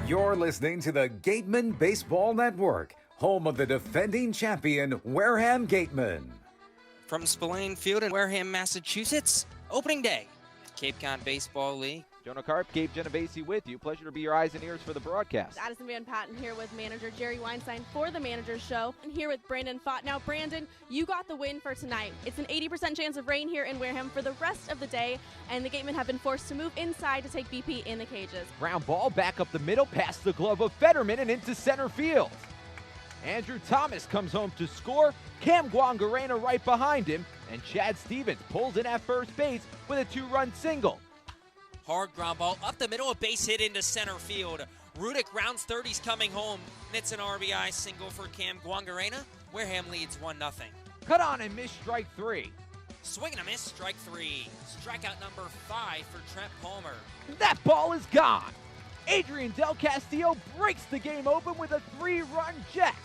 You're listening to the Gatemen Baseball Network, home of the defending champion Wareham Gatemen. From Spillane Field in Wareham, Massachusetts, opening day, Cape Cod Baseball League. Jonah Karp, Gabe, Genovesi with you. Pleasure to be your eyes and ears for the broadcast. Addison van Patten here with manager Jerry Weinstein for the Manager's Show. And here with Brandon Fott. Now, Brandon, you got the win for tonight. It's an 80% chance of rain here in Wareham for the rest of the day, and the Gatemen have been forced to move inside to take BP in the cages. Ground ball back up the middle, past the glove of Fetterman and into center field. Andrew Thomas comes home to score. Cam Guangarena right behind him, and Chad Stevens pulls in at first base with a two-run single. Hard ground ball up the middle, a base hit into center field. Rudick rounds 30's coming home. Nits an RBI single for Cam Guangarena. Wareham leads 1-0. Cut on and miss, strike three. Swing and a miss, strike three. Strikeout number 5 for Trent Palmer. That ball is gone. Adrian Del Castillo breaks the game open with a 3-run jack.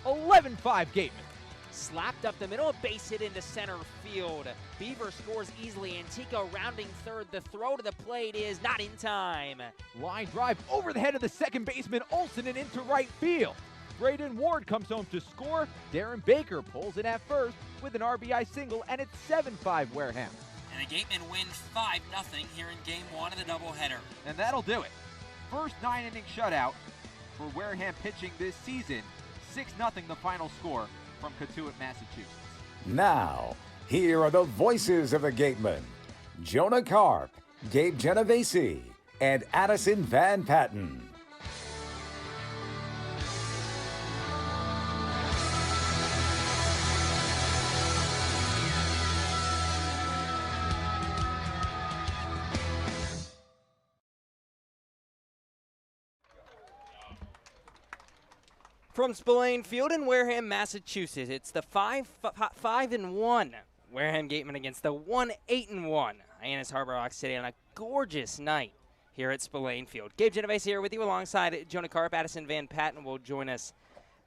11-5 Gatemen. Slapped up the middle, a base hit into center field. Beaver scores easily. Antico rounding third. The throw to the plate is not in time. Line drive over the head of the second baseman Olsen and into right field. Braden Ward comes home to score. Darren Baker pulls in at first with an RBI single, and it's 7-5 Wareham. And the Gatemen win 5-0 here in Game 1 of the doubleheader. And that'll do it. First 9-inning shutout for Wareham pitching this season. 6-0 the final score from Cotuit, Massachusetts. Now, here are the voices of the Gatemen: Jonah Karp, Gabe Genovesi, and Addison van Patten. From Spillane Field in Wareham, Massachusetts, it's the 5-1 Wareham Gatemen against the 1-8-1 Hyannis Harbor Hawks today on a gorgeous night here at Spillane Field. Gabe Genovesi here with you alongside Jonah Karp. Addison van Patten will join us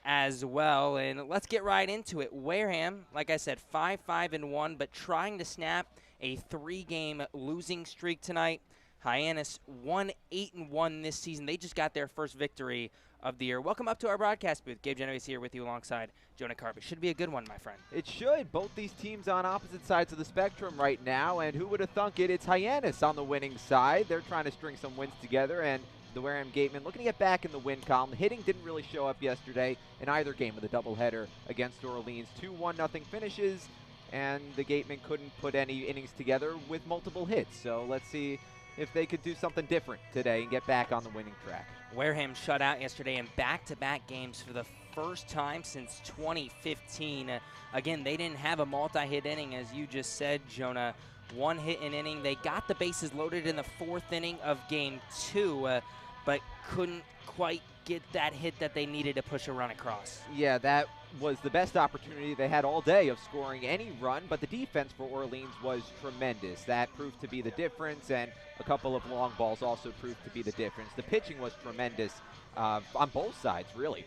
as well. And let's get right into it. Wareham, like I said, 5-1, but trying to snap a 3-game losing streak tonight. Hyannis 1-8-1 this season. They just got their first victory of the year. Welcome up to our broadcast booth. Gabe Genovesi here with you alongside Jonah Karp. It should be a good one, my friend. It should. Both these teams on opposite sides of the spectrum right now, and who would have thunk it? It's Hyannis on the winning side. They're trying to string some wins together, and the Wareham Gatemen looking to get back in the win column. The hitting didn't really show up yesterday in either game of the doubleheader against Orleans. 2-1-0 finishes, and the Gatemen couldn't put any innings together with multiple hits. So let's see if they could do something different today and get back on the winning track. Wareham shut out yesterday in back-to-back games for the first time since 2015. Again, they didn't have a multi-hit inning, as you just said, Jonah. One hit an inning. They got the bases loaded in the 4th inning of Game 2, but couldn't quite get that hit that they needed to push a run across. Yeah, that was the best opportunity they had all day of scoring any run, but the defense for Orleans was tremendous. That proved to be the difference, and a couple of long balls also proved to be the difference. The pitching was tremendous on both sides, really.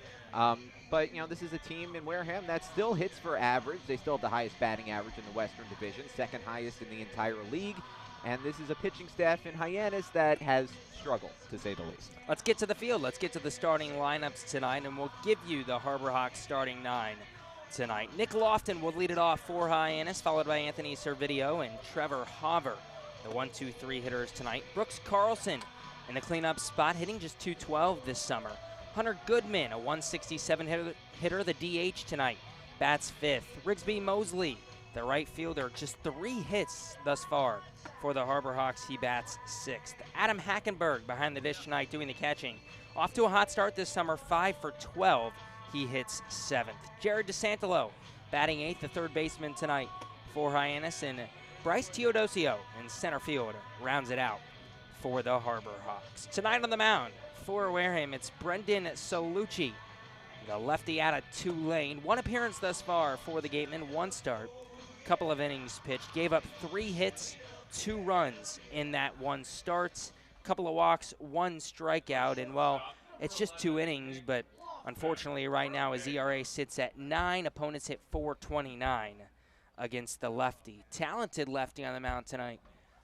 But, you know, this is a team in Wareham that still hits for average. They still have the highest batting average in the Western Division, second highest in the entire league. And this is a pitching staff in Hyannis that has struggled, to say the least. Let's get to the field. Let's get to the starting lineups tonight, and we'll give you the Harbor Hawks starting 9 tonight. Nick Lofton will lead it off for Hyannis, followed by Anthony Servideo and Trevor Hauver, the 1-2-3 hitters tonight. Brooks Carlson in the cleanup spot, hitting just .212 this summer. Hunter Goodman, a 167 hitter, the DH tonight, bats 5th. Rigsby Mosley, the right fielder, just 3 hits thus far for the Harbor Hawks. He bats 6th. Adam Hackenberg behind the dish tonight doing the catching. Off to a hot start this summer, 5 for 12. He hits 7th. Jared DeSantolo batting 8th, the third baseman tonight for Hyannis. And Bryce Teodosio in center field rounds it out for the Harbor Hawks. Tonight on the mound for Wareham, it's Brendan Solucci, the lefty out of Tulane. 1 appearance thus far for the Gatemen, 1 start. Couple of innings pitched, gave up 3 hits, 2 runs in that 1 start. Couple of walks, 1 strikeout, and well, it's just 2 innings, but unfortunately right now his ERA sits at 9. Opponents hit .429 against the lefty. Talented lefty on the mound tonight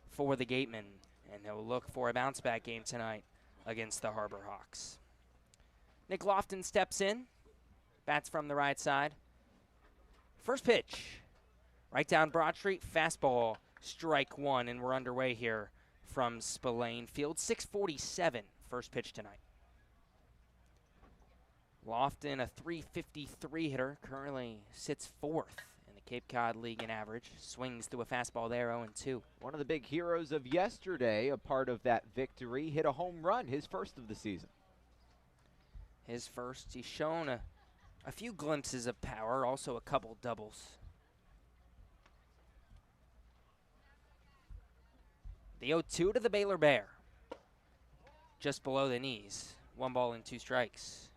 for the Gatemen, and they'll look for a bounce-back game tonight against the Harbor Hawks. Nick Lofton steps in, bats from the right side. First pitch, right down Broad Street, fastball, strike one, and we're underway here from Spillane Field. 6:47, first pitch tonight. Lofton, a .353 hitter, currently sits fourth in the Cape Cod League in average. Swings through a fastball there, 0-2. One of the big heroes of yesterday, a part of that victory, hit a home run, his first of the season. His first. He's shown a few glimpses of power, also a couple doubles. The 0-2 to the Baylor Bear. Just below the knees. 1 ball and 2 strikes.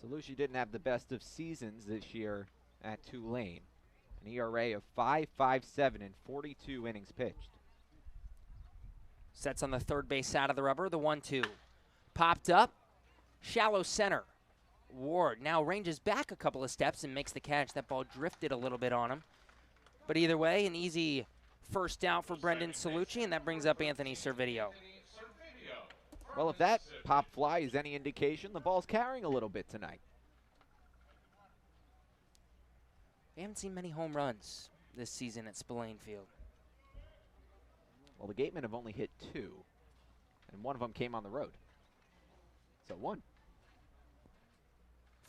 Salucci didn't have the best of seasons this year at Tulane. An ERA of 5.57 in 42 innings pitched. Sets on the third base side of the rubber. The 1-2. Popped up. Shallow center. Ward now ranges back a couple of steps and makes the catch. That ball drifted a little bit on him. But either way, an easy first out for Brendan Salucci, and that brings up Anthony Servideo. Well, if that pop fly is any indication, the ball's carrying a little bit tonight. We haven't seen many home runs this season at Spillane Field. Well, the Gatemen have only hit 2, and one of them came on the road. So 1.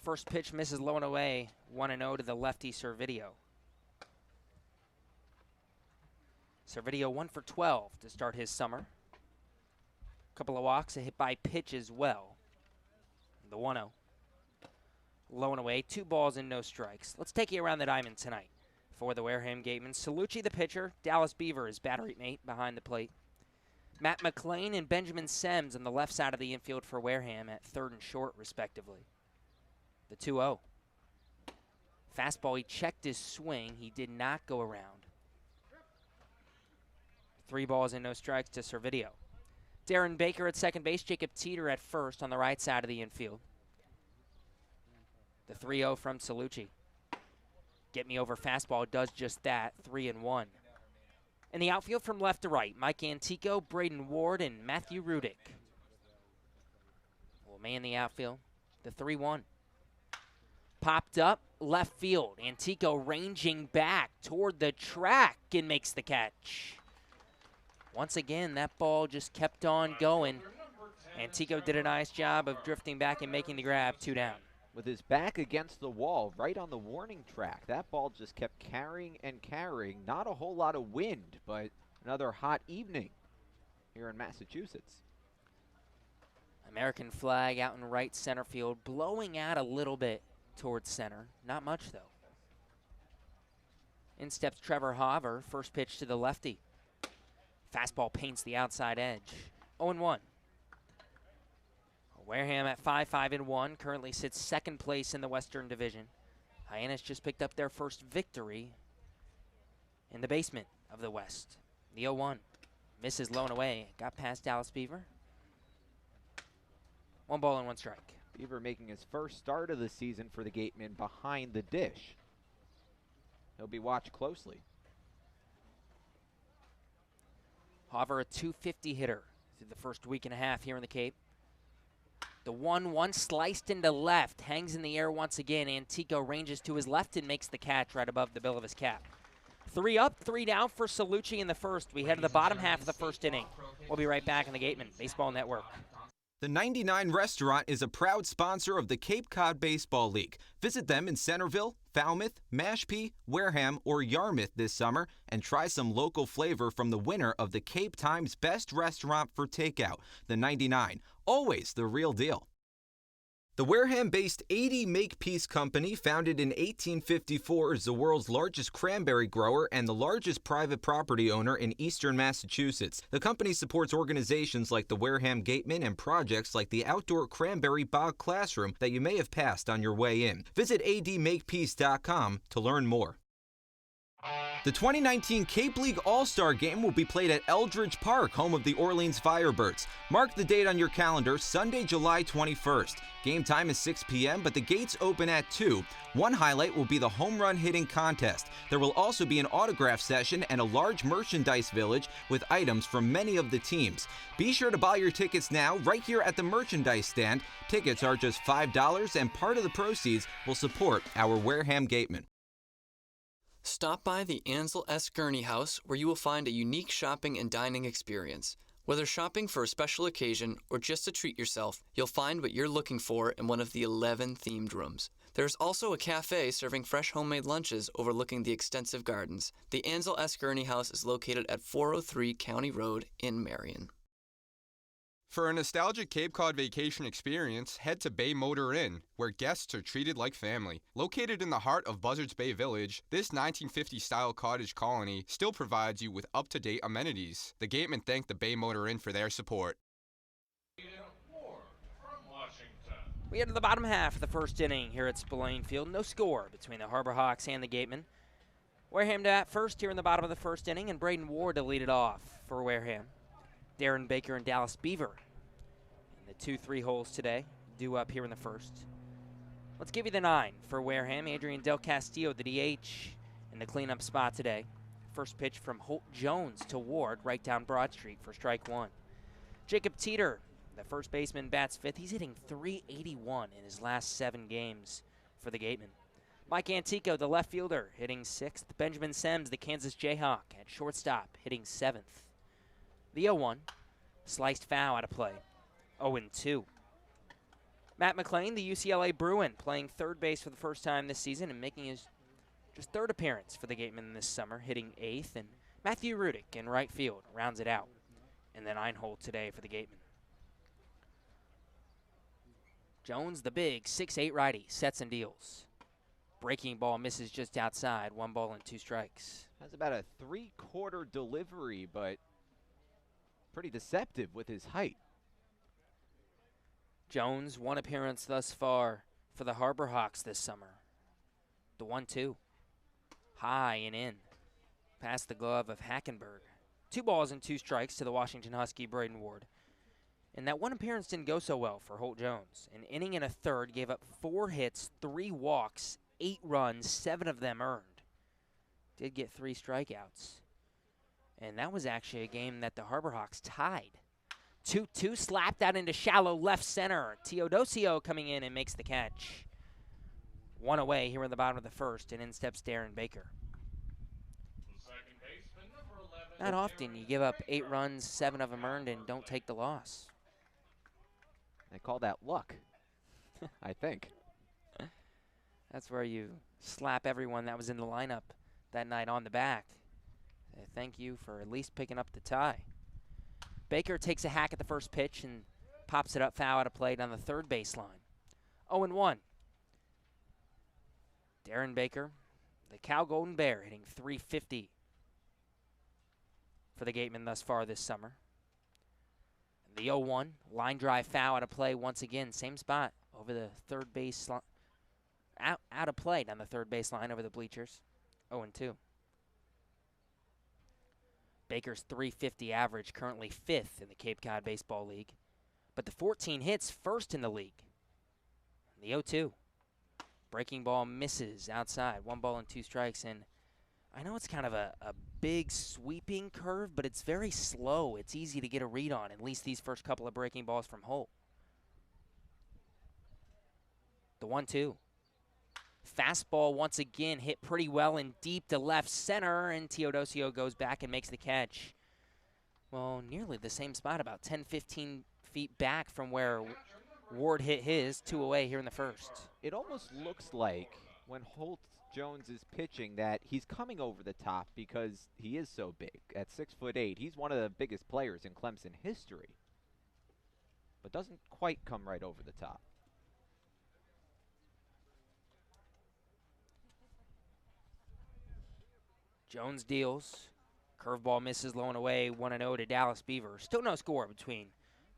First pitch misses low and away, 1-0 to the lefty Servideo. Servideo 1 for 12 to start his summer. Couple of walks, a hit by pitch as well. The 1-0. Low and away, 2 balls and no strikes. Let's take you around the diamond tonight. For the Wareham Gatemen, Salucci the pitcher, Dallas Beaver his battery mate behind the plate. Matt McLean and Benjamin Sems on the left side of the infield for Wareham at third and short, respectively. The 2-0. Fastball, he checked his swing. He did not go around. 3 balls and no strikes to Servideo. Darren Baker at second base, Jacob Teeter at first on the right side of the infield. The 3-0 from Salucci. Get me over fastball does just that, 3-1. In the outfield from left to right, Mike Antico, Braden Ward, and Matthew Rudick. Will man the outfield, the 3-1. Popped up, left field. Antico ranging back toward the track and makes the catch. Once again, that ball just kept on going. Antico did a nice job of drifting back and making the grab, 2 down. With his back against the wall, right on the warning track, that ball just kept carrying and carrying. Not a whole lot of wind, but another hot evening here in Massachusetts. American flag out in right center field, blowing out a little bit towards center. Not much, though. In steps Trevor Hover, first pitch to the lefty. Fastball paints the outside edge. 0-1. Wareham at 5-5-1, currently sits second place in the Western Division. Hyannis just picked up their first victory in the basement of the West. The 0-1 misses low and away. Got past Dallas Beaver. 1 ball and 1 strike. Beaver making his first start of the season for the Gatemen behind the dish. He'll be watched closely. Hover, a .250 hitter through the first week and a half here in the Cape. The 1-1 sliced into left, hangs in the air once again. Antico ranges to his left and makes the catch right above the bill of his cap. 3 up, 3 down for Salucci in the first. We head to the bottom half of the first inning. We'll be right back on the Gatemen Baseball Network. The 99 Restaurant is a proud sponsor of the Cape Cod Baseball League. Visit them in Centerville, Falmouth, Mashpee, Wareham, or Yarmouth this summer and try some local flavor from the winner of the Cape Times Best Restaurant for Takeout, the 99. Always the real deal. The Wareham-based 80 Makepeace Company, founded in 1854, is the world's largest cranberry grower and the largest private property owner in eastern Massachusetts. The company supports organizations like the Wareham Gatemen and projects like the outdoor cranberry bog classroom that you may have passed on your way in. Visit admakepeace.com to learn more. The 2019 Cape League All-Star Game will be played at Eldridge Park, home of the Orleans Firebirds. Mark the date on your calendar, Sunday, July 21st. Game time is 6 p.m., but the gates open at 2. One highlight will be the home run hitting contest. There will also be an autograph session and a large merchandise village with items from many of the teams. Be sure to buy your tickets now right here at the merchandise stand. Tickets are just $5, and part of the proceeds will support our Wareham Gatemen. Stop by the Ansel S. Gurney House, where you will find a unique shopping and dining experience. Whether shopping for a special occasion or just to treat yourself, you'll find what you're looking for in one of the 11 themed rooms. There's also a cafe serving fresh homemade lunches overlooking the extensive gardens. The Ansel S. Gurney House is located at 403 County Road in Marion. For a nostalgic Cape Cod vacation experience, head to Bay Motor Inn, where guests are treated like family. Located in the heart of Buzzards Bay Village, this 1950-style cottage colony still provides you with up-to-date amenities. The Gatemen thank the Bay Motor Inn for their support. We get to the bottom half of the first inning here at Spillane Field. No score between the Harbor Hawks and the Gatemen. Wareham at first here in the bottom of the first inning, and Braden Ward to lead it off for Wareham. Darren Baker and Dallas Beaver in the 2-3 holes today, due up here in the first. Let's give you the 9 for Wareham. Adrian Del Castillo, the DH, in the cleanup spot today. First pitch from Holt Jones to Ward, right down Broad Street for strike 1. Jacob Teeter, the first baseman, bats 5th. He's hitting .381 in his last 7 games for the Gatemen. Mike Antico, the left fielder, hitting 6th. Benjamin Sems, the Kansas Jayhawk, at shortstop, hitting 7th. The 0-1, sliced foul out of play, 0-2. Matt McLean, the UCLA Bruin, playing third base for the first time this season and making his just third appearance for the Gatemen this summer, hitting 8th. And Matthew Rudick in right field rounds it out in the 9 hole today for the Gatemen. Jones, the big 6'8" righty, sets and deals. Breaking ball misses just outside, 1 ball and 2 strikes. Has about a 3/4 delivery, but pretty deceptive with his height. Jones, 1 appearance thus far for the Harbor Hawks this summer. The 1-2. High and in. Past the glove of Hackenberg. 2 balls and 2 strikes to the Washington Husky, Braden Ward. And that 1 appearance didn't go so well for Holt Jones. An inning and a third, gave up 4 hits, 3 walks, 8 runs, 7 of them earned. Did get 3 strikeouts. And that was actually a game that the Harbor Hawks tied. 2-2, slapped that into shallow left center. Teodosio coming in and makes the catch. 1 away here in the bottom of the first, and in steps Darren Baker. Not often you give up 8 runs, 7 of them earned, and don't take the loss. They call that luck, I think. That's where you slap everyone that was in the lineup that night on the back. Thank you for at least picking up the tie. Baker takes a hack at the first pitch and pops it up foul out of play down the third baseline. 0-1. Darren Baker, the Cal Golden Bear, hitting .350 for the Gatemen thus far this summer. The 0-1, line drive foul out of play once again. Same spot over the third base, out of play down the third baseline over the bleachers. 0-2. Baker's .350 average, currently 5th in the Cape Cod Baseball League. But the 14 hits, first in the league. The 0-2. Breaking ball misses outside, 1 ball and 2 strikes. And I know it's kind of a big sweeping curve, but it's very slow. It's easy to get a read on, at least these first couple of breaking balls from Holt. The 1-2. Fastball once again hit pretty well and deep to left center, and Teodosio goes back and makes the catch. Well, nearly the same spot, about 10-15 feet back from where Ward hit his, 2 away here in the first. It almost looks like when Holt Jones is pitching that he's coming over the top because he is so big. At 6'8", he's one of the biggest players in Clemson history, but doesn't quite come right over the top. Jones deals. Curveball misses low and away, 1-0 to Dallas Beaver. Still no score between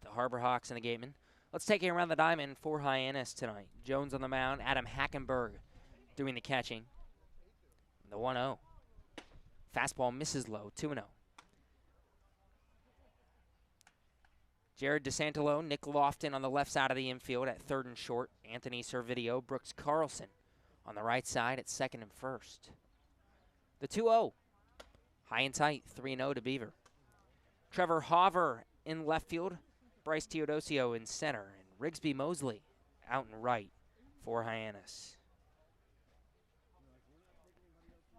the Harbor Hawks and the Gatemen. Let's take it around the diamond for Hyannis tonight. Jones on the mound, Adam Hackenberg doing the catching. The 1-0. Fastball misses low, 2-0. Jared DeSantolo, Nick Lofton on the left side of the infield at third and short. Anthony Servideo, Brooks Carlson on the right side at second and first. The 2-0. High and tight, 3-0 to Beaver. Trevor Hauver in left field. Bryce Teodosio in center. And Rigsby Mosley out and right for Hyannis.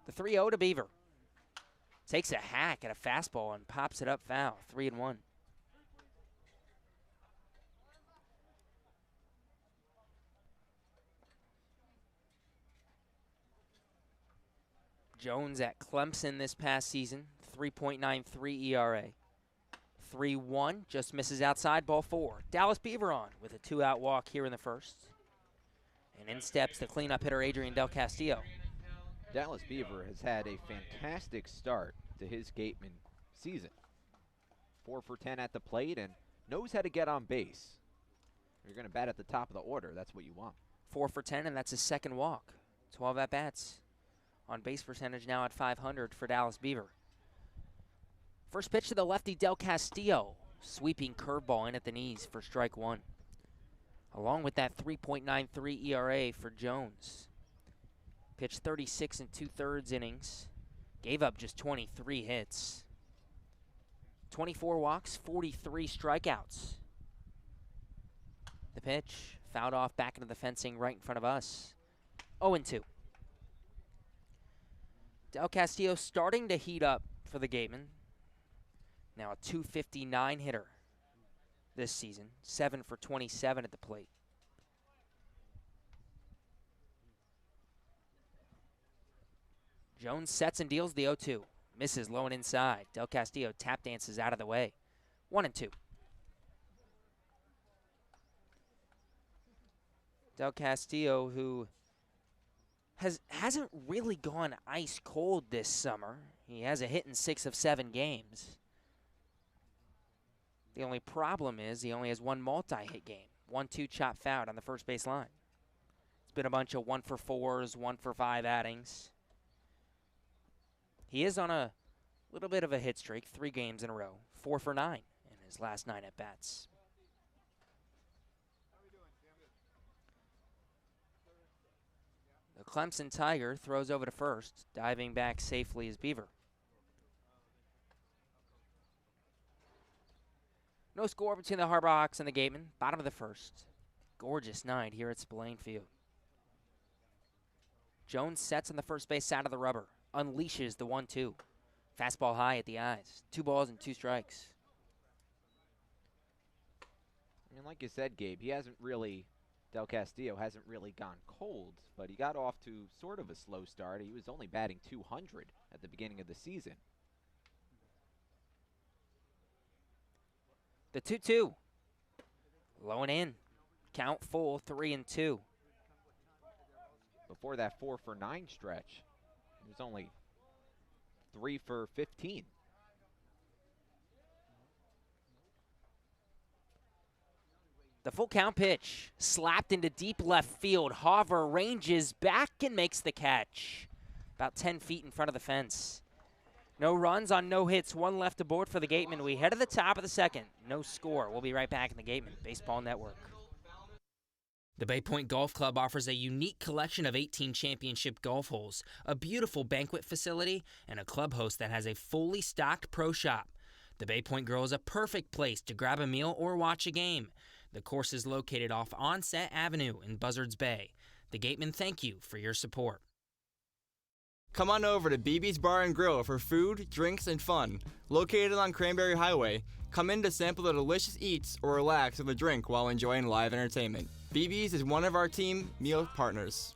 The 3-0 to Beaver. Takes a hack at a fastball and pops it up foul. 3-1. Jones at Clemson this past season, 3.93 ERA. 3-1, just misses outside, ball 4. Dallas Beaver on with a 2-out walk here in the first. And in steps the cleanup hitter Adrian Del Castillo. Dallas Beaver has had a fantastic start to his Gatemen season. 4 for 10 at the plate and knows how to get on base. If you're going to bat at the top of the order, that's what you want. 4 for 10, and that's his second walk. 12 at-bats. On base percentage now at .500 for Dallas Beaver. First pitch to the lefty Del Castillo. Sweeping curveball in at the knees for strike 1. Along with that 3.93 ERA for Jones. Pitched 36 2/3 innings. Gave up just 23 hits. 24 walks, 43 strikeouts. The pitch fouled off back into the fencing right in front of us. 0-2. Del Castillo starting to heat up for the Gatemen. Now a .259 hitter this season. 7 for 27 at the plate. Jones sets and deals the 0-2. Misses low and inside. Del Castillo tap dances out of the way. 1-2. Del Castillo, who hasn't really gone ice cold this summer. He has a hit in 6 of 7 games. The only problem is he only has one multi-hit game. 1-2 chop fouled on the first base line. It's been a bunch of 1 for 4s, 1 for 5 outings. He is on a little bit of a hit streak, 3 games in a row. 4 for 9 in his last 9 at-bats. The Clemson Tiger throws over to first, diving back safely as Beaver. No score between the Harbor Hawks and the Gatemen. Bottom of the first. Gorgeous night here at Spillane Field. Jones sets on the first base side of the rubber. Unleashes the 1-2. Fastball high at the eyes. 2 balls and 2 strikes. And like you said, Gabe, Del Castillo hasn't really gone cold, but he got off to sort of a slow start. He was only batting .200 at the beginning of the season. The 2-2. Low and in. Count full, 3-2. Before that 4 for 9 stretch, he was only 3 for 15. The full count pitch, slapped into deep left field. Hauver ranges back and makes the catch. About 10 feet in front of the fence. No runs on no hits, 1 left aboard for the Gatemen. We head to the top of the second. No score. We'll be right back in the Gatemen Baseball Network. The Bay Point Golf Club offers a unique collection of 18 championship golf holes, a beautiful banquet facility, and a club host that has a fully stocked pro shop. The Bay Point Grill is a perfect place to grab a meal or watch a game. The course is located off Onset Avenue in Buzzards Bay. The Gatemen thank you for your support. Come on over to BB's Bar and Grill for food, drinks, and fun. Located on Cranberry Highway, come in to sample the delicious eats or relax with a drink while enjoying live entertainment. BB's is one of our team meal partners.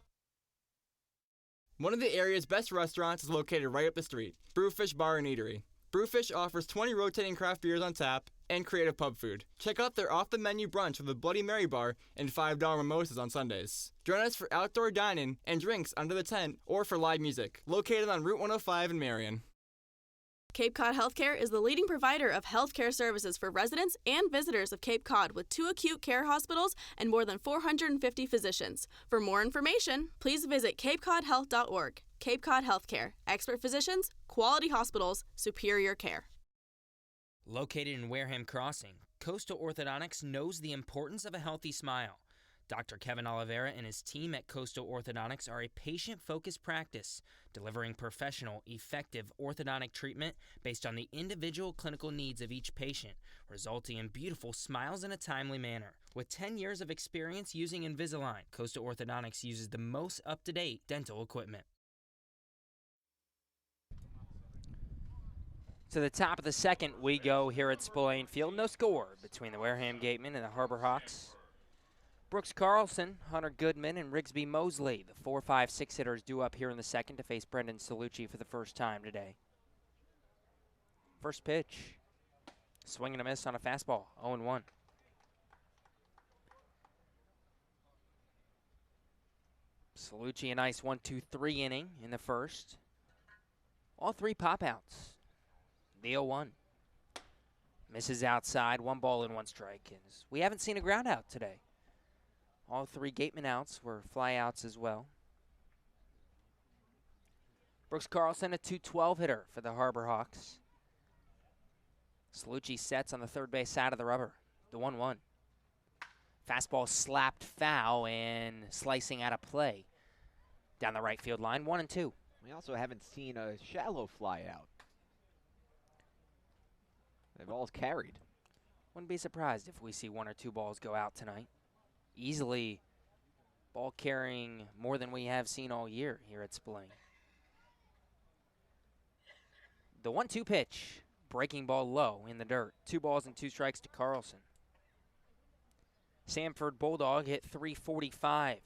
One of the area's best restaurants is located right up the street, Brewfish Bar and Eatery. Brewfish offers 20 rotating craft beers on tap and creative pub food. Check out their off-the-menu brunch with a Bloody Mary bar and $5 mimosas on Sundays. Join us for outdoor dining and drinks under the tent or for live music. Located on Route 105 in Marion. Cape Cod Healthcare is the leading provider of healthcare services for residents and visitors of Cape Cod with 2 acute care hospitals and more than 450 physicians. For more information, please visit capecodhealth.org. Cape Cod Healthcare. Expert physicians, quality hospitals, superior care. Located in Wareham Crossing, Coastal Orthodontics knows the importance of a healthy smile. Dr. Kevin Oliveira and his team at Coastal Orthodontics are a patient-focused practice, delivering professional, effective orthodontic treatment based on the individual clinical needs of each patient, resulting in beautiful smiles in a timely manner. With 10 years of experience using Invisalign, Coastal Orthodontics uses the most up-to-date dental equipment. To the top of the second we go here at Spillane Field. No score between the Wareham Gatemen and the Harbor Hawks. Brooks Carlson, Hunter Goodman, and Rigsby Mosley, the 4-5-6 hitters, due up here in the second to face Brendan Salucci for the first time today. First pitch, swing and a miss on a fastball, 0-1. Salucci a nice 1-2-3 inning in the first. All three pop-outs. The 0-1. Misses outside, 1 ball and 1 strike. And we haven't seen a ground out today. All 3 Gatemen outs were flyouts as well. Brooks Carlson, a 2-12 hitter for the Harbor Hawks. Salucci sets on the third base side of the rubber. The 1-1. Fastball slapped foul and slicing out of play. Down the right field line, 1-2. We also haven't seen a shallow fly out. They've all carried. Wouldn't be surprised if we see 1 or 2 balls go out tonight. Easily ball carrying more than we have seen all year here at Spillane. The 1-2 pitch, breaking ball low in the dirt. 2 balls and 2 strikes to Carlson. Samford Bulldog hit .345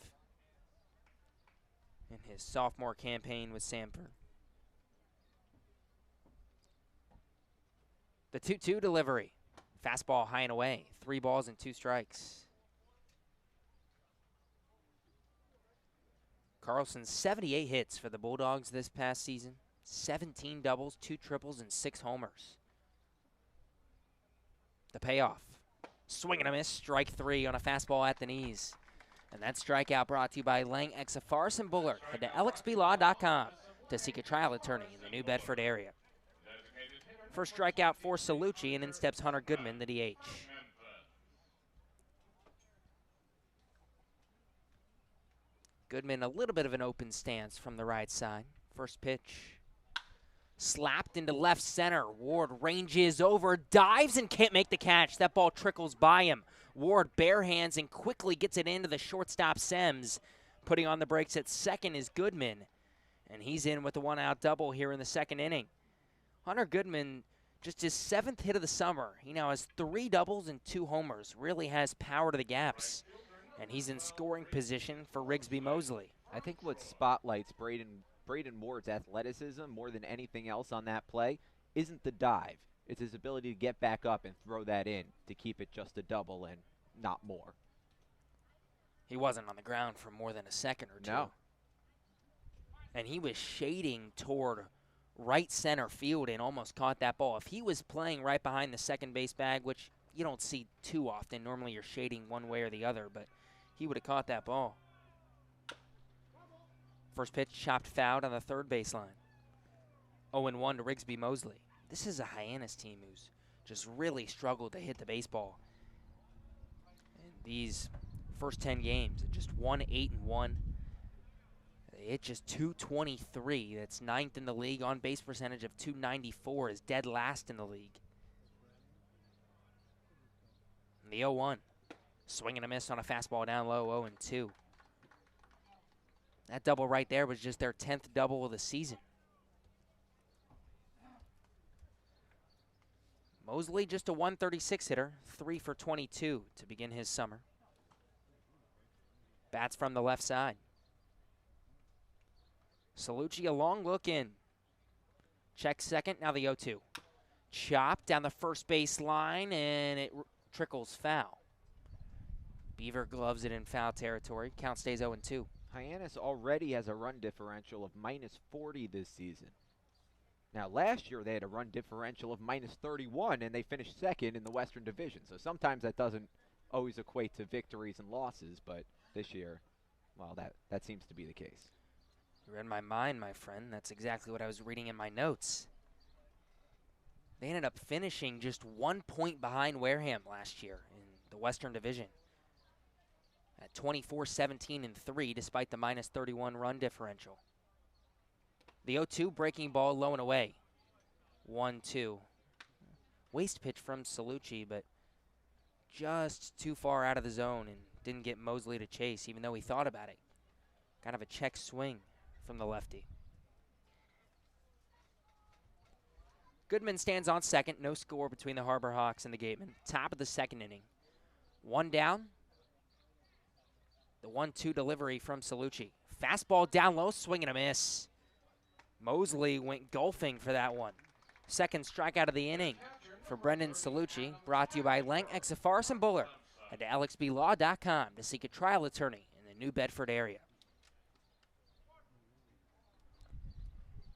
in his sophomore campaign with Samford. The 2-2 delivery. Fastball high and away. 3 balls and 2 strikes. Carlson, 78 hits for the Bulldogs this past season. 17 doubles, 2 triples, and 6 homers. The payoff. Swing and a miss. Strike 3 on a fastball at the knees. And that strikeout brought to you by Lang Exafaris and Bullard. Head to lxblaw.com to seek a trial attorney in the New Bedford area. First strikeout for Salucci, and in steps Hunter Goodman, the DH. Goodman, a little bit of an open stance from the right side. First pitch. Slapped into left center. Ward ranges over, dives, and can't make the catch. That ball trickles by him. Ward bare hands and quickly gets it into the shortstop Sems. Putting on the brakes at second is Goodman. And he's in with the 1-out double here in the second inning. Hunter Goodman, just his 7th hit of the summer. He now has 3 doubles and 2 homers. Really has power to the gaps. And he's in scoring position for Rigsby Mosley. I think what spotlights Braden Ward's athleticism more than anything else on that play isn't the dive. It's his ability to get back up and throw that in to keep it just a double and not more. He wasn't on the ground for more than a second or two. No. And he was shading toward right center field and almost caught that ball. If he was playing right behind the second base bag, which you don't see too often, normally you're shading one way or the other, but he would have caught that ball. First pitch chopped fouled on the third baseline. 0-1 to Rigsby Mosley. This is a Hyannis team who's just really struggled to hit the baseball. And these first 10 games, just 1-8-1. They hit just .223. That's 9th in the league. On base percentage of .294 is dead last in the league. And the 0-1. Swing and a miss on a fastball down low, 0-2. That double right there was just their 10th double of the season. Mosley just a 136 hitter, 3 for 22 to begin his summer. Bats from the left side. Salucci a long look in. Check second, now the 0-2. Chopped down the first base line, and it trickles foul. Beaver gloves it in foul territory. Count stays 0-2. Hyannis already has a run differential of -40 this season. Now, last year they had a run differential of -31, and they finished second in the Western Division. So sometimes that doesn't always equate to victories and losses, but this year, well, that seems to be the case. You read my mind, my friend. That's exactly what I was reading in my notes. They ended up finishing just 1 point behind Wareham last year in the Western Division at 24-17-3 despite the minus 31 run differential. The 0-2 breaking ball low and away. 1-2. Waste pitch from Salucci, but just too far out of the zone and didn't get Mosley to chase, even though he thought about it. Kind of a check swing from the lefty. Goodman stands on second. No score between the Harbor Hawks and the Gatemen. Top of the second inning. One down. The 1-2 delivery from Salucci. Fastball down low, swing and a miss. Mosley went golfing for that one. Second strikeout of the inning for Brendan Salucci. Brought to you by Lang, Exafaris, and Buller. Head to alexblaw.com to seek a trial attorney in the New Bedford area.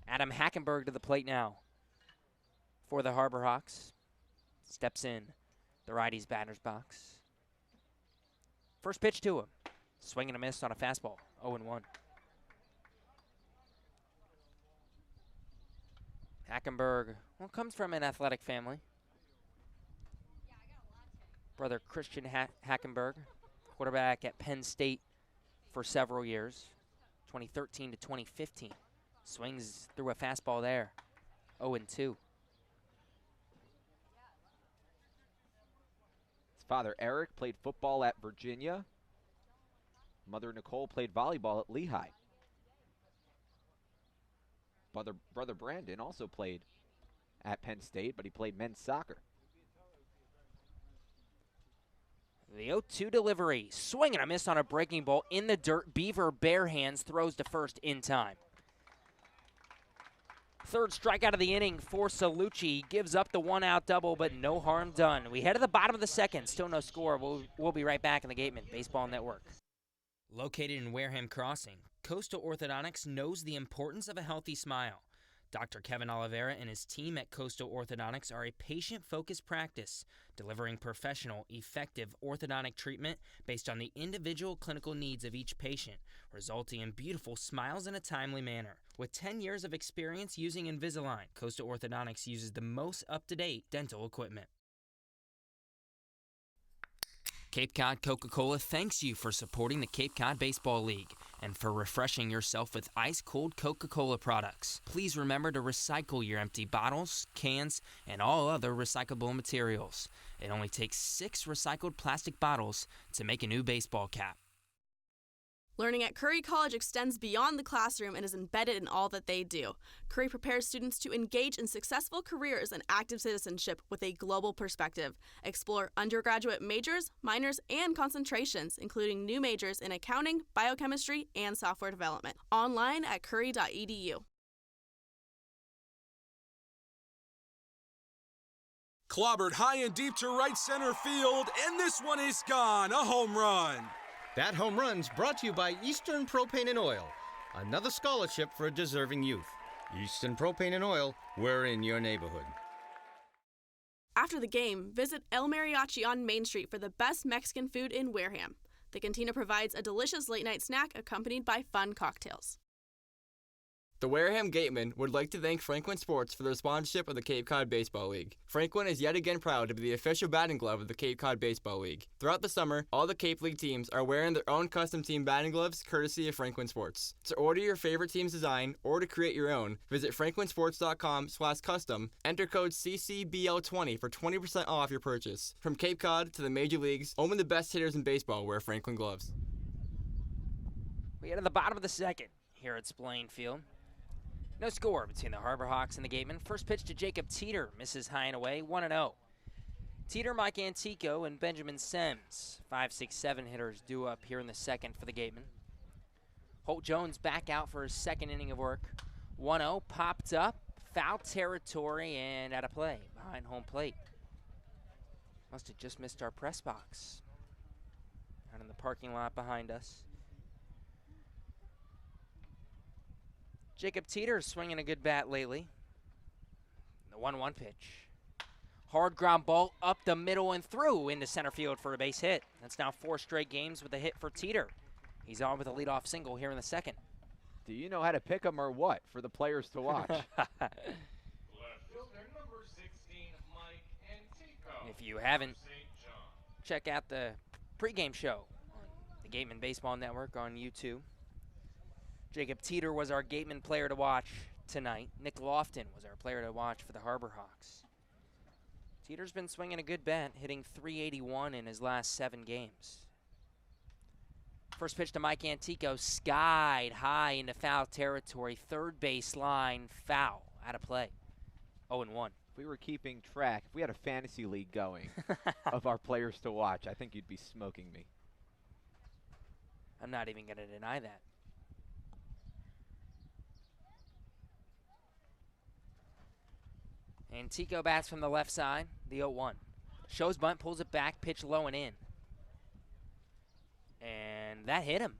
Adam Hackenberg to the plate now for the Harbor Hawks. Steps in the righty's batter's box. First pitch to him. Swing and a miss on a fastball. 0-1. Hackenberg, well, comes from an athletic family. Brother Christian Hackenberg, quarterback at Penn State for several years, 2013 to 2015. Swings through a fastball there, 0-2. His father Eric played football at Virginia. Mother Nicole played volleyball at Lehigh. Brother Brandon also played at Penn State, but he played men's soccer. The 0-2 delivery. Swing and a miss on a breaking ball in the dirt. Beaver bare hands throws to first in time. Third strikeout of the inning for Salucci. Gives up the one-out double, but no harm done. We head to the bottom of the second. Still no score. We'll be right back in the Gatemen Baseball Network. Located in Wareham Crossing, Coastal Orthodontics knows the importance of a healthy smile. Dr. Kevin Oliveira and his team at Coastal Orthodontics are a patient-focused practice, delivering professional, effective orthodontic treatment based on the individual clinical needs of each patient, resulting in beautiful smiles in a timely manner. With 10 years of experience using Invisalign, Coastal Orthodontics uses the most up-to-date dental equipment. Cape Cod Coca-Cola thanks you for supporting the Cape Cod Baseball League and for refreshing yourself with ice-cold Coca-Cola products. Please remember to recycle your empty bottles, cans, and all other recyclable materials. It only takes 6 recycled plastic bottles to make a new baseball cap. Learning at Curry College extends beyond the classroom and is embedded in all that they do. Curry prepares students to engage in successful careers and active citizenship with a global perspective. Explore undergraduate majors, minors, and concentrations, including new majors in accounting, biochemistry, and software development. Online at curry.edu. Clobbered high and deep to right center field, and this one is gone. A home run. That home run's brought to you by Eastern Propane and Oil, another scholarship for a deserving youth. Eastern Propane and Oil, we're in your neighborhood. After the game, visit El Mariachi on Main Street for the best Mexican food in Wareham. The cantina provides a delicious late-night snack accompanied by fun cocktails. The Wareham Gatemen would like to thank Franklin Sports for their sponsorship of the Cape Cod Baseball League. Franklin is yet again proud to be the official batting glove of the Cape Cod Baseball League. Throughout the summer, all the Cape League teams are wearing their own custom team batting gloves courtesy of Franklin Sports. To order your favorite team's design or to create your own, visit franklinsports.com/custom, enter code CCBL20 for 20% off your purchase. From Cape Cod to the major leagues, only the best hitters in baseball wear Franklin gloves. We get to the bottom of the second here at Spillane Field. No score between the Harbor Hawks and the Gatemen. First pitch to Jacob Teeter, misses high and away, 1-0. Teeter, Mike Antico, and Benjamin Sims, 5, 6, 7 hitters due up here in the second for the Gatemen. Holt Jones back out for his second inning of work. 1-0, popped up, foul territory, and out of play behind home plate. Must have just missed our press box. Out in the parking lot behind us. Jacob Teeter swinging a good bat lately. The 1-1 pitch. Hard ground ball up the middle and through into center field for a base hit. That's now 4 straight games with a hit for Teeter. He's on with a leadoff single here in the second. Do you know how to pick them or what for the players to watch? If you haven't, check out the pregame show on the Gatemen Baseball Network on YouTube. Jacob Teeter was our Gatemen player to watch tonight. Nick Lofton was our player to watch for the Harbor Hawks. Teeter's been swinging a good bat, hitting .381 in his last 7 games. First pitch to Mike Antico, skied high into foul territory. Third base line, foul, out of play. 0-1. If we were keeping track, if we had a fantasy league going of our players to watch, I think you'd be smoking me. I'm not even going to deny that. Antico bats from the left side, the 0-1. Shows bunt, pulls it back, pitch low and in. And that hit him.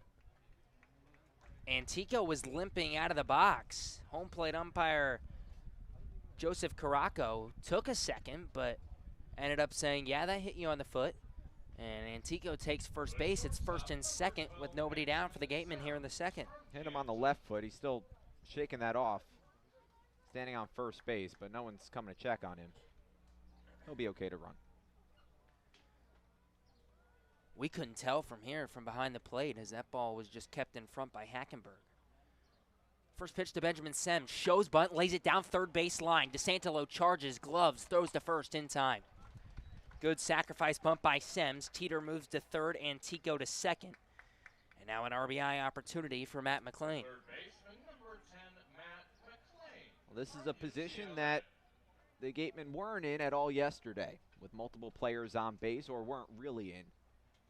Antico was limping out of the box. Home plate umpire Joseph Caraco took a second, but ended up saying, yeah, that hit you on the foot. And Antico takes first base. It's first and second with nobody down for the Gatemen here in the second. Hit him on the left foot. He's still shaking that off. Standing on first base, but no one's coming to check on him. He'll be okay to run. We couldn't tell from here, from behind the plate, as that ball was just kept in front by Hackenberg. First pitch to Benjamin Sems. Shows bunt, lays it down third base line. DeSantelo charges, gloves, throws to first in time. Good sacrifice bunt by Sems. Teeter moves to third, Antico to second. And now an RBI opportunity for Matt McLean. Well, this is a position that the Gatemen weren't in at all yesterday, with multiple players on base, or weren't really in.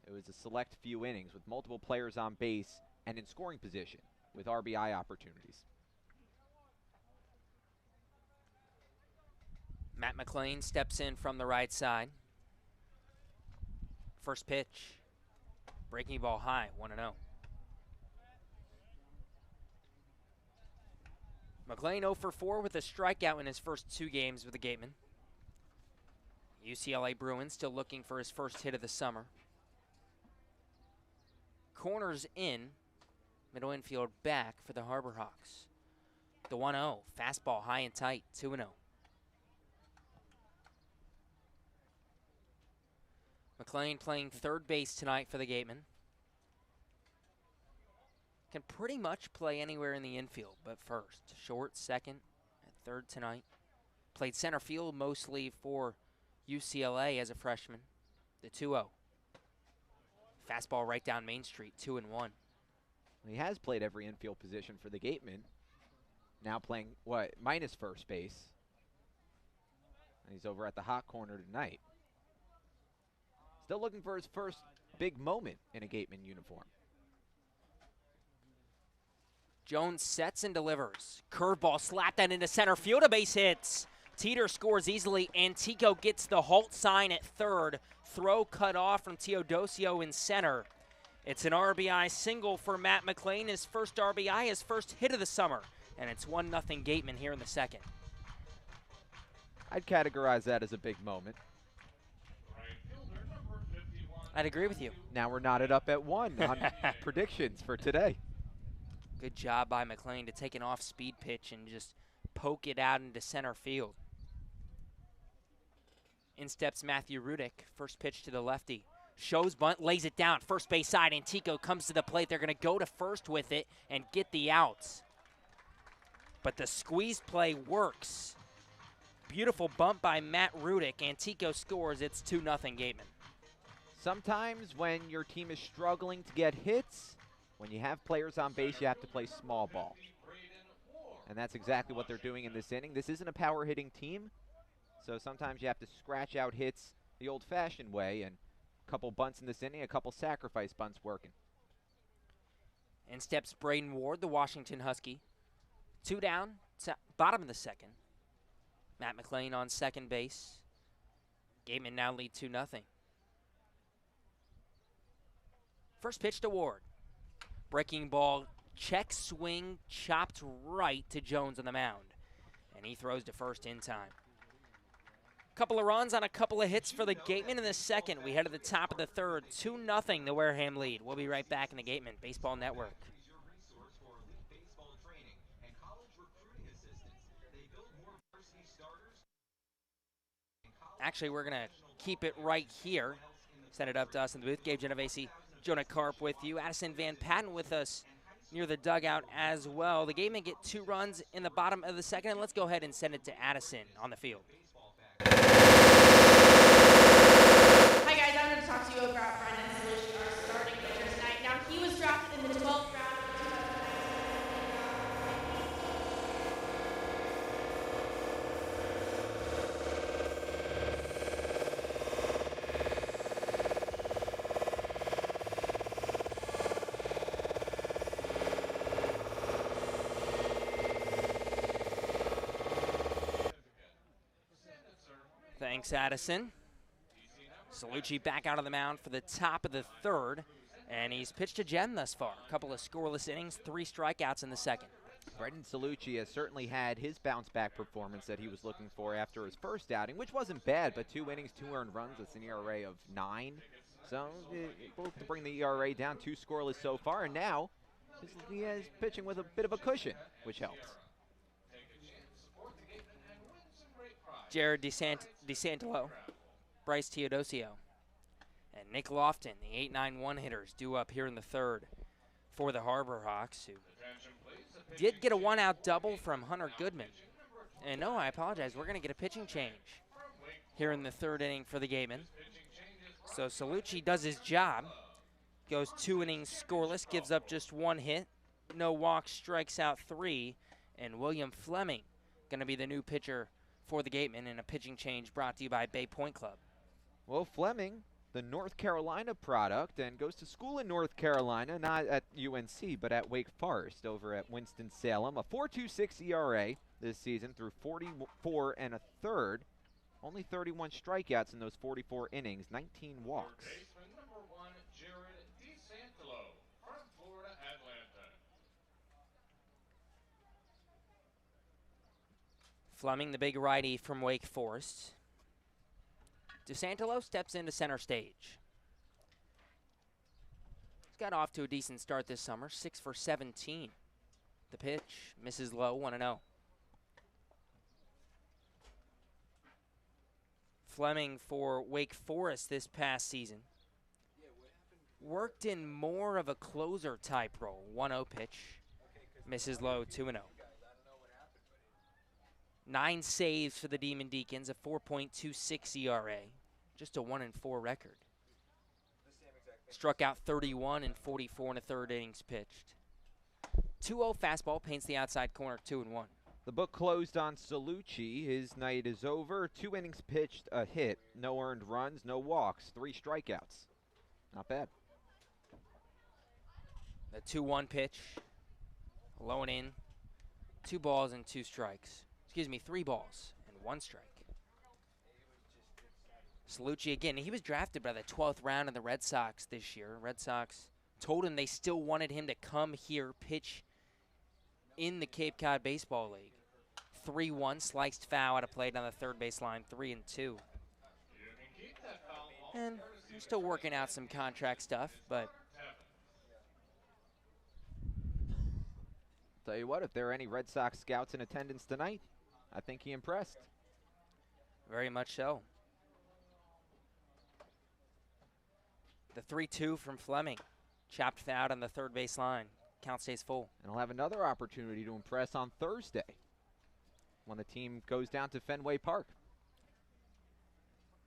It was a select few innings with multiple players on base and in scoring position with RBI opportunities. Matt McLean steps in from the right side. First pitch, breaking ball high, 1-0. McLean 0 for 4 with a strikeout in his first 2 games with the Gatemen. UCLA Bruins still looking for his first hit of the summer. Corners in, middle infield back for the Harbor Hawks. The 1-0, fastball high and tight, 2-0. McLean playing third base tonight for the Gatemen. Can pretty much play anywhere in the infield, but first. Short, second, at third tonight. Played center field mostly for UCLA as a freshman. The 2-0. Fastball right down Main Street, 2-1. He has played every infield position for the Gatemen. Now playing, minus first base. And he's over at the hot corner tonight. Still looking for his first big moment in a Gatemen uniform. Jones sets and delivers. Curveball slapped that into center field, a base hits. Teeter scores easily. Antico gets the halt sign at third. Throw cut off from Teodosio in center. It's an RBI single for Matt McLean, his first RBI, his first hit of the summer. And it's 1-0 Gatemen here in the second. I'd categorize that as a big moment. I'd agree with you. Now we're knotted up at 1 on predictions for today. Good job by McLean to take an off-speed pitch and just poke it out into center field. In steps Matthew Rudick. First pitch to the lefty. Shows bunt, lays it down. First base side, Antico comes to the plate. They're going to go to first with it and get the outs. But the squeeze play works. Beautiful bump by Matt Rudick. Antico scores. It's 2-0 Gatemen. Sometimes when your team is struggling to get hits, when you have players on base, you have to play small ball. And that's exactly what they're doing in this inning. This isn't a power hitting team, so sometimes you have to scratch out hits the old-fashioned way, and a couple bunts in this inning, a couple sacrifice bunts working. In steps Braden Ward, the Washington Husky. 2 down, bottom of the second. Matt McLean on second base. Gatemen now lead 2-0. First pitch to Ward. Breaking ball, check swing, chopped right to Jones on the mound. And he throws to first in time. Couple of runs on a couple of hits for the Gatemen in the second. We head to the top of the third. 2-0 the Wareham lead. We'll be right back in the Gatemen Baseball Network. Actually, we're going to keep it right here. Send it up to us in the booth. Gabe, Genovesi, Jonah, Karp with you. Addison Van Patten with us near the dugout as well. The Gatemen get 2 runs in the bottom of the second, and let's go ahead and send it to Addison on the field. Hi guys, I wanted to talk to you about Brendan Solution, our starting pitcher tonight. Now, he was drafted in the 12th round of 2019. Thanks, Addison. Salucci back out of the mound for the top of the third, and he's pitched a gem thus far. A couple of scoreless innings, 3 strikeouts in the second. Brendan Salucci has certainly had his bounce-back performance that he was looking for after his first outing, which wasn't bad, but 2 innings, 2 earned runs. That's an ERA of 9. So able to bring the ERA down, 2 scoreless so far, and now he is pitching with a bit of a cushion, which helps. Jared DeSantolo, Bryce Teodosio, and Nick Lofton, the 8-9-1 hitters, due up here in the third for the Harbor Hawks, who did get a 1-out double from Hunter Goodman. And no, I apologize, we're going to get a pitching change here in the third inning for the Gatemen. So Salucci does his job, goes 2 innings scoreless, gives up just 1 hit, no walks, strikes out 3, and William Fleming going to be the new pitcher for the Gatemen in a pitching change brought to you by Bay Point Club. Well, Fleming, the North Carolina product, and goes to school in North Carolina, not at UNC, but at Wake Forest over at Winston-Salem. A 4.26 ERA this season through 44 1/3. Only 31 strikeouts in those 44 innings, 19 walks. Fleming, the big righty from Wake Forest. DeSantolo steps into center stage. He's got off to a decent start this summer, 6 for 17. The pitch misses low, 1-0. Fleming for Wake Forest this past season worked in more of a closer type role. 1-0 pitch, misses low, 2-0. 9 saves for the Demon Deacons, a 4.26 ERA, just a 1-4 record. Struck out 31 in 44 1/3 innings pitched. 2-0 fastball paints the outside corner, 2-1. The book closed on Salucci. His night is over. 2 innings pitched, a hit, no earned runs, no walks, 3 strikeouts. Not bad. The 2-1 pitch, low and in, 2 balls and 2 strikes. 3 balls and 1 strike. Salucci again, he was drafted by the 12th round of the Red Sox this year. Red Sox told him they still wanted him to come here, pitch in the Cape Cod Baseball League. 3-1, sliced foul out of play down the third baseline, 3-2. And they're still working out some contract stuff, but Tell you what, if there are any Red Sox scouts in attendance tonight, I think he impressed. very much so. The 3-2 from Fleming, chopped out on the third baseline. Count stays full. And he'll have another opportunity to impress on Thursday when the team goes down to Fenway Park.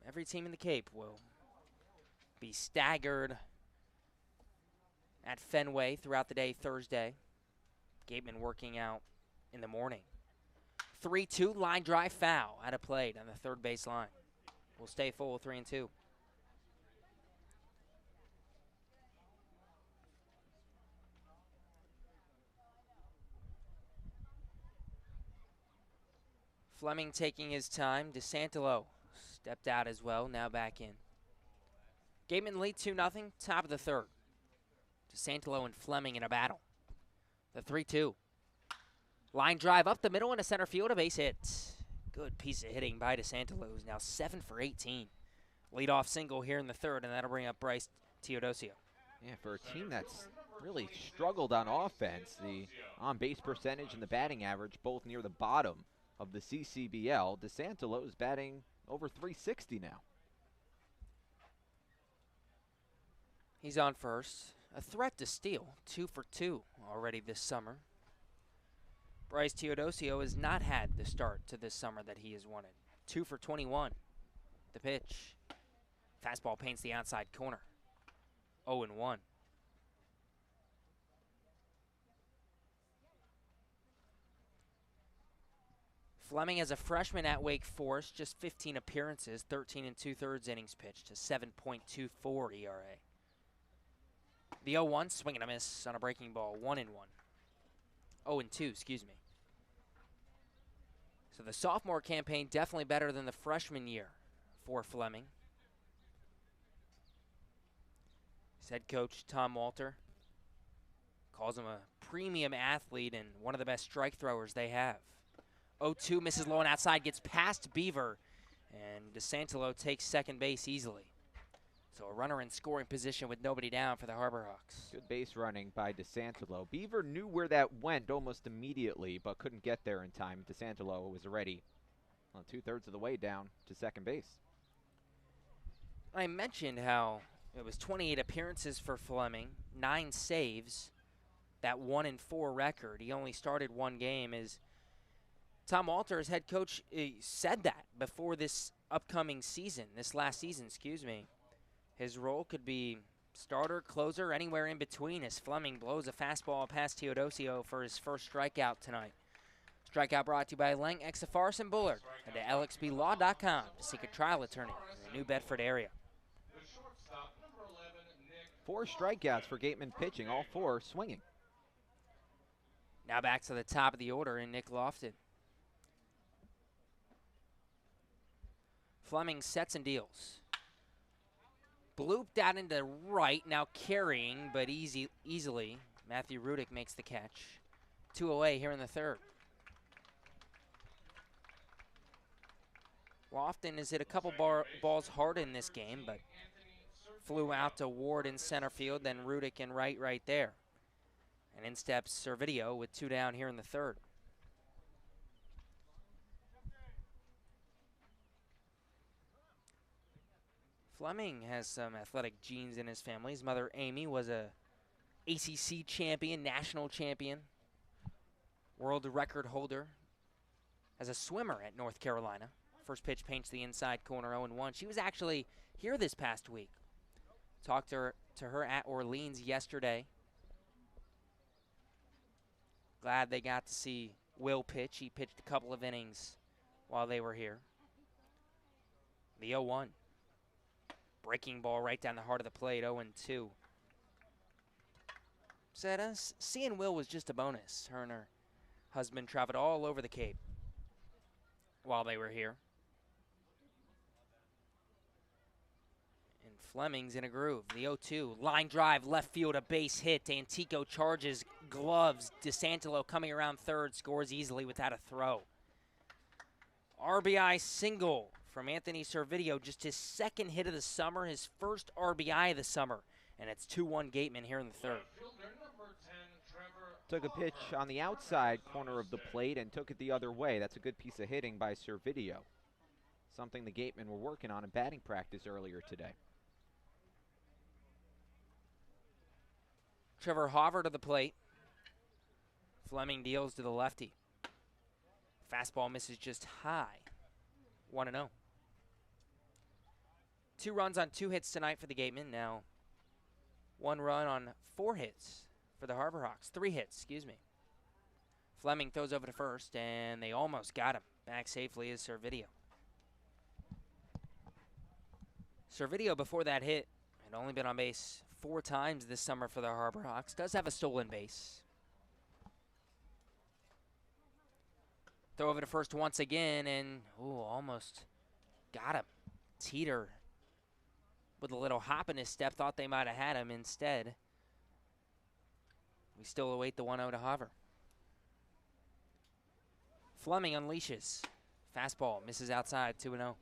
Every team in the Cape will be staggered at Fenway throughout the day Thursday. Gatemen working out in the morning. 3-2, line drive foul out of play on the third baseline. We'll stay full, 3-2. Fleming taking his time. DeSantolo stepped out as well, now back in. Gatemen lead 2-0, top of the third. DeSantolo and Fleming in a battle. The 3-2. Line drive up the middle into center field, a base hit. Good piece of hitting by DeSantolo, who's now 7 for 18. Leadoff single here in the third, and that'll bring up Bryce Teodosio. Yeah, for a team that's really struggled on offense, the on-base percentage and the batting average both near the bottom of the CCBL, DeSantolo is batting over 360 now. He's on first. A threat to steal, 2 for 2 already this summer. Bryce Teodosio has not had the start to this summer that he has wanted. 2 for 21. The pitch. Fastball paints the outside corner. 0-1. Fleming as a freshman at Wake Forest, just 15 appearances, 13 2/3 innings pitched, a 7.24 ERA. The 0-1, swing and a miss on a breaking ball, 1-1. 0-2, excuse me. So the sophomore campaign definitely better than the freshman year for Fleming. His head coach, Tom Walter, calls him a premium athlete and one of the best strike throwers they have. 0-2, misses low and outside, gets past Beaver, and DeSantolo takes second base easily. So a runner in scoring position with nobody down for the Harbor Hawks. Good base running by DeSantolo. Beaver knew where that went almost immediately, but couldn't get there in time. DeSantolo was already 2/3 of the way down to second base. I mentioned how it was 28 appearances for Fleming, 9 saves, that 1-4 record. He only started one game. As Tom Walter, his head coach, said that before this upcoming season, this last season, excuse me. His role could be starter, closer, anywhere in between as Fleming blows a fastball past Teodosio for his first strikeout tonight. Strikeout brought to you by Lang, Exafaris, and Bullard. Head to lxblaw.com to seek a trial attorney in the New Bedford area. 4 strikeouts for Gatemen pitching, all 4 swinging. Now back to the top of the order in Nick Lofton. Fleming sets and deals. Blooped out into right, now carrying, but easily. Matthew Rudick makes the catch. 2 away here in the third. Lofton has hit a couple balls hard in this game, but flew out to Ward in center field, then Rudick in right there. And in steps Servideo with 2 down here in the third. Fleming has some athletic genes in his family. His mother, Amy, was a ACC champion, national champion, world record holder as a swimmer at North Carolina. First pitch paints the inside corner, 0-1. She was actually here this past week. Talked to her at Orleans yesterday. Glad they got to see Will pitch. He pitched a couple of innings while they were here. The 0-1. Breaking ball right down the heart of the plate, 0-2. Said us, seeing Will was just a bonus. Her and her husband traveled all over the Cape while they were here. And Fleming's in a groove. The 0-2, line drive, left field, a base hit. Antico charges, gloves. DeSantolo coming around third, scores easily without a throw. RBI single from Anthony Servideo, just his second hit of the summer, his first RBI of the summer, and it's 2-1 Gatemen here in the third. Took a pitch on the outside corner of the plate and took it the other way. That's a good piece of hitting by Servideo, something the Gatemen were working on in batting practice earlier today. Trevor Hoover to the plate. Fleming deals to the lefty. Fastball misses just high. 1-0. 2 runs on 2 hits tonight for the Gatemen. Now 1 run on 4 hits for the Harbor Hawks. 3 hits, excuse me. Fleming throws over to first, and they almost got him. Back safely is Servideo. Servideo, before that hit, had only been on base 4 times this summer for the Harbor Hawks. Does have a stolen base. Throw over to first once again, and almost got him. Teeter with a little hop in his step, thought they might have had him. Instead, we still await the 1-0 to Hoover. Fleming unleashes. Fastball misses outside, 2-0.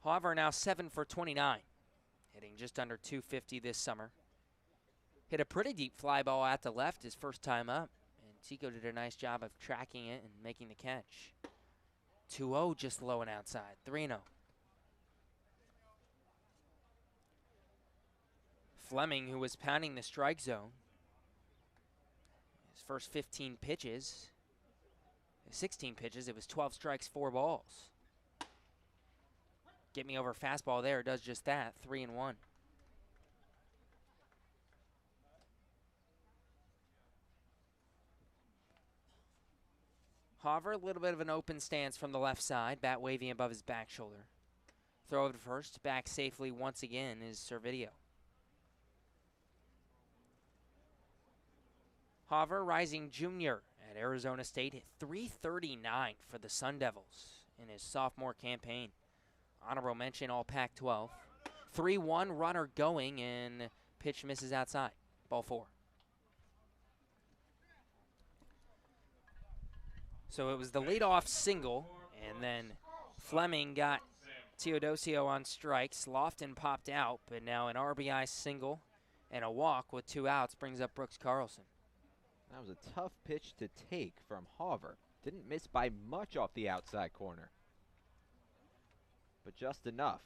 Hoover now 7 for 29, hitting just under 250 this summer. Hit a pretty deep fly ball at the left his first time up, and Tico did a nice job of tracking it and making the catch. 2-0 just low and outside. 3-0. Fleming, who was pounding the strike zone. His first 16 pitches, it was 12 strikes, 4 balls. Get me over fastball there, does just that, 3-1. Harbor, a little bit of an open stance from the left side, bat waving above his back shoulder. Throw over to first, back safely once again is Servideo. Harbor, rising junior at Arizona State, hit .339 for the Sun Devils in his sophomore campaign. Honorable mention, all Pac-12. 3-1, runner going, and pitch misses outside. Ball 4. So it was the leadoff single, and then Fleming got Teodosio on strikes. Lofton popped out, but now an RBI single and a walk with 2 outs brings up Brooks Carlson. That was a tough pitch to take from Harbor. Didn't miss by much off the outside corner, but just enough.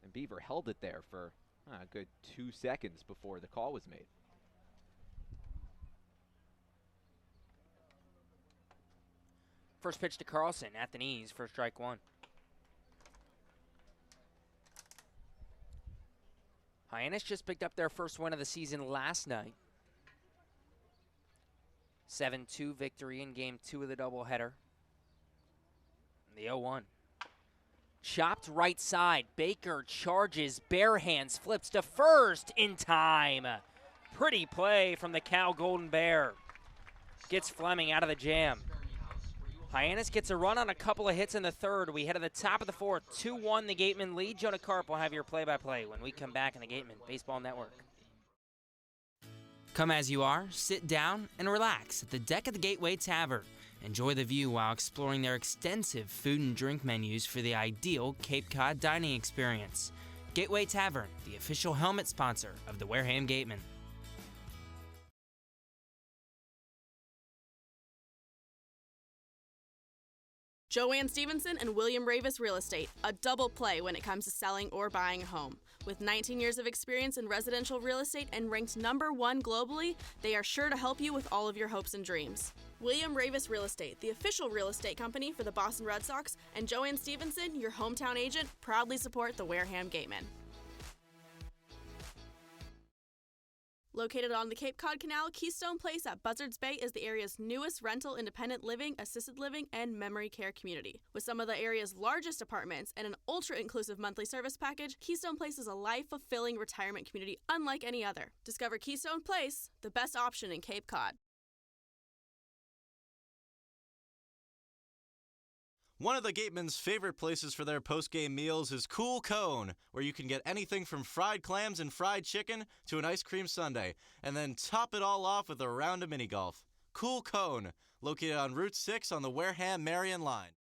And Beaver held it there for a good 2 seconds before the call was made. First pitch to Carlson at the knees for strike 1. Hyannis just picked up their first win of the season last night. 7-2 victory in game 2 of the doubleheader. The 0-1. Chopped right side. Baker charges, bare hands, flips to first in time. Pretty play from the Cal Golden Bear. Gets Fleming out of the jam. Hyannis gets a run on a couple of hits in the third. We head to the top of the fourth. 2-1 the Gatemen lead. Jonah Karp will have your play-by-play when we come back on the Gatemen Baseball Network. Come as you are, sit down, and relax at the deck of the Gateway Tavern. Enjoy the view while exploring their extensive food and drink menus for the ideal Cape Cod dining experience. Gateway Tavern, the official helmet sponsor of the Wareham Gatemen. Joanne Stevenson and William Ravis Real Estate, a double play when it comes to selling or buying a home. With 19 years of experience in residential real estate and ranked #1 globally, they are sure to help you with all of your hopes and dreams. William Ravis Real Estate, the official real estate company for the Boston Red Sox, and Joanne Stevenson, your hometown agent, proudly support the Wareham Gatemen. Located on the Cape Cod Canal, Keystone Place at Buzzards Bay is the area's newest rental independent living, assisted living, and memory care community. With some of the area's largest apartments and an ultra-inclusive monthly service package, Keystone Place is a life-fulfilling retirement community unlike any other. Discover Keystone Place, the best option in Cape Cod. One of the Gatemen's favorite places for their post-game meals is Cool Cone, where you can get anything from fried clams and fried chicken to an ice cream sundae, and then top it all off with a round of mini golf. Cool Cone, located on Route 6 on the Wareham-Marion line.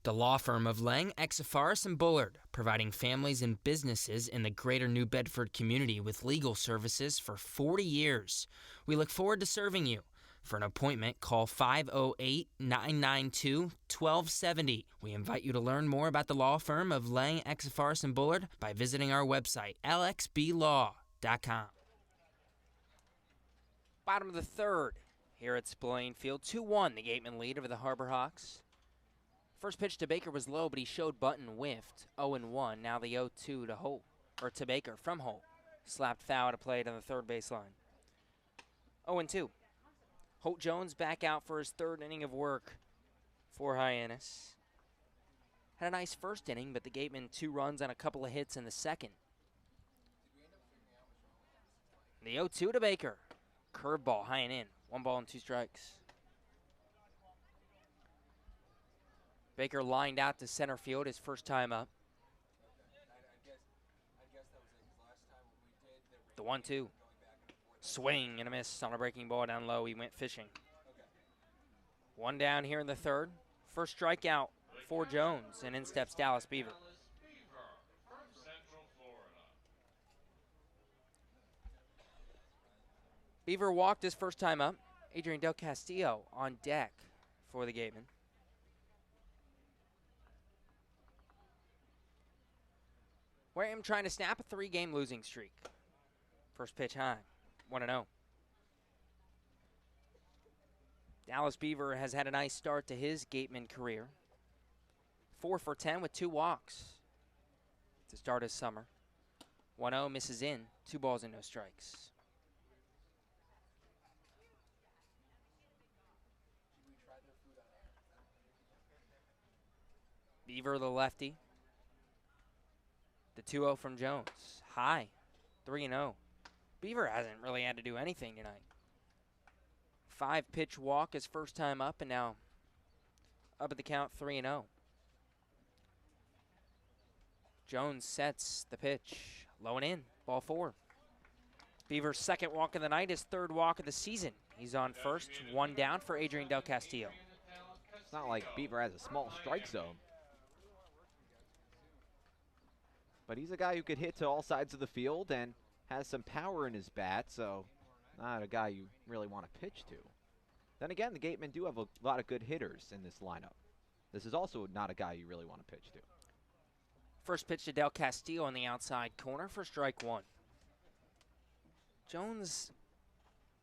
The law firm of Lang, Exafaris, and Bullard, providing families and businesses in the greater New Bedford community with legal services for 40 years. We look forward to serving you. For an appointment, call 508-992-1270. We invite you to learn more about the law firm of Lang, Exafaris, and Bullard by visiting our website, lxblaw.com. Bottom of the third here at Spillane Field. 2-1, the Gatemen lead over the Harbor Hawks. First pitch to Baker was low, but he showed bunt and whiffed. 0-1, now the 0-2 to Holt, or to Baker from Holt. Slapped foul to play it on the third baseline. 0-2. Holt Jones back out for his third inning of work for Hyannis. Had a nice first inning, but the Gatemen 2 runs on a couple of hits in the second. The 0-2 to Baker. Curveball high and in. 1 ball and 2 strikes. Baker lined out to center field his first time up. The 1-2. Swing and a miss on a breaking ball down low. He went fishing. 1 down here in the third. First strikeout for Jones, and in steps Dallas Beaver. Beaver walked his first time up. Adrian Del Castillo on deck for the Gatemen. Wareham trying to snap a 3-game losing streak. First pitch high, 1-0. Dallas Beaver has had a nice start to his Gatemen career. 4 for 10 with 2 walks to start his summer. 1-0 misses in, 2 balls and no strikes. Beaver the lefty. The 2-0 from Jones. High, 3-0. Beaver hasn't really had to do anything tonight. 5-pitch walk his first time up, and now up at the count, 3-0. Jones sets the pitch, low and in, ball 4. Beaver's second walk of the night, his 3rd walk of the season. He's on first, 1 down for Adrian Del Castillo. It's not like Beaver has a small strike zone. But he's a guy who could hit to all sides of the field and has some power in his bat, so not a guy you really want to pitch to. Then again, the Gatemen do have a lot of good hitters in this lineup. This is also not a guy you really want to pitch to. First pitch to Del Castillo on the outside corner for strike 1. Jones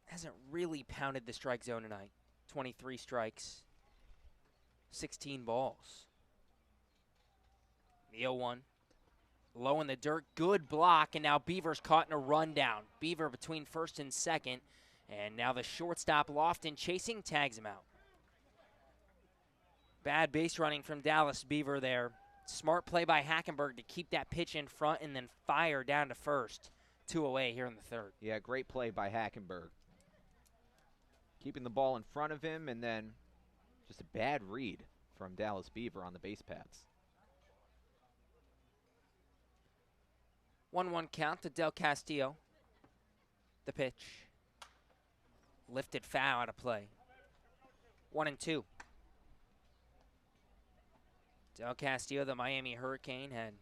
hasn't really pounded the strike zone tonight. 23 strikes, 16 balls. The 0-1. Low in the dirt, good block, and now Beaver's caught in a rundown. Beaver between first and second, and now the shortstop Lofton chasing, tags him out. Bad base running from Dallas Beaver there. Smart play by Hackenberg to keep that pitch in front and then fire down to first. 2 away here in the 3rd. Yeah, great play by Hackenberg. Keeping the ball in front of him, and then just a bad read from Dallas Beaver on the base paths. 1-1 count to Del Castillo. The pitch. Lifted foul out of play. 1-2. Del Castillo, the Miami Hurricane, had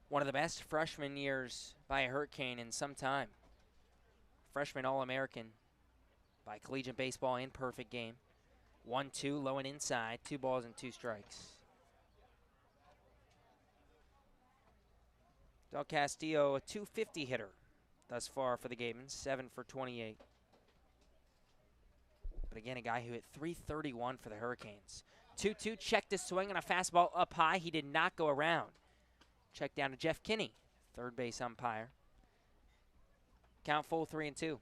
one of the best freshman years by a Hurricane in some time. Freshman All-American by Collegiate Baseball in perfect game. 1-2, low and inside, 2 balls and 2 strikes. Del Castillo, a .250 hitter thus far for the Gatemen, 7 for 28. But again, a guy who hit .331 for the Hurricanes. 2-2, checked his swing on a fastball up high. He did not go around. Check down to Jeff Kinney, third base umpire. Count full, 3-2.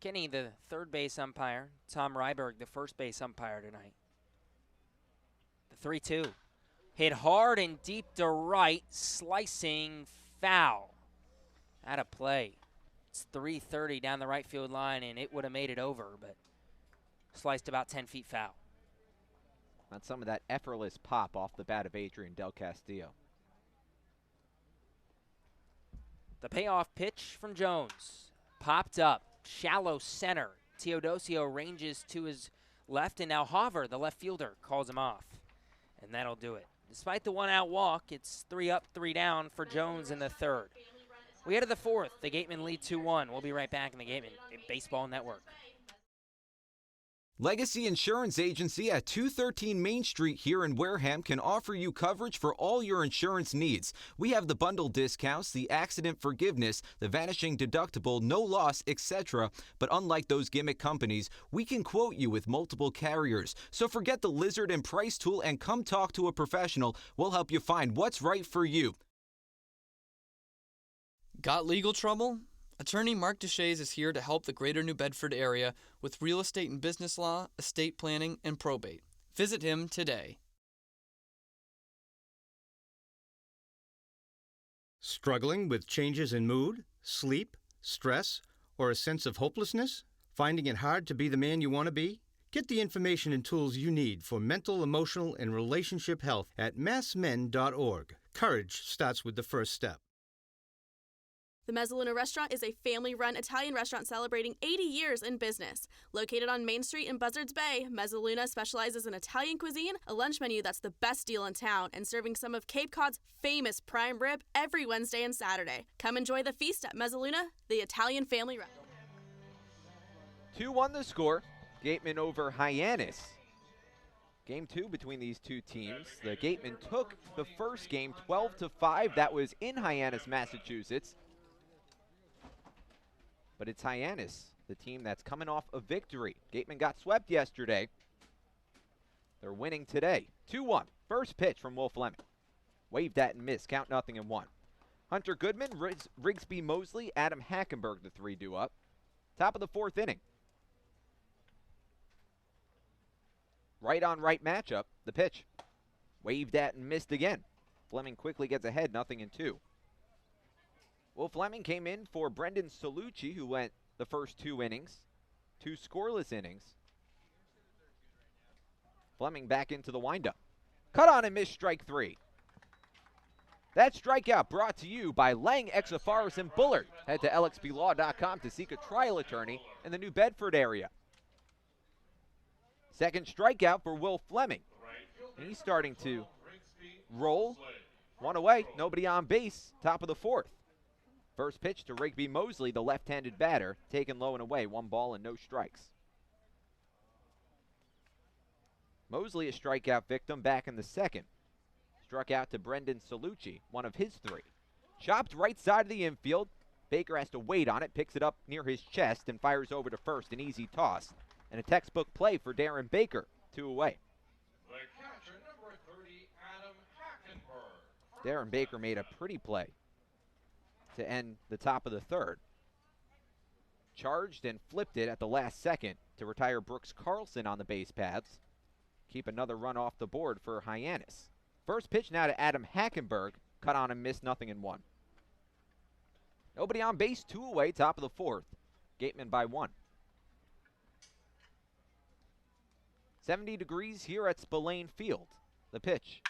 Kinney, the third base umpire. Tom Ryberg, the first base umpire tonight. The 3-2. Hit hard and deep to right, slicing foul. Out of play. It's .330 down the right field line, and it would have made it over, but sliced about 10 feet foul. That's some of that effortless pop off the bat of Adrian Del Castillo. The payoff pitch from Jones. Popped up, shallow center. Teodosio ranges to his left, and now Hoover, the left fielder, calls him off. And that'll do it. Despite the 1-out walk, it's 3 up, 3 down for Jones in the 3rd. We head to the 4th. The Gatemen lead 2-1. We'll be right back in the Gatemen Baseball Network. Legacy Insurance Agency at 213 Main Street here in Wareham can offer you coverage for all your insurance needs. We have the bundle discounts, the accident forgiveness, the vanishing deductible, no loss, etc. But unlike those gimmick companies, we can quote you with multiple carriers. So forget the lizard and price tool and come talk to a professional. We'll help you find what's right for you. Got legal trouble? Attorney Mark Deshays is here to help the greater New Bedford area with real estate and business law, estate planning, and probate. Visit him today. Struggling with changes in mood, sleep, stress, or a sense of hopelessness? Finding it hard to be the man you want to be? Get the information and tools you need for mental, emotional, and relationship health at massmen.org. Courage starts with the first step. The Mezzaluna restaurant is a family-run Italian restaurant celebrating 80 years in business. Located on Main Street in Buzzards Bay, Mezzaluna specializes in Italian cuisine, a lunch menu that's the best deal in town, and serving some of Cape Cod's famous prime rib every Wednesday and Saturday. Come enjoy the feast at Mezzaluna, the Italian family restaurant. 2-1 the score. Gatemen over Hyannis. Game 2 between these two teams. The Gatemen took the first game 12-5. That was in Hyannis, Massachusetts. But it's Hyannis, the team that's coming off a victory. Gatemen got swept yesterday. They're winning today. 2-1. First pitch from Will Fleming. Waved at and missed. Count 0-1. Hunter Goodman, Rigsby Mosley, Adam Hackenberg, the three due up. Top of the fourth inning. Right on right matchup. The pitch. Waved at and missed again. Fleming quickly gets ahead, 0-2. Will Fleming came in for Brendan Salucci, who went the first 2 innings. 2 scoreless innings. Fleming back into the windup. Cut on and missed, strike 3. That strikeout brought to you by Lang, Exafaris, and Bullard. Head to lxblaw.com to seek a trial attorney in the New Bedford area. Second strikeout for Will Fleming. He's starting to roll. 1 away, nobody on base, top of the fourth. First pitch to Rigsby Mosley, the left-handed batter, taken low and away, 1 ball and no strikes. Mosley, a strikeout victim, back in the second. Struck out to Brendan Salucci, one of his 3. Chopped right side of the infield. Baker has to wait on it, picks it up near his chest, and fires over to first, an easy toss. And a textbook play for Darren Baker, 2 away. The catcher, number 30, Adam Hackenberg. Darren Baker made a pretty play to end the top of the third. Charged and flipped it at the last second to retire Brooks Carlson on the base paths. Keep another run off the board for Hyannis. First pitch now to Adam Hackenberg. Cut on and missed, 0-1. Nobody on base, 2 away, top of the fourth. Gatemen by 1. 70 degrees here at Spillane Field. The pitch.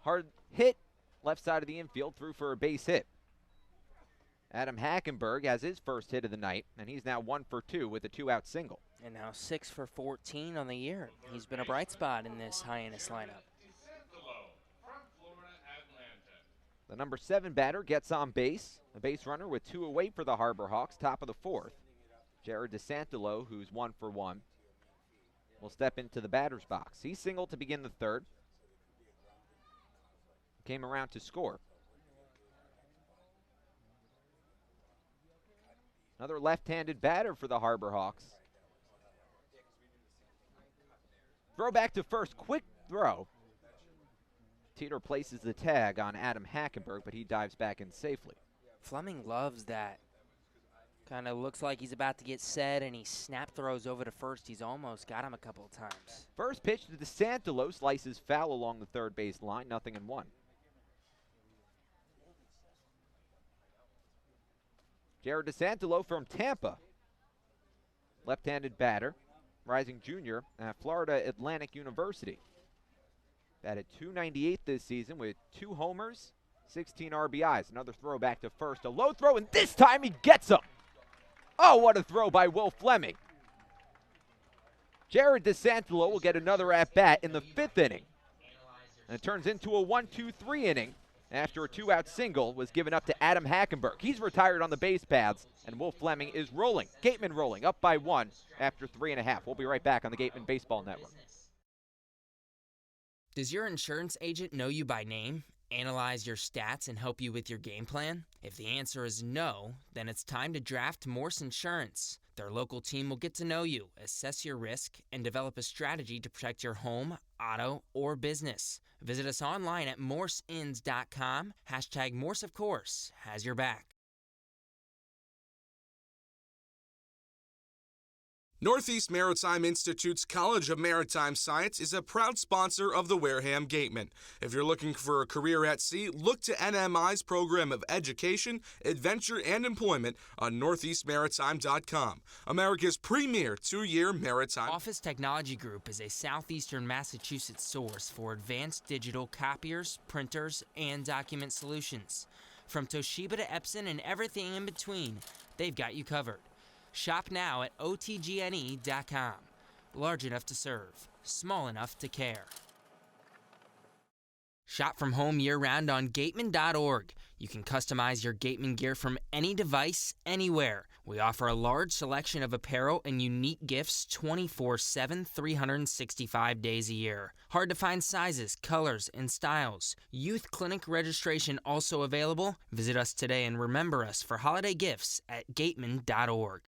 Hard hit, left side of the infield, through for a base hit. Adam Hackenberg has his first hit of the night, and he's now 1 for 2 with a 2-out single. And now 6 for 14 on the year. He's been a bright spot in this Hyannis lineup. The number 7 batter gets on base. A base runner with 2 away for the Harbor Hawks, top of the fourth. Jared DeSantolo, who's 1 for 1, will step into the batter's box. He singled to begin the third. Came around to score. Another left-handed batter for the Harbor Hawks. Throw back to first, quick throw. Teeter places the tag on Adam Hackenberg, but he dives back in safely. Fleming loves that. Kind of looks like he's about to get set, and he snap throws over to first. He's almost got him a couple of times. First pitch to DeSantolo, slices foul along the third base line, 0-1. Jared DeSantolo from Tampa. Left-handed batter, rising junior at Florida Atlantic University. Batted .298 this season with 2 homers, 16 RBIs. Another throw back to first, a low throw, and this time he gets him. Oh, what a throw by Will Fleming. Jared DeSantolo will get another at-bat in the 5th inning. And it turns into a 1-2-3 inning after a 2-out single was given up to Adam Hackenberg. He's retired on the base paths, and Will Fleming is rolling. Gatemen rolling, up by 1 after 3.5. We'll be right back on the Gatemen Baseball Network. Does your insurance agent know you by name, analyze your stats, and help you with your game plan? If the answer is no, then it's time to draft Morse Insurance. Their local team will get to know you, assess your risk, and develop a strategy to protect your home, auto, or business. Visit us online at morseins.com. Hashtag Morse, of course, has your back. Northeast Maritime Institute's College of Maritime Science is a proud sponsor of the Wareham Gatemen. If you're looking for a career at sea, look to NMI's program of education, adventure, and employment on northeastmaritime.com, America's premier 2-year maritime. Office Technology Group is a southeastern Massachusetts source for advanced digital copiers, printers, and document solutions. From Toshiba to Epson and everything in between, they've got you covered. Shop now at otgne.com. Large enough to serve, small enough to care. Shop from home year-round on Gatemen.org. You can customize your Gatemen gear from any device, anywhere. We offer a large selection of apparel and unique gifts 24/7, 365 days a year. Hard to find sizes, colors, and styles. Youth Clinic registration also available. Visit us today and remember us for holiday gifts at Gatemen.org.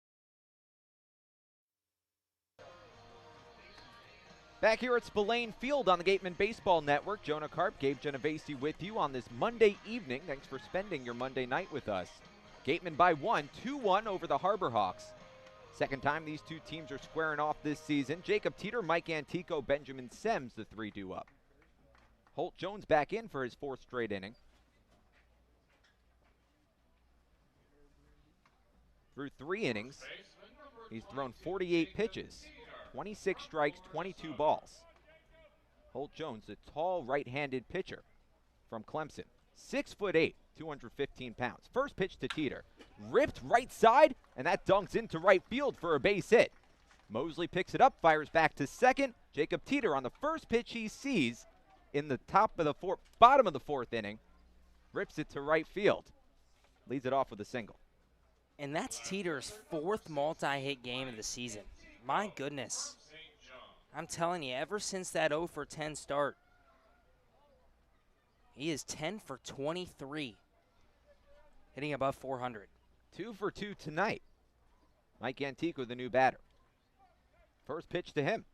Back here at Spillane Field on the Gatemen Baseball Network, Jonah, Karp, Gabe, Genovesi with you on this Monday evening. Thanks for spending your Monday night with us. Gatemen by 2-1 over the Harbor Hawks. Second time these two teams are squaring off this season. Jacob Teeter, Mike Antico, Benjamin Sems, the three do up. Holt Jones back in for his fourth straight inning. Through 3 innings, he's thrown 48 pitches. 26 strikes, 22 balls. Holt Jones, a tall right-handed pitcher from Clemson. 6'8", 215 pounds. First pitch to Teeter. Ripped right side, and that dunks into right field for a base hit. Mosley picks it up, fires back to second. Jacob Teeter on the first pitch he sees in the bottom of the fourth inning. Rips it to right field. Leads it off with a single. And that's Teeter's 4th multi-hit game of the season. My goodness. I'm telling you, ever since that 0 for 10 start, he is 10 for 23, hitting above 400. 2 for 2 tonight. Mike Antico, the new batter. First pitch to him.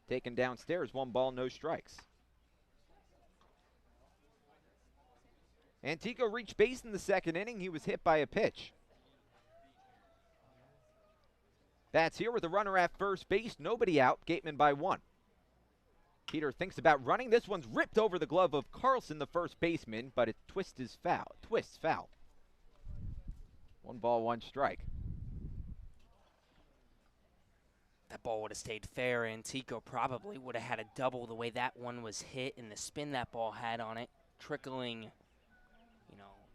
Taken downstairs, 1 ball, no strikes. Antico reached base in the second inning. He was hit by a pitch. Bats here with a runner at first base. Nobody out. Gatemen by 1. Teeter thinks about running. This one's ripped over the glove of Carlson, the first baseman, but it twists foul. 1 ball, 1 strike. That ball would have stayed fair. Antico probably would have had a double the way that one was hit and the spin that ball had on it. Trickling,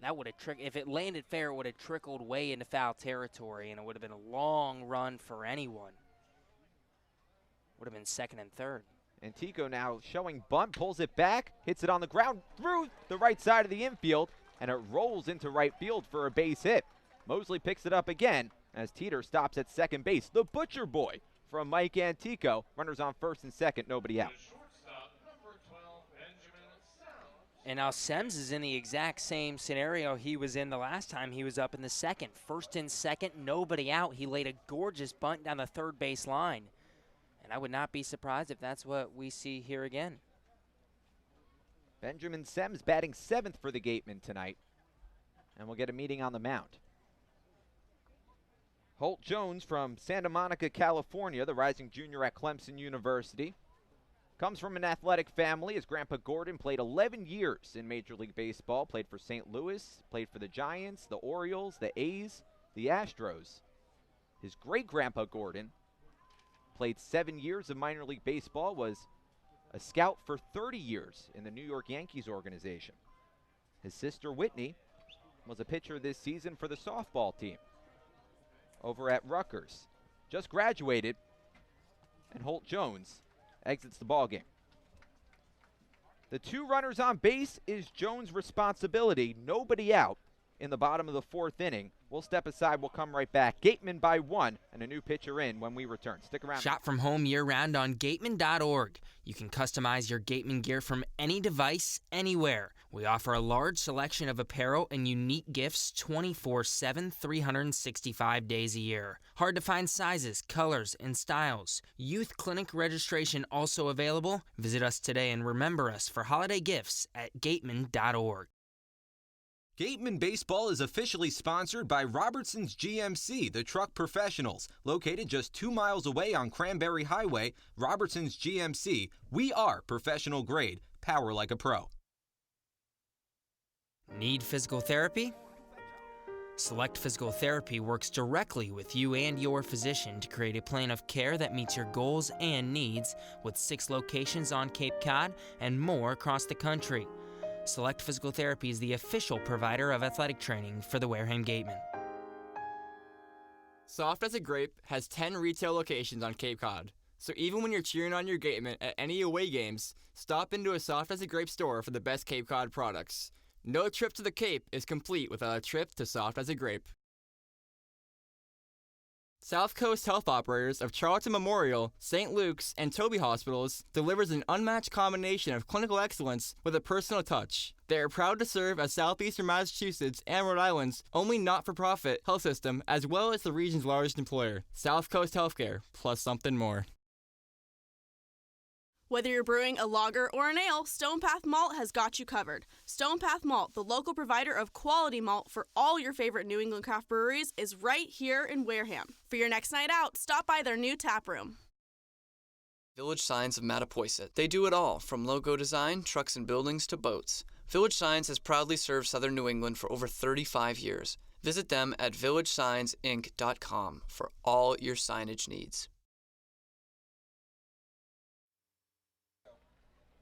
that would have if it landed fair, it would have trickled way into foul territory, and it would have been a long run for anyone. Would have been second and third. Antico now showing bunt, pulls it back, hits it on the ground through the right side of the infield, and it rolls into right field for a base hit. Mosley picks it up again as Teeter stops at second base. The Butcher Boy from Mike Antico. Runners on first and second, nobody out. And now Sems is in the exact same scenario he was in the last time he was up in the second. First and second, nobody out. He laid a gorgeous bunt down the third base line. And I would not be surprised if that's what we see here again. Benjamin Sems batting 7th for the Gatemen tonight. And we'll get a meeting on the mound. Holt Jones from Santa Monica, California, the rising junior at Clemson University. Comes from an athletic family. His grandpa Gordon played 11 years in Major League Baseball. Played for St. Louis, played for the Giants, the Orioles, the A's, the Astros. His great-grandpa Gordon played 7 years of minor league baseball, was a scout for 30 years in the New York Yankees organization. His sister Whitney was a pitcher this season for the softball team over at Rutgers. Just graduated, and Holt Jones exits the ball game. The 2 runners on base is Jones' responsibility. Nobody out in the bottom of the 4th inning. We'll step aside. We'll come right back. Gatemen by 1 and a new pitcher in when we return. Stick around. Shop from home year-round on Gatemen.org. You can customize your Gatemen gear from any device, anywhere. We offer a large selection of apparel and unique gifts 24/7, 365 days a year. Hard to find sizes, colors, and styles. Youth Clinic registration also available. Visit us today and remember us for holiday gifts at Gatemen.org. Gatemen Baseball is officially sponsored by Robertson's GMC, the truck professionals. Located just 2 miles away on Cranberry Highway, Robertson's GMC, we are professional grade, power like a pro. Need physical therapy? Select Physical Therapy works directly with you and your physician to create a plan of care that meets your goals and needs with 6 locations on Cape Cod and more across the country. Select Physical Therapy is the official provider of athletic training for the Wareham Gatemen. Soft as a Grape has 10 retail locations on Cape Cod. So even when you're cheering on your Gatemen at any away games, stop into a Soft as a Grape store for the best Cape Cod products. No trip to the Cape is complete without a trip to Soft as a Grape. South Coast Health Operators of Charlton Memorial, St. Luke's, and Toby Hospitals delivers an unmatched combination of clinical excellence with a personal touch. They are proud to serve as Southeastern Massachusetts and Rhode Island's only not-for-profit health system, as well as the region's largest employer. South Coast Healthcare, plus something more. Whether you're brewing a lager or an ale, Stone Path Malt has got you covered. Stone Path Malt, the local provider of quality malt for all your favorite New England craft breweries, is right here in Wareham. For your next night out, stop by their new tap room. Village Signs of Mattapoisett. They do it all, from logo design, trucks and buildings, to boats. Village Signs has proudly served Southern New England for over 35 years. Visit them at villagesigns.inc.com for all your signage needs.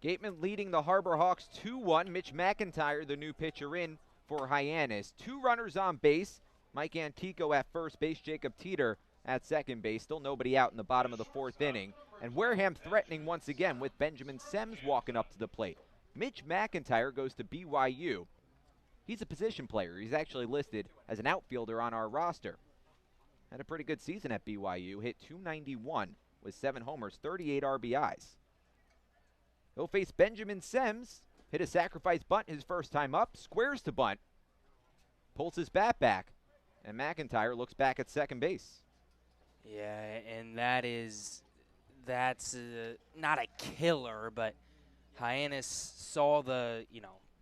Gatemen leading the Harbor Hawks 2-1. Mitch McIntyre, the new pitcher, in for Hyannis. 2 runners on base. Mike Antico at first base, Jacob Teeter at second base. Still nobody out in the bottom of the 4th inning. And Wareham threatening once again with Benjamin Semmes walking up to the plate. Mitch McIntyre goes to BYU. He's a position player. He's actually listed as an outfielder on our roster. Had a pretty good season at BYU. Hit .291 with 7 homers, 38 RBIs. He'll face Benjamin Semmes. Hit a sacrifice bunt his first time up. Squares to bunt. Pulls his bat back. And McIntyre looks back at second base. Yeah, and that's not a killer, but Hyannis saw the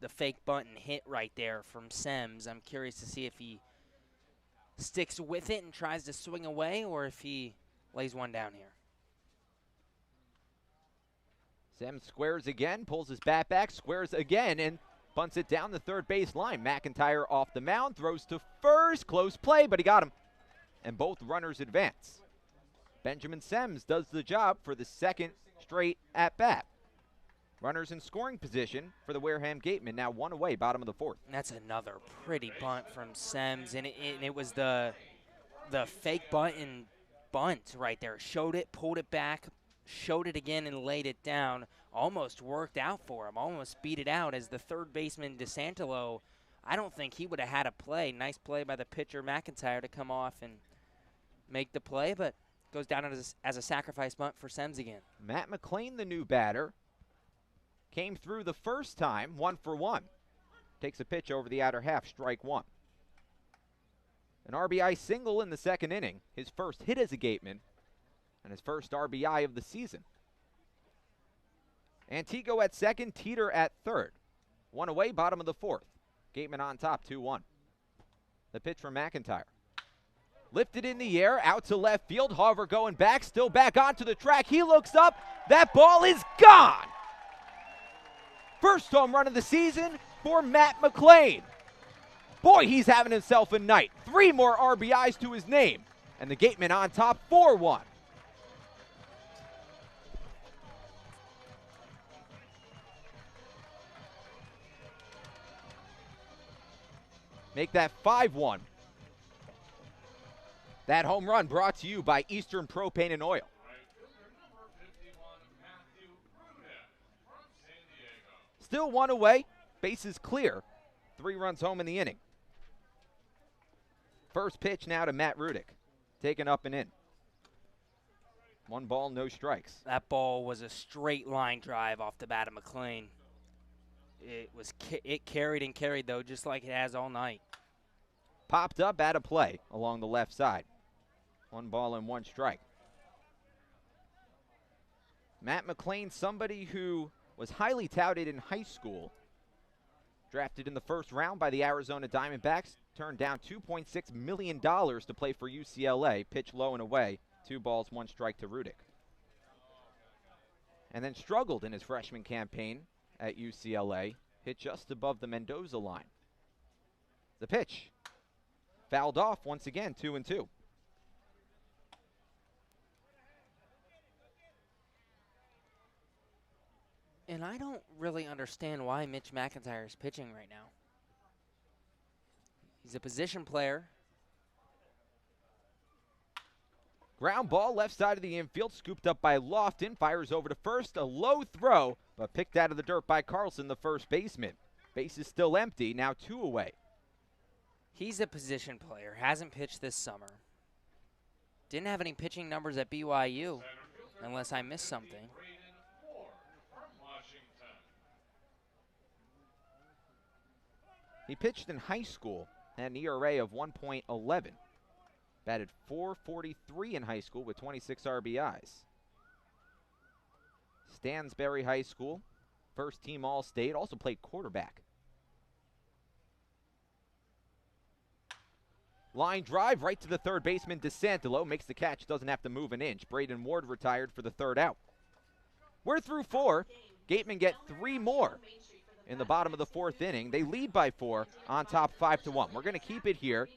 fake bunt and hit right there from Semmes. I'm curious to see if he sticks with it and tries to swing away, or if he lays one down here. Semmes squares again, pulls his bat back, squares again, and bunts it down the third base line. McIntyre off the mound, throws to first, close play, but he got him. And both runners advance. Benjamin Semmes does the job for the second straight at-bat. Runners in scoring position for the Wareham Gatemen, now 1 away, bottom of the 4th. And that's another pretty bunt from Semmes, and it was the fake bunt and bunt right there. Showed it, pulled it back, showed it again, and laid it down. Almost worked out for him, almost beat it out, as the third baseman DeSantolo, I don't think he would have had a play. Nice play by the pitcher McIntyre to come off and make the play, but goes down as a sacrifice bunt for Semmes again. Matt McLean, the new batter, came through the first time, 1 for 1. Takes a pitch over the outer half, strike 1. An RBI single in the second inning, his first hit as a Gateman, and his first RBI of the season. Antico at second, Teeter at third. 1 away, bottom of the 4th. Gatemen on top, 2-1. The pitch from McIntyre. Lifted in the air, out to left field. Harbor going back, still back onto the track. He looks up. That ball is gone. First home run of the season for Matt McLean. Boy, he's having himself a night. 3 more RBIs to his name. And the Gatemen on top, 4-1. Make that 5-1. That home run brought to you by Eastern Propane and Oil. Still 1 away, bases clear. 3 runs home in the inning. First pitch now to Matt Rudick, taken up and in. 1 ball, no strikes. That ball was a straight line drive off the bat of McLean. It carried and carried, though, just like it has all night. Popped up at a play along the left side. 1 ball and 1 strike. Matt McLean, somebody who was highly touted in high school. Drafted in the first round by the Arizona Diamondbacks. Turned down $2.6 million to play for UCLA. Pitch low and away. 2 balls, 1 strike to Rudick. And then struggled in his freshman campaign at UCLA. Hit just above the Mendoza line. The pitch. Fouled off once again, 2-2. And I don't really understand why Mitch McIntyre is pitching right now. He's a position player. Ground ball left side of the infield, scooped up by Lofton, fires over to first, a low throw, but picked out of the dirt by Carlson, the first baseman. Base is still empty, now 2 away. He's a position player, hasn't pitched this summer. Didn't have any pitching numbers at BYU, unless I missed something. He pitched in high school, had an ERA of 1.11. Batted .443 in high school with 26 RBIs. Stansbury High School, first team All-State, also played quarterback. Line drive right to the third baseman, DeSantolo makes the catch, doesn't have to move an inch. Braden Ward retired for the third out. We're through 4. Gatemen get 3 more in the bottom of the 4th inning. They lead by 4 on top 5-1. We're going to keep it here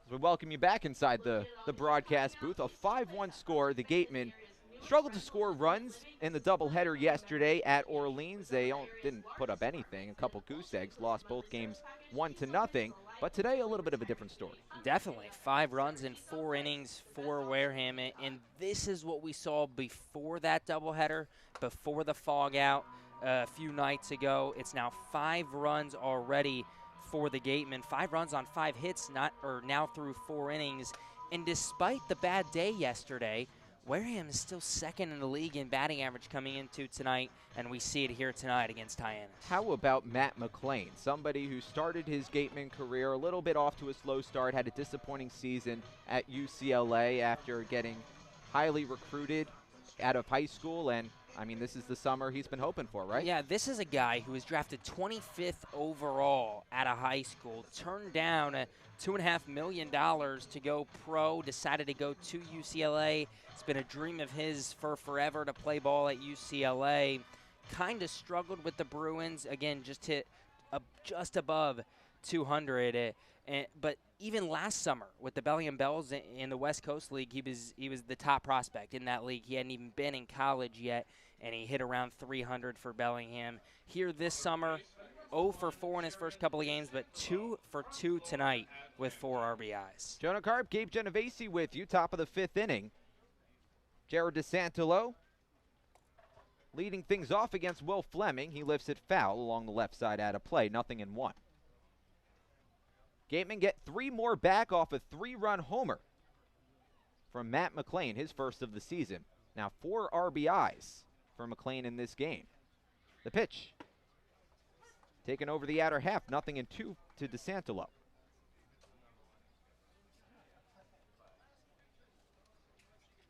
as we welcome you back inside the broadcast booth. A 5-1 score. The Gatemen struggled to score runs in the doubleheader yesterday at Orleans. They didn't put up anything. A couple goose eggs, lost both games 1-0. But today, a little bit of a different story. Definitely. 5 runs in 4 innings for Wareham. And this is what we saw before that doubleheader, before the fog out a few nights ago. It's now 5 runs already for the Gatemen. 5 runs on 5 hits, now through 4 innings. And despite the bad day yesterday, Wareham is still second in the league in batting average coming into tonight, and we see it here tonight against Hyannis. How about Matt McLean, somebody who started his Gatemen career a little bit off to a slow start, had a disappointing season at UCLA after getting highly recruited out of high school, and I mean, this is the summer he's been hoping for, right? Yeah, this is a guy who was drafted 25th overall out of high school, turned down $2.5 million to go pro, decided to go to UCLA. It's been a dream of his for forever to play ball at UCLA. Kind of struggled with the Bruins. Again, just hit just above 200. But even last summer with the Bellingham Bells in the West Coast League, he was the top prospect in that league. He hadn't even been in college yet, and he hit around 300 for Bellingham. Here this summer, 0 for 4 in his first couple of games, but 2 for 2 tonight with 4 RBIs. Jonah Karp, Gabe Genovesi with you, top of the 5th inning. Jared DeSantolo leading things off against Will Fleming. He lifts it foul along the left side out of play, 0-1. Gatemen get 3 more back off a 3-run homer from Matt McLean, his first of the season. Now 4 RBIs for McLean in this game. The pitch taken over the outer half, 0-2 to DeSantolo.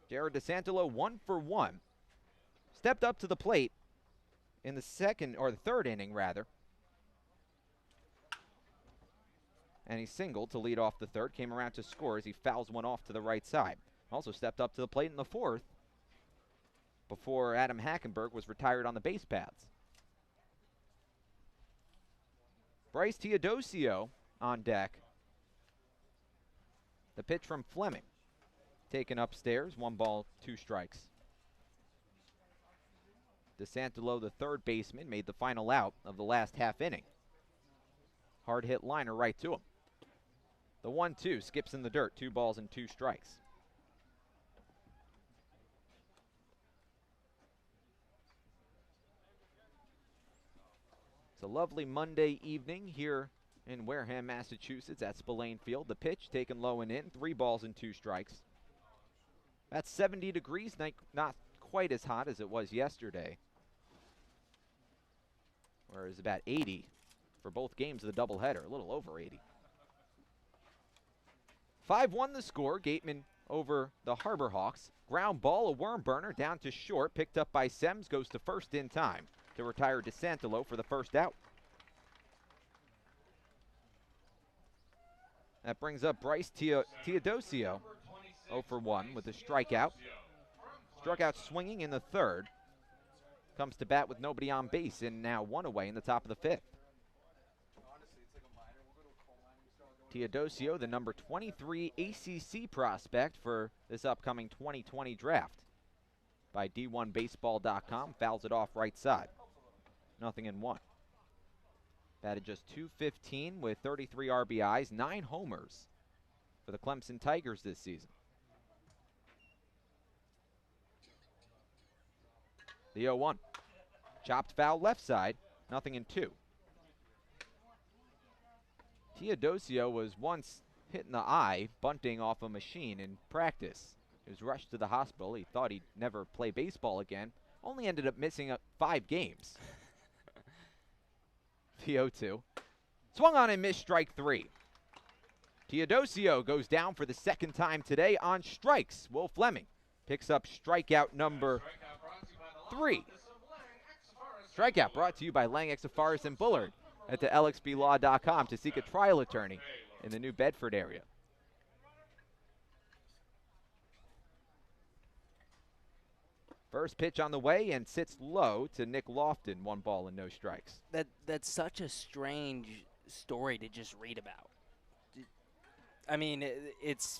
Jared DeSantolo 1 for 1. Stepped up to the plate in the third inning rather. And he singled to lead off the third, came around to score as he fouls one off to the right side. Also stepped up to the plate in the 4th before Adam Hackenberg was retired on the base paths. Bryce Teodosio on deck. The pitch from Fleming. Taken upstairs, 1 ball, 2 strikes. DeSantolo, the third baseman, made the final out of the last half inning. Hard hit liner right to him. The 1-2 skips in the dirt, 2 balls and 2 strikes. It's a lovely Monday evening here in Wareham, Massachusetts at Spillane Field. The pitch taken low and in, 3 balls and 2 strikes. That's 70 degrees, not quite as hot as it was yesterday, where it was about 80 for both games of the doubleheader, a little over 80. 5-1 the score, Gatemen over the Harbor Hawks. Ground ball, a worm burner down to short, picked up by Sems, goes to first in time to retire DeSantolo for the first out. That brings up Bryce Teodosio, 0 for 1 with a strikeout. Struck out swinging in the 3rd. Comes to bat with nobody on base and now 1 away in the top of the 5th. Teodosio, the number 23 ACC prospect for this upcoming 2020 draft. by D1Baseball.com. Fouls it off right side. 0-1. Batted just .215 with 33 RBIs, 9 homers for the Clemson Tigers this season. The 0-1. Chopped foul left side, 0-2. Teodosio was once hit in the eye, bunting off a machine in practice. He was rushed to the hospital. He thought he'd never play baseball again. Only ended up missing 5 games. The 0-2. Swung on and missed, strike 3. Teodosio goes down for the second time today on strikes. Will Fleming picks up strikeout number 3. Strikeout brought to you by Lang Exafaris and Bullard. At the lxblaw.com to seek a trial attorney in the New Bedford area. First pitch on the way and sits low to Nick Lofton. 1 ball and no strikes. That's such a strange story to just read about. I mean, it's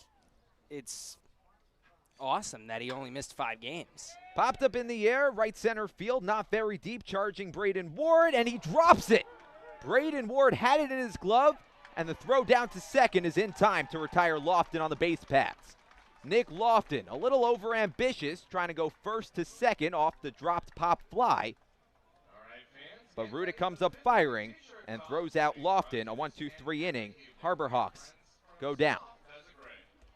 awesome that he only missed 5 games. Popped up in the air, right center field, not very deep, charging Braden Ward, and he drops it. Braden Ward had it in his glove, and the throw down to second is in time to retire Lofton on the base paths. Nick Lofton, a little overambitious, trying to go first to second off the dropped pop fly. But Ruda comes up firing and throws out Lofton, a 1-2-3 inning. Harbor Hawks go down.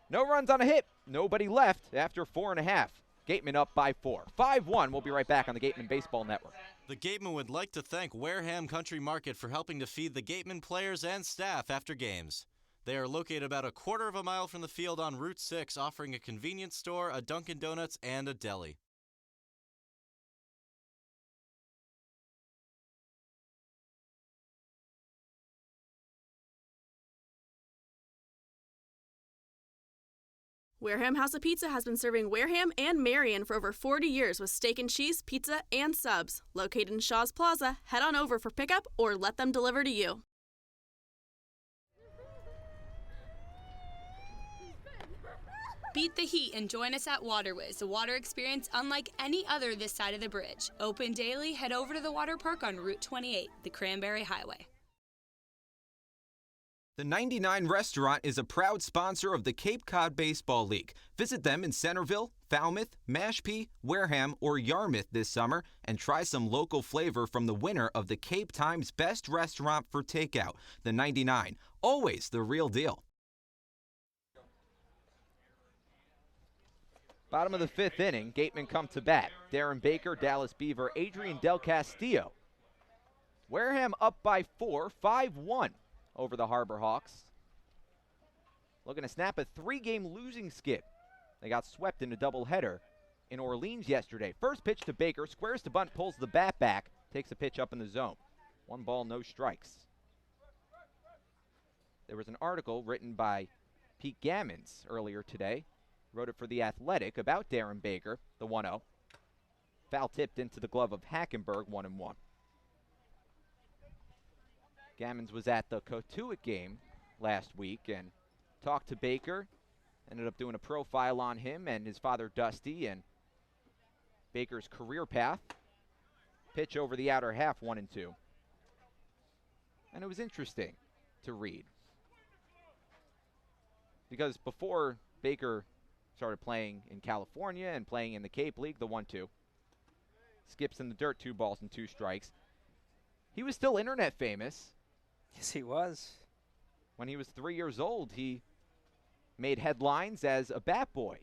No runs on a hit, nobody left after 4.5. Gatemen up by 4. 5-1. We'll be right back on the Gatemen Baseball Network. The Gatemen would like to thank Wareham Country Market for helping to feed the Gatemen players and staff after games. They are located about a quarter of a mile from the field on Route 6, offering a convenience store, a Dunkin' Donuts, and a deli. Wareham House of Pizza has been serving Wareham and Marion for over 40 years with steak and cheese, pizza, and subs. Located in Shaw's Plaza, head on over for pickup or let them deliver to you. Beat the heat and join us at Waterways, a water experience unlike any other this side of the bridge. Open daily, head over to the water park on Route 28, the Cranberry Highway. The 99 Restaurant is a proud sponsor of the Cape Cod Baseball League. Visit them in Centerville, Falmouth, Mashpee, Wareham, or Yarmouth this summer and try some local flavor from the winner of the Cape Times Best Restaurant for Takeout, the 99. Always the real deal. Bottom of the 5th inning, Gatemen come to bat. Darren Baker, Dallas Beaver, Adrian Del Castillo. Wareham up by 4, 5-1 over the Harbor Hawks. Looking to snap a 3-game losing skid. They got swept in a doubleheader in Orleans yesterday. First pitch to Baker, squares to bunt, pulls the bat back, takes a pitch up in the zone. 1 ball, no strikes. There was an article written by Pete Gammons earlier today. Wrote it for The Athletic about Darren Baker, the 1-0. Foul tipped into the glove of Hackenberg, 1-1. Gammons was at the Cotuit game last week and talked to Baker. Ended up doing a profile on him and his father Dusty and Baker's career path. Pitch over the outer half, 1-2. And it was interesting to read. Because before Baker started playing in California and playing in the Cape League, the 1-2. Skips in the dirt, 2 balls and 2 strikes. He was still internet famous. Yes, he was. When he was 3 years old, he made headlines as a bat boy.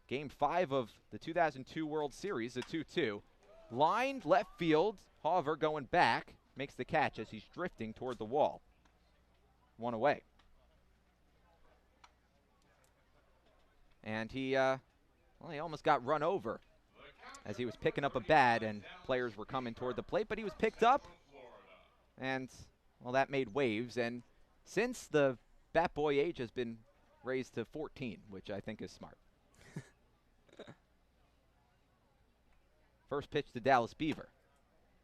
Game 5 of the 2002 World Series, a 2-2. Lined left field, Hauver going back, makes the catch as he's drifting toward the wall. 1 away. And he almost got run over as he was picking up a bat and players were coming toward the plate, but he was picked up. And, well, that made waves. And since the bat boy age has been raised to 14, which I think is smart. First pitch to Dallas Beaver.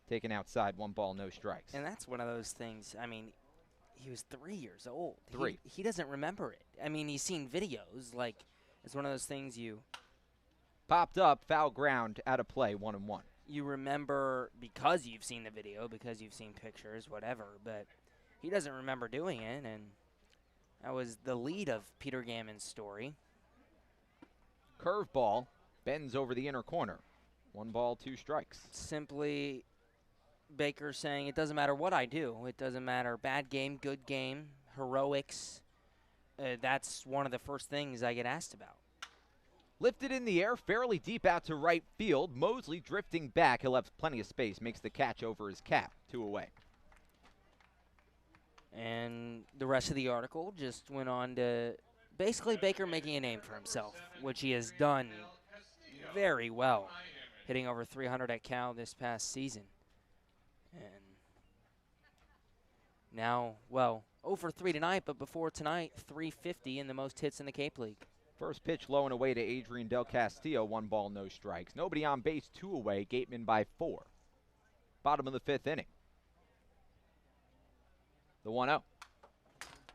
Taken outside, 1 ball, no strikes. And that's one of those things, I mean, he was 3 years old. 3. He doesn't remember it. I mean, he's seen videos, like, it's one of those things you Popped up, foul ground, out of play, 1-1. You remember, because you've seen the video, because you've seen pictures, whatever, but he doesn't remember doing it, and that was the lead of Peter Gammon's story. Curveball bends over the inner corner. 1 ball, 2 strikes. Simply Baker saying, it doesn't matter what I do. It doesn't matter bad game, good game, heroics. That's one of the first things I get asked about. Lifted in the air, fairly deep out to right field. Mosley drifting back. He'll have plenty of space. Makes the catch over his cap. 2 away. And the rest of the article just went on to basically Baker making a name for himself, which he has done very well, hitting over 300 at Cal this past season. And now, well, 0-for-3 tonight, but before tonight, 350 in the most hits in the Cape League. First pitch low and away to Adrian Del Castillo. 1 ball, no strikes. Nobody on base, 2 away. Gatemen by 4. Bottom of the 5th inning. The 1-0.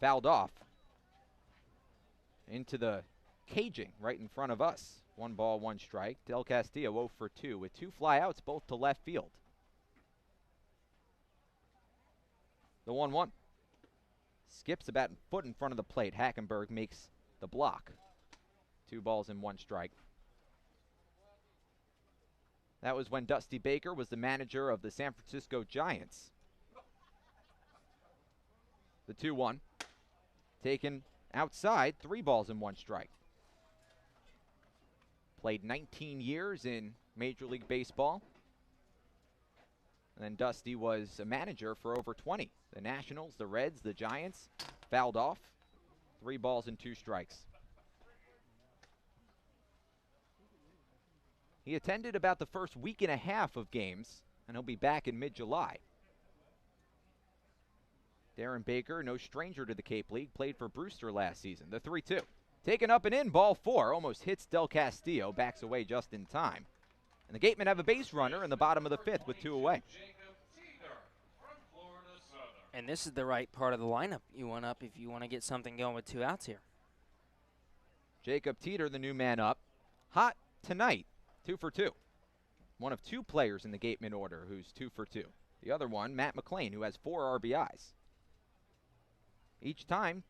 Fouled off. Into the caging right in front of us. 1 ball, 1 strike. Del Castillo 0-for-2 with 2 flyouts, both to left field. The 1-1. Skips about a foot in front of the plate. Hackenberg makes the block. 2 balls and 1 strike. That was when Dusty Baker was the manager of the San Francisco Giants. The 2-1. Taken outside, 3 balls and 1 strike. Played 19 years in Major League Baseball. And then Dusty was a manager for over 20. The Nationals, the Reds, the Giants. Fouled off. 3 balls and 2 strikes. He attended about the first week and a half of games, and he'll be back in mid-July. Darren Baker, no stranger to the Cape League, played for Brewster last season. The 3-2. Taken up and in, ball 4. Almost hits Del Castillo, backs away just in time. And the Gatemen have a base runner in the bottom of the 5th with 2 away. And this is the right part of the lineup you want up if you want to get something going with 2 outs here. Jacob Teeter, the new man up. Hot tonight, 2-for-2. One of 2 players in the Gatemen order who's 2-for-2. The other one, Matt McLean, who has 4 RBIs. Each time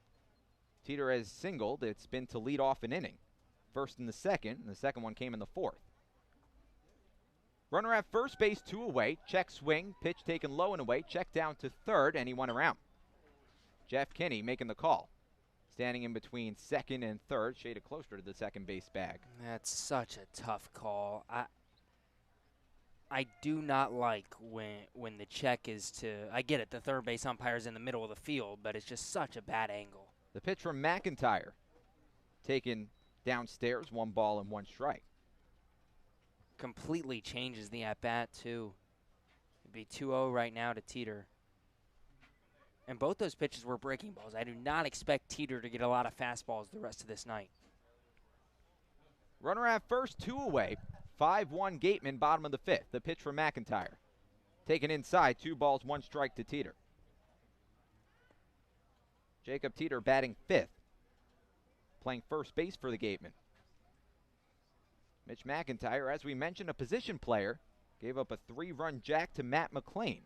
Teeter has singled, it's been to lead off an inning. First in the second, and the second one came in the 4th. Runner at first base, 2 away. Check swing, pitch taken low and away. Check down to third, and he went around. Jeff Kinney making the call. Standing in between second and third, shaded closer to the second base bag. That's such a tough call. I do not like when the check is to, I get it, the third base umpire's in the middle of the field, but it's just such a bad angle. The pitch from McIntyre. Taken downstairs, 1 ball and 1 strike. Completely changes the at-bat, too. It'd be 2-0 right now to Teeter. And both those pitches were breaking balls. I do not expect Teeter to get a lot of fastballs the rest of this night. Runner at first, 2 away. 5-1 Gatemen, bottom of the 5th. The pitch from McIntyre. Taken inside, 2 balls, 1 strike to Teeter. Jacob Teeter batting 5th. Playing first base for the Gatemen. Mitch McIntyre, as we mentioned, a position player, gave up a 3-run jack to Matt McLean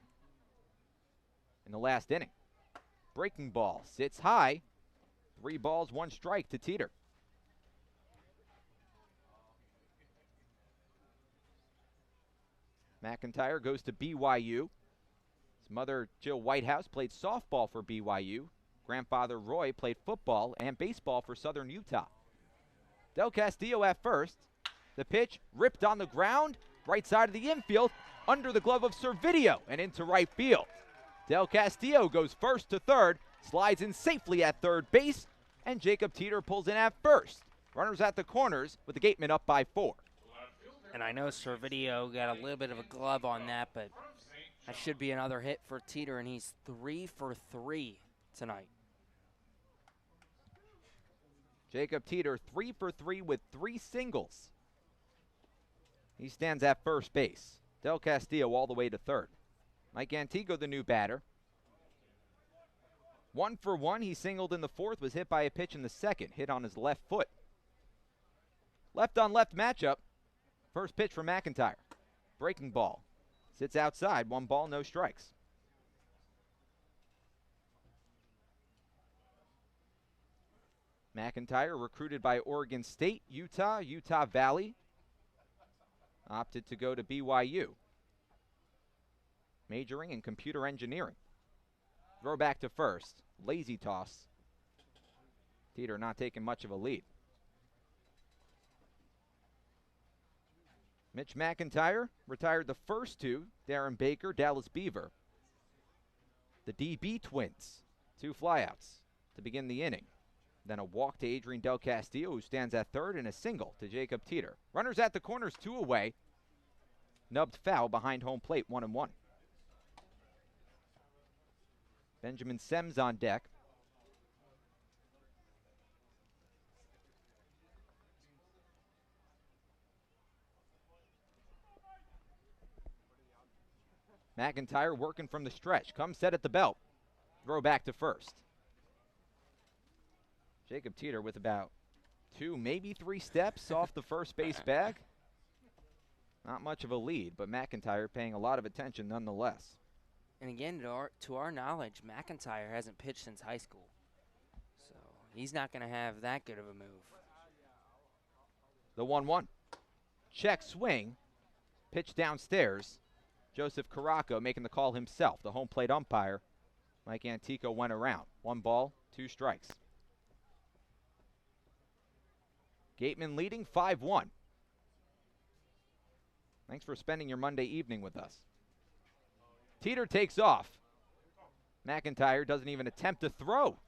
in the last inning. Breaking ball, sits high. 3 balls, 1 strike to Teeter. McIntyre goes to BYU. His mother, Jill Whitehouse, played softball for BYU. Grandfather Roy played football and baseball for Southern Utah. Del Castillo at first. The pitch ripped on the ground, right side of the infield, under the glove of Servideo and into right field. Del Castillo goes first to third, slides in safely at third base, and Jacob Teeter pulls in at first. Runners at the corners with the Gatemen up by 4. And I know Servideo got a little bit of a glove on that, but that should be another hit for Teeter, and he's 3-for-3 tonight. Jacob Teeter 3-for-3 with 3 singles. He stands at first base. Del Castillo all the way to third. Mike Antigo, the new batter. 1-for-1. He singled in the 4th, was hit by a pitch in the 2nd, hit on his left foot. Left on left matchup. First pitch from McIntyre. Breaking ball. Sits outside. 1 ball, no strikes. McIntyre, recruited by Oregon State, Utah Valley, opted to go to BYU, majoring in computer engineering. Throw back to first. Lazy toss. Teeter not taking much of a lead. Mitch McIntyre retired the first 2. Darren Baker, Dallas Beaver. The DB Twins, 2 flyouts to begin the inning. Then a walk to Adrian Del Castillo, who stands at third, and a single to Jacob Teeter. Runners at the corners, 2 away. Nubbed foul behind home plate, 1-1. Benjamin Semmes on deck. McIntyre working from the stretch. Comes set at the belt. Throw back to first. Jacob Teeter with about 2, maybe 3 steps off the first base bag. Not much of a lead, but McIntyre paying a lot of attention nonetheless. And again, to our knowledge, McIntyre hasn't pitched since high school. So he's not going to have that good of a move. The 1-1. Check swing. Pitch downstairs. Joseph Caraco making the call himself. The home plate umpire, Mike Antico, went around. 1 ball, 2 strikes. Gatemen leading 5-1. Thanks for spending your Monday evening with us. Teeter takes off. McIntyre doesn't even attempt to throw.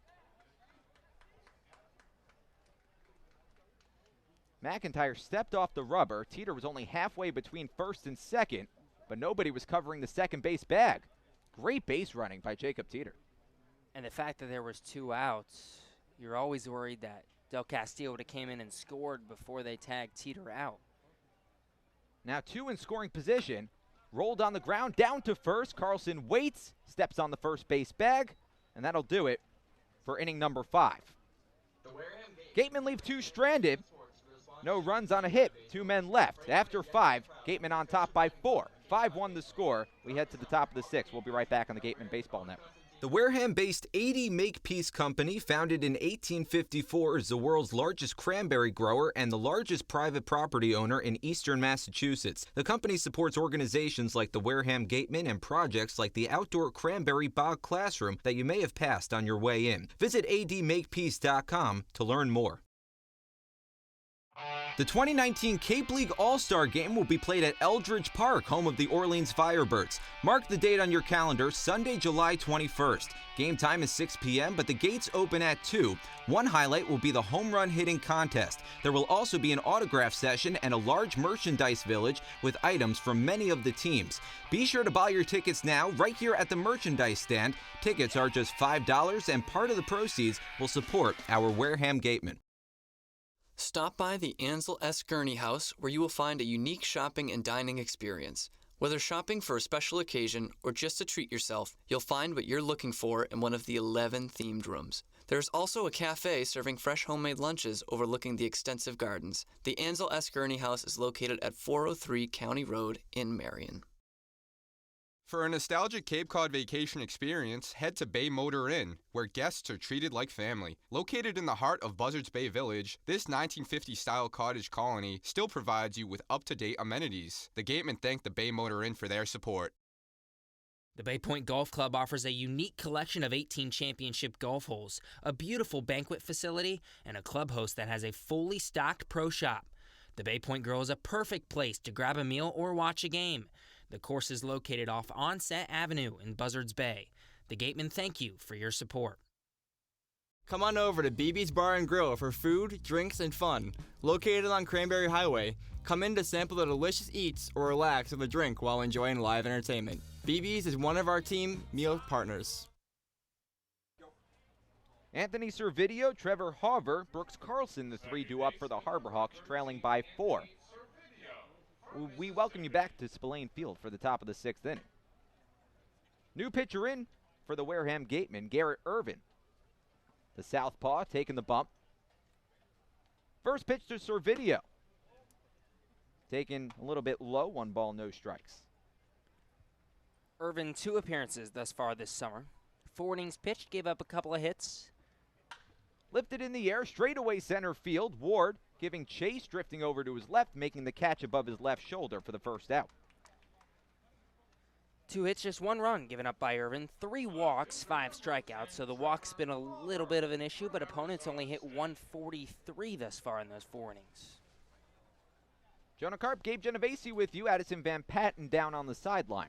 McIntyre stepped off the rubber. Teeter was only halfway between first and second, but nobody was covering the second base bag. Great base running by Jacob Teeter. And the fact that there was 2 outs, you're always worried that Del Castillo would have came in and scored before they tagged Teeter out. Now 2 in scoring position. Rolled on the ground, down to first. Carlson waits, steps on the first base bag, and that'll do it for inning number 5. Gatemen leave 2 stranded. No runs on a hit. 2 men left. After 5, Gatemen on top by 4. 5-1 the score. We head to the top of the 6th. We'll be right back on the Gatemen Baseball Network. The Wareham-based 80 Makepeace Company, founded in 1854, is the world's largest cranberry grower and the largest private property owner in eastern Massachusetts. The company supports organizations like the Wareham Gatemen and projects like the outdoor cranberry bog classroom that you may have passed on your way in. Visit admakepeace.com to learn more. The 2019 Cape League All-Star Game will be played at Eldridge Park, home of the Orleans Firebirds. Mark the date on your calendar, Sunday, July 21st. Game time is 6 p.m., but the gates open at 2. One highlight will be the home run hitting contest. There will also be an autograph session and a large merchandise village with items from many of the teams. Be sure to buy your tickets now right here at the merchandise stand. Tickets are just $5, and part of the proceeds will support our Wareham Gatemen. Stop by the Ansel S. Gurney House, where you will find a unique shopping and dining experience. Whether shopping for a special occasion or just to treat yourself, you'll find what you're looking for in one of the 11 themed rooms. There's also a cafe serving fresh homemade lunches overlooking the extensive gardens. The Ansel S. Gurney House is located at 403 County Road in Marion. For a nostalgic Cape Cod vacation experience, head to Bay Motor Inn, where guests are treated like family. Located in the heart of Buzzards Bay Village, this 1950-style cottage colony still provides you with up-to-date amenities. The Gatemen thank the Bay Motor Inn for their support. The Bay Point Golf Club offers a unique collection of 18 championship golf holes, a beautiful banquet facility, and a clubhouse that has a fully stocked pro shop. The Bay Point Grill is a perfect place to grab a meal or watch a game. The course is located off Onset Avenue in Buzzards Bay. The Gatemen thank you for your support. Come on over to BB's Bar and Grill for food, drinks, and fun. Located on Cranberry Highway, come in to sample the delicious eats or relax with a drink while enjoying live entertainment. BB's is one of our team meal partners. Anthony Servideo, Trevor Hauver, Brooks Carlson, the 3 due up for the Harbor Hawks, trailing by 4. We welcome you back to Spillane Field for the top of the 6th inning. New pitcher in for the Wareham Gatemen, Garrett Irvin. The southpaw taking the bump. First pitch to Servideo. taken a little bit low, 1 ball, no strikes. Irvin, 2 appearances thus far this summer. 4 innings pitched, gave up a couple of hits. Lifted in the air, straightaway center field. Ward giving chase, drifting over to his left, making the catch above his left shoulder for the first out. 2 hits, just 1 run given up by Irvin. 3 walks, 5 strikeouts. So the walk's been a little bit of an issue, but opponents only hit 143 thus far in those 4 innings. Jonah Karp, Gabe Genovesi with you. Addison Van Patten down on the sideline.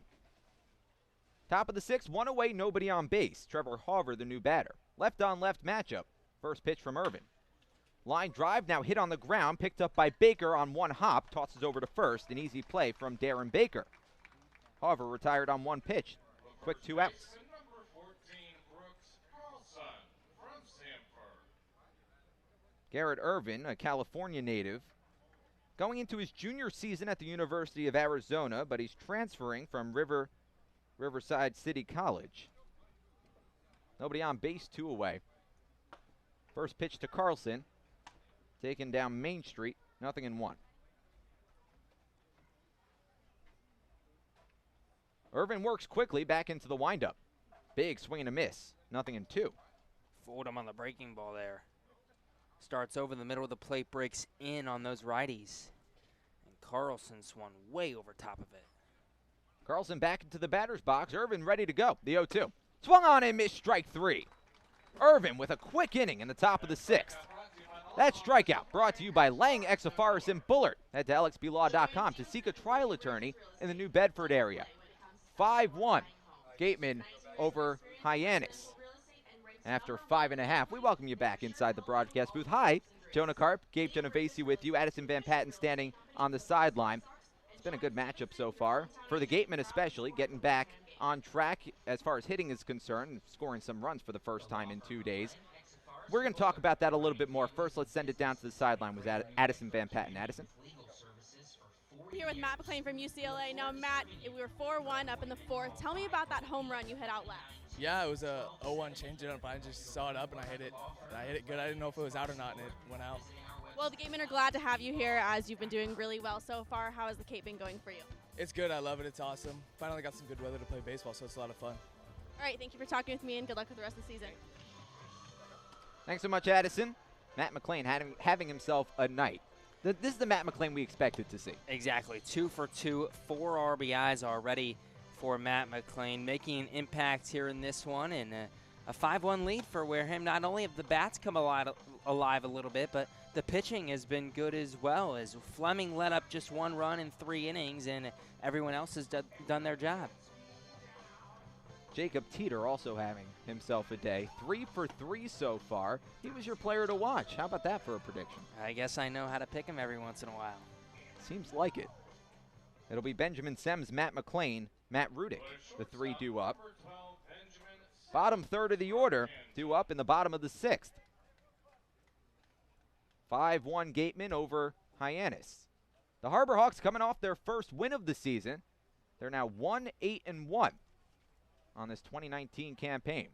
Top of the 6th, 1 away, nobody on base. Trevor Hauver, the new batter. Left on left matchup. First pitch from Irvin. Line drive, now hit on the ground, picked up by Baker on 1 hop, tosses over to first. An easy play from Darren Baker. Hauver retired on 1 pitch. Quick 2 outs. Garrett Irvin, a California native, going into his junior season at the University of Arizona, but he's transferring from Riverside City College. Nobody on base, 2 away. First pitch to Carlson, taken down Main Street, 0-1. Irvin works quickly back into the windup. Big swing and a miss, 0-2. Fooled him on the breaking ball there. Starts over the middle of the plate, breaks in on those righties. And Carlson swung way over top of it. Carlson back into the batter's box. Irvin ready to go. The 0-2. Swung on and missed, strike 3. Irvin with a quick inning in the top of the 6th. That strikeout brought to you by Lang, Exafaris, and Bullard. Head to lxblaw.com to seek a trial attorney in the New Bedford area. 5-1, Gatemen over Hyannis. After 5.5, we welcome you back inside the broadcast booth. Hi, Jonah Karp, Gabe Genovesi with you. Addison Van Patten standing on the sideline. It's been a good matchup so far, for the Gatemen especially, getting back on track as far as hitting is concerned, scoring some runs for the first time in 2 days. We're going to talk about that a little bit more. First, let's send it down to the sideline with Addison Van Patten. Addison? Here with Matt McLean from UCLA. Now, Matt, we were 4-1 up in the 4th. Tell me about that home run you hit out left. Yeah, it was a 0-1 changeup. I just saw it up and I hit it. I hit it good. I didn't know if it was out or not, and it went out. Well, the Gatemen are glad to have you here as you've been doing really well so far. How has the Cape been going for you? It's good. I love it. It's awesome. Finally got some good weather to play baseball, so it's a lot of fun. All right, thank you for talking with me, and good luck with the rest of the season. Thanks so much, Addison. Matt McLean having himself a night. This is the Matt McLean we expected to see. Exactly. 2 for 2, 4 RBIs already for Matt McLean, making an impact here in this one, and a 5-1 lead for Wareham. Not only have the bats come alive a little bit, but the pitching has been good as well, as Fleming let up just 1 run in 3 innings, and everyone else has done their job. Jacob Teeter also having himself a day. 3 for 3 so far. He was your player to watch. How about that for a prediction? I guess I know how to pick him every once in a while. Seems like it. It'll be Benjamin Semmes, Matt McLean, Matt Rudick, the 3 due up. Bottom third of the order due up in the bottom of the 6th. 5-1 Gatemen over Hyannis. The Harbor Hawks coming off their first win of the season. They're now 1-8-1 on this 2019 campaign.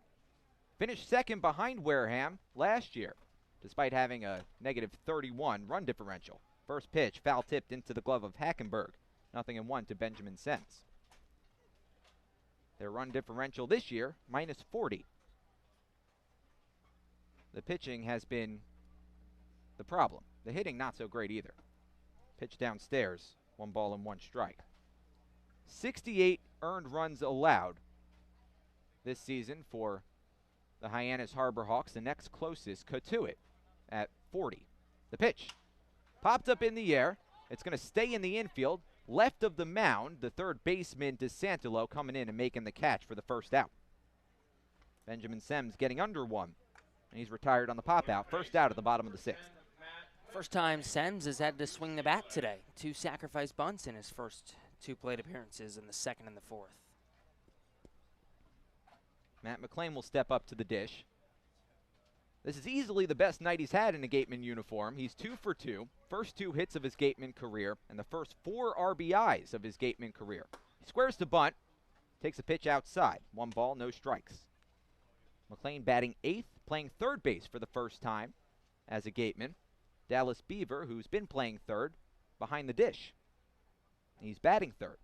Finished second behind Wareham last year, despite having a negative 31 run differential. First pitch, foul tipped into the glove of Hackenberg. 0-1 to Benjamin Semmes. Their run differential this year, minus 40. The pitching has been the problem. The hitting, not so great either. Pitch downstairs, 1 ball and 1 strike. 68 earned runs allowed this season for the Hyannis Harbor Hawks. The next closest, Katuit, at 40. The pitch popped up in the air. It's going to stay in the infield. Left of the mound, the third baseman, DeSantolo, coming in and making the catch for the first out. Benjamin Semmes getting under 1, and he's retired on the pop out. First out at the bottom of the 6th. First time Semmes has had to swing the bat today. 2 sacrifice bunts in his first 2 plate appearances in the 2nd and the 4th. Matt McLean will step up to the dish. This is easily the best night he's had in a Gatemen uniform. He's 2 for 2. First 2 hits of his Gatemen career, and the first 4 RBIs of his Gatemen career. He squares to bunt, takes a pitch outside. 1 ball, no strikes. McLean batting 8th, playing third base for the first time as a Gateman. Dallas Beaver, who's been playing third, behind the dish. He's batting third.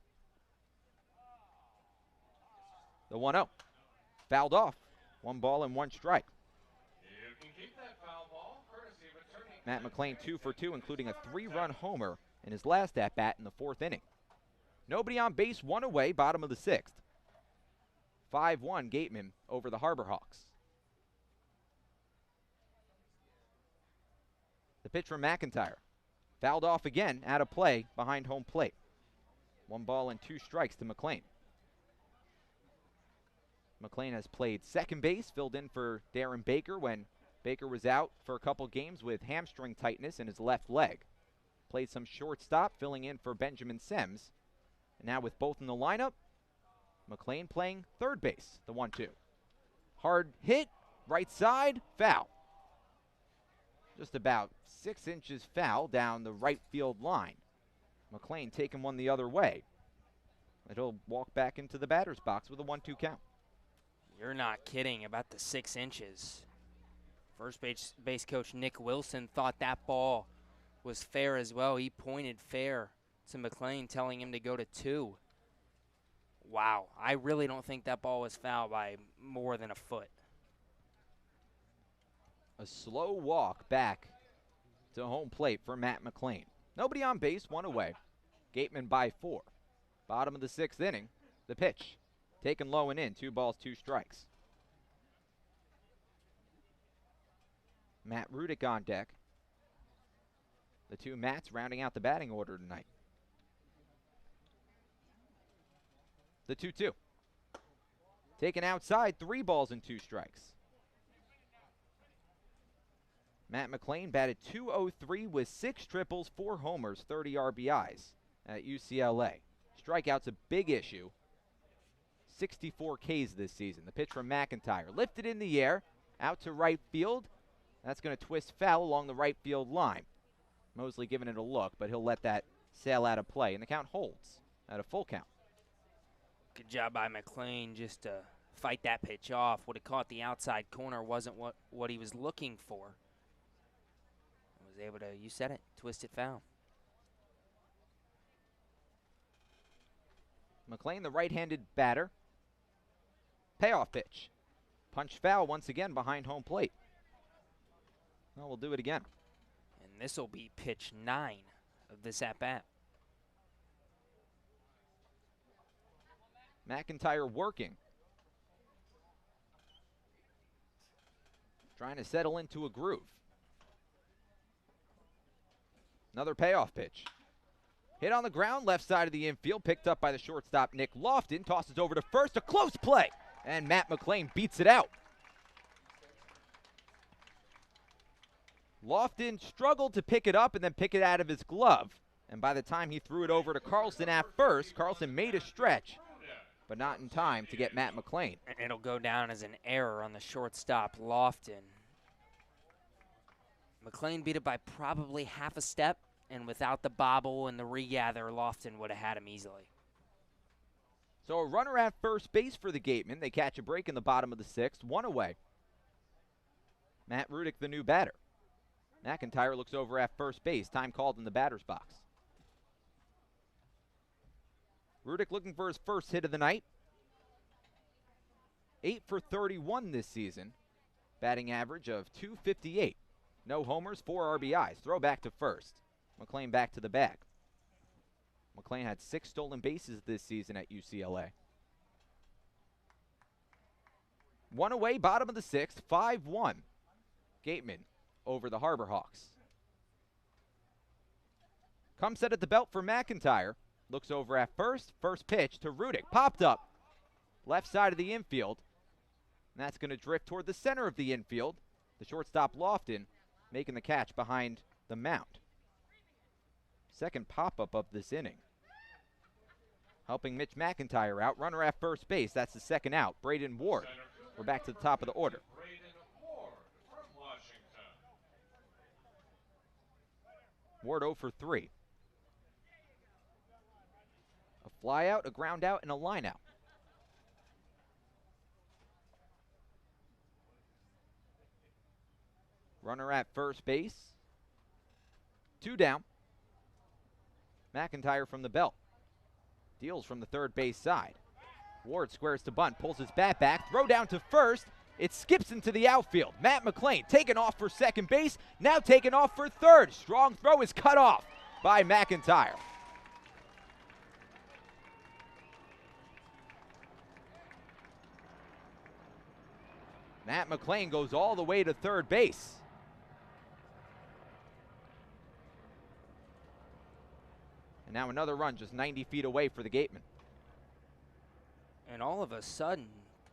The 1-0. Fouled off. 1 ball and 1 strike. You can keep that foul ball, courtesy of attorney. Matt McLean 2 for 2, including a 3-run homer in his last at-bat in the 4th inning. Nobody on base, 1 away, bottom of the 6th. 5-1 Gatemen over the Harbor Hawks. The pitch from McIntyre. Fouled off again, out of play, behind home plate. 1 ball and 2 strikes to McLean. McLean has played second base, filled in for Darren Baker when Baker was out for a couple games with hamstring tightness in his left leg. Played some shortstop, filling in for Benjamin Sims. And now with both in the lineup, McLean playing third base, the 1-2. Hard hit, right side, foul. Just about 6 inches foul down the right field line. McLean taking one the other way. And he'll walk back into the batter's box with a 1-2 count. You're not kidding about the 6 inches. First base coach Nick Wilson thought that ball was fair as well. He pointed fair to McLean, telling him to go to 2. Wow, I really don't think that ball was foul by more than a foot. A slow walk back to home plate for Matt McLean. Nobody on base, 1 away. Gatemen by 4. Bottom of the 6th inning, the pitch. Taken low and in, 2 balls, 2 strikes. Matt Rudick on deck. The 2 Matts rounding out the batting order tonight. The 2-2. Taken outside, 3 balls and 2 strikes. Matt McLean batted .203 with 6 triples, 4 homers, 30 RBIs at UCLA. Strikeout's a big issue. 64 Ks this season. The pitch from McIntyre. Lifted in the air, out to right field. That's going to twist foul along the right field line. Mosley giving it a look, but he'll let that sail out of play, and the count holds at a full count. Good job by McLean just to fight that pitch off. Would have caught the outside corner, wasn't what he was looking for. Was able to, you said it, twist it foul. McLean, the right-handed batter. Payoff pitch. Punch foul once again behind home plate. Well, we'll do it again. And this will be pitch 9 of this at-bat. McIntyre working. Trying to settle into a groove. Another payoff pitch. Hit on the ground, left side of the infield, picked up by the shortstop Nick Lofton, tosses over to first, a close play, and Matt McLean beats it out. Lofton struggled to pick it up and then pick it out of his glove, and by the time he threw it over to Carlson at first, Carlson made a stretch, but not in time to get Matt McLean. And it'll go down as an error on the shortstop Lofton. McLean beat it by probably half a step, and without the bobble and the regather, Lofton would have had him easily. So a runner at first base for the Gatemen. They catch a break in the bottom of the 6th, 1 away. Matt Rudick, the new batter. McIntyre looks over at first base, time called in the batter's box. Rudick looking for his first hit of the night. 8 for 31 this season. Batting average of .258. No homers, 4 RBIs. Throw back to first. McLean back to the bag. McLean had 6 stolen bases this season at UCLA. 1 away, bottom of the 6th, 5-1. Gatemen over the Harbor Hawks. Come set at the belt for McIntyre. Looks over at first. First pitch to Rudick. Popped up. Left side of the infield. And that's going to drift toward the center of the infield. The shortstop Lofton making the catch behind the mound. Second pop-up of this inning. Helping Mitch McIntyre out. Runner at first base. That's the second out. Braden Ward. We're back to the top of the order. Ward 0 for 3. A fly out, a ground out, and a line out. Runner at first base. 2 down. McIntyre from the belt. Deals from the third base side. Ward squares to bunt, pulls his bat back, throw down to first. It skips into the outfield. Matt McLean taken off for second base, now taken off for third. Strong throw is cut off by McIntyre. Matt McLean goes all the way to third base. And now another run just 90 feet away for the Gatemen. And all of a sudden,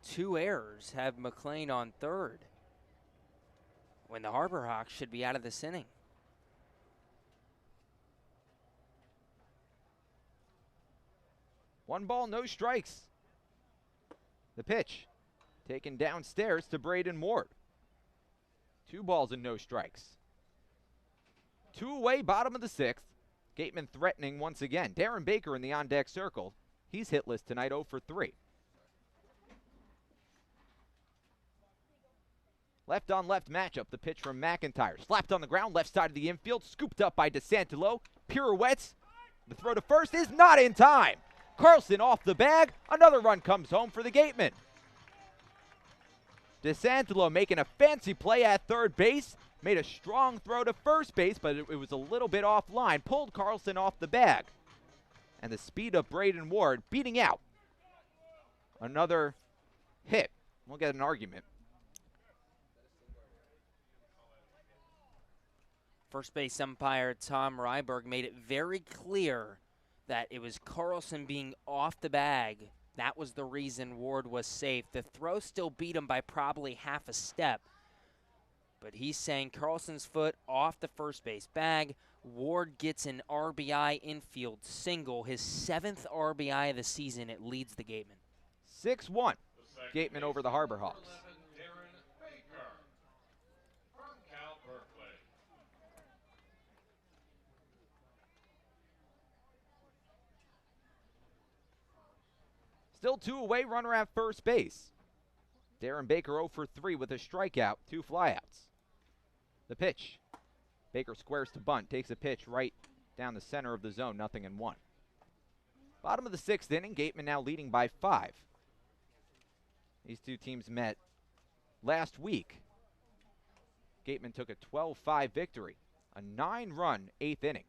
2 errors have McLean on third when the Harbor Hawks should be out of this inning. One ball, no strikes. The pitch taken downstairs to Braden Ward. 2 balls and no strikes. 2 away, bottom of the 6th. Gatemen threatening once again. Darren Baker in the on-deck circle. He's hitless tonight, 0 for 3. Left-on-left matchup. The pitch from McIntyre. Slapped on the ground, left side of the infield. Scooped up by DeSantelo. Pirouettes. The throw to first is not in time. Carlson off the bag. Another run comes home for the Gatemen. DeSantelo making a fancy play at third base. Made a strong throw to first base, but it was a little bit offline. Pulled Carlson off the bag. And the speed of Braden Ward beating out. Another hit. We'll get an argument. First base umpire Tom Ryberg made it very clear that it was Carlson being off the bag. That was the reason Ward was safe. The throw still beat him by probably half a step. But he's saying Carlson's foot off the first base bag. Ward gets an RBI infield single, his 7th RBI of the season. It leads the Gatemen. 6-1. Gatemen over the Harbor Hawks. Still 2 away, runner at first base. Darren Baker 0 for 3 with a strikeout, 2 flyouts. The pitch. Baker squares to bunt, takes a pitch right down the center of the zone, 0-1. Bottom of the 6th inning, Gatemen now leading by 5. These two teams met last week. Gatemen took a 12-5 victory, a 9-run 8th inning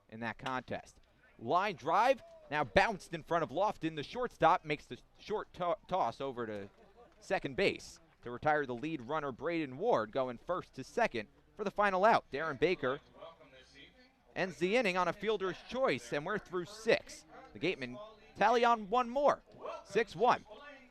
in that contest. Line drive, now bounced in front of Lofton. The shortstop makes the short toss over to second base to retire the lead runner Braden Ward, going first to second for the final out. Darren Baker ends the inning on a fielder's choice, and we're through 6. The Gatemen tally on 1 more, 6-1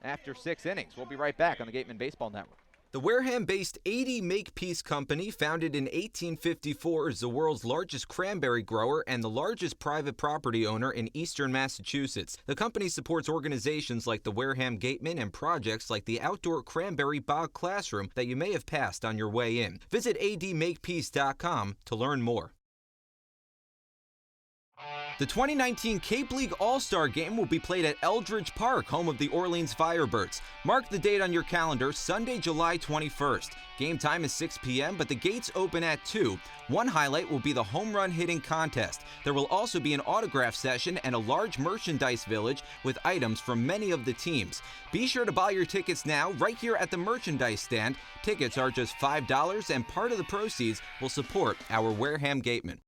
after 6 innings. We'll be right back on the Gatemen Baseball Network. The Wareham-based 80 Makepeace Company, founded in 1854, is the world's largest cranberry grower and the largest private property owner in eastern Massachusetts. The company supports organizations like the Wareham Gatemen and projects like the outdoor cranberry bog classroom that you may have passed on your way in. Visit admakepeace.com to learn more. The 2019 Cape League All-Star Game will be played at Eldridge Park, home of the Orleans Firebirds. Mark the date on your calendar, Sunday, July 21st. Game time is 6 p.m., but the gates open at 2. One highlight will be the home run hitting contest. There will also be an autograph session and a large merchandise village with items from many of the teams. Be sure to buy your tickets now right here at the merchandise stand. Tickets are just $5, and part of the proceeds will support our Wareham Gatemen.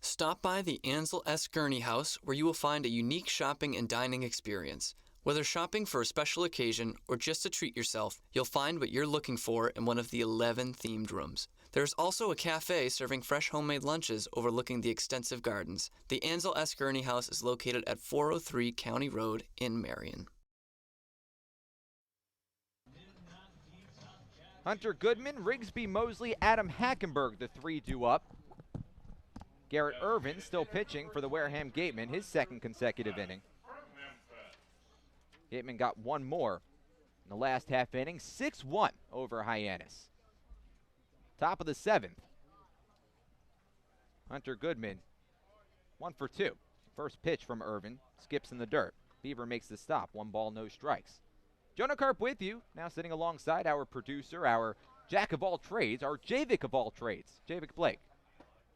Stop by the Ansel S. Gurney House, where you will find a unique shopping and dining experience. Whether shopping for a special occasion or just to treat yourself, you'll find what you're looking for in one of the 11 themed rooms. There's also a cafe serving fresh homemade lunches overlooking the extensive gardens. The Ansel S. Gurney House is located at 403 County Road in Marion. Hunter Goodman, Rigsby Mosley, Adam Hackenberg, the 3 due up. Garrett Irvin still pitching for the Wareham Gatemen, his 2nd consecutive inning. Gatemen got 1 more in the last half inning, 6-1 over Hyannis. Top of the 7th. Hunter Goodman, 1 for 2. First pitch from Irvin, skips in the dirt. Beaver makes the stop, 1 ball, no strikes. Jonah Karp with you, now sitting alongside our producer, our jack of all trades, our Javik of all trades, Javik Blake.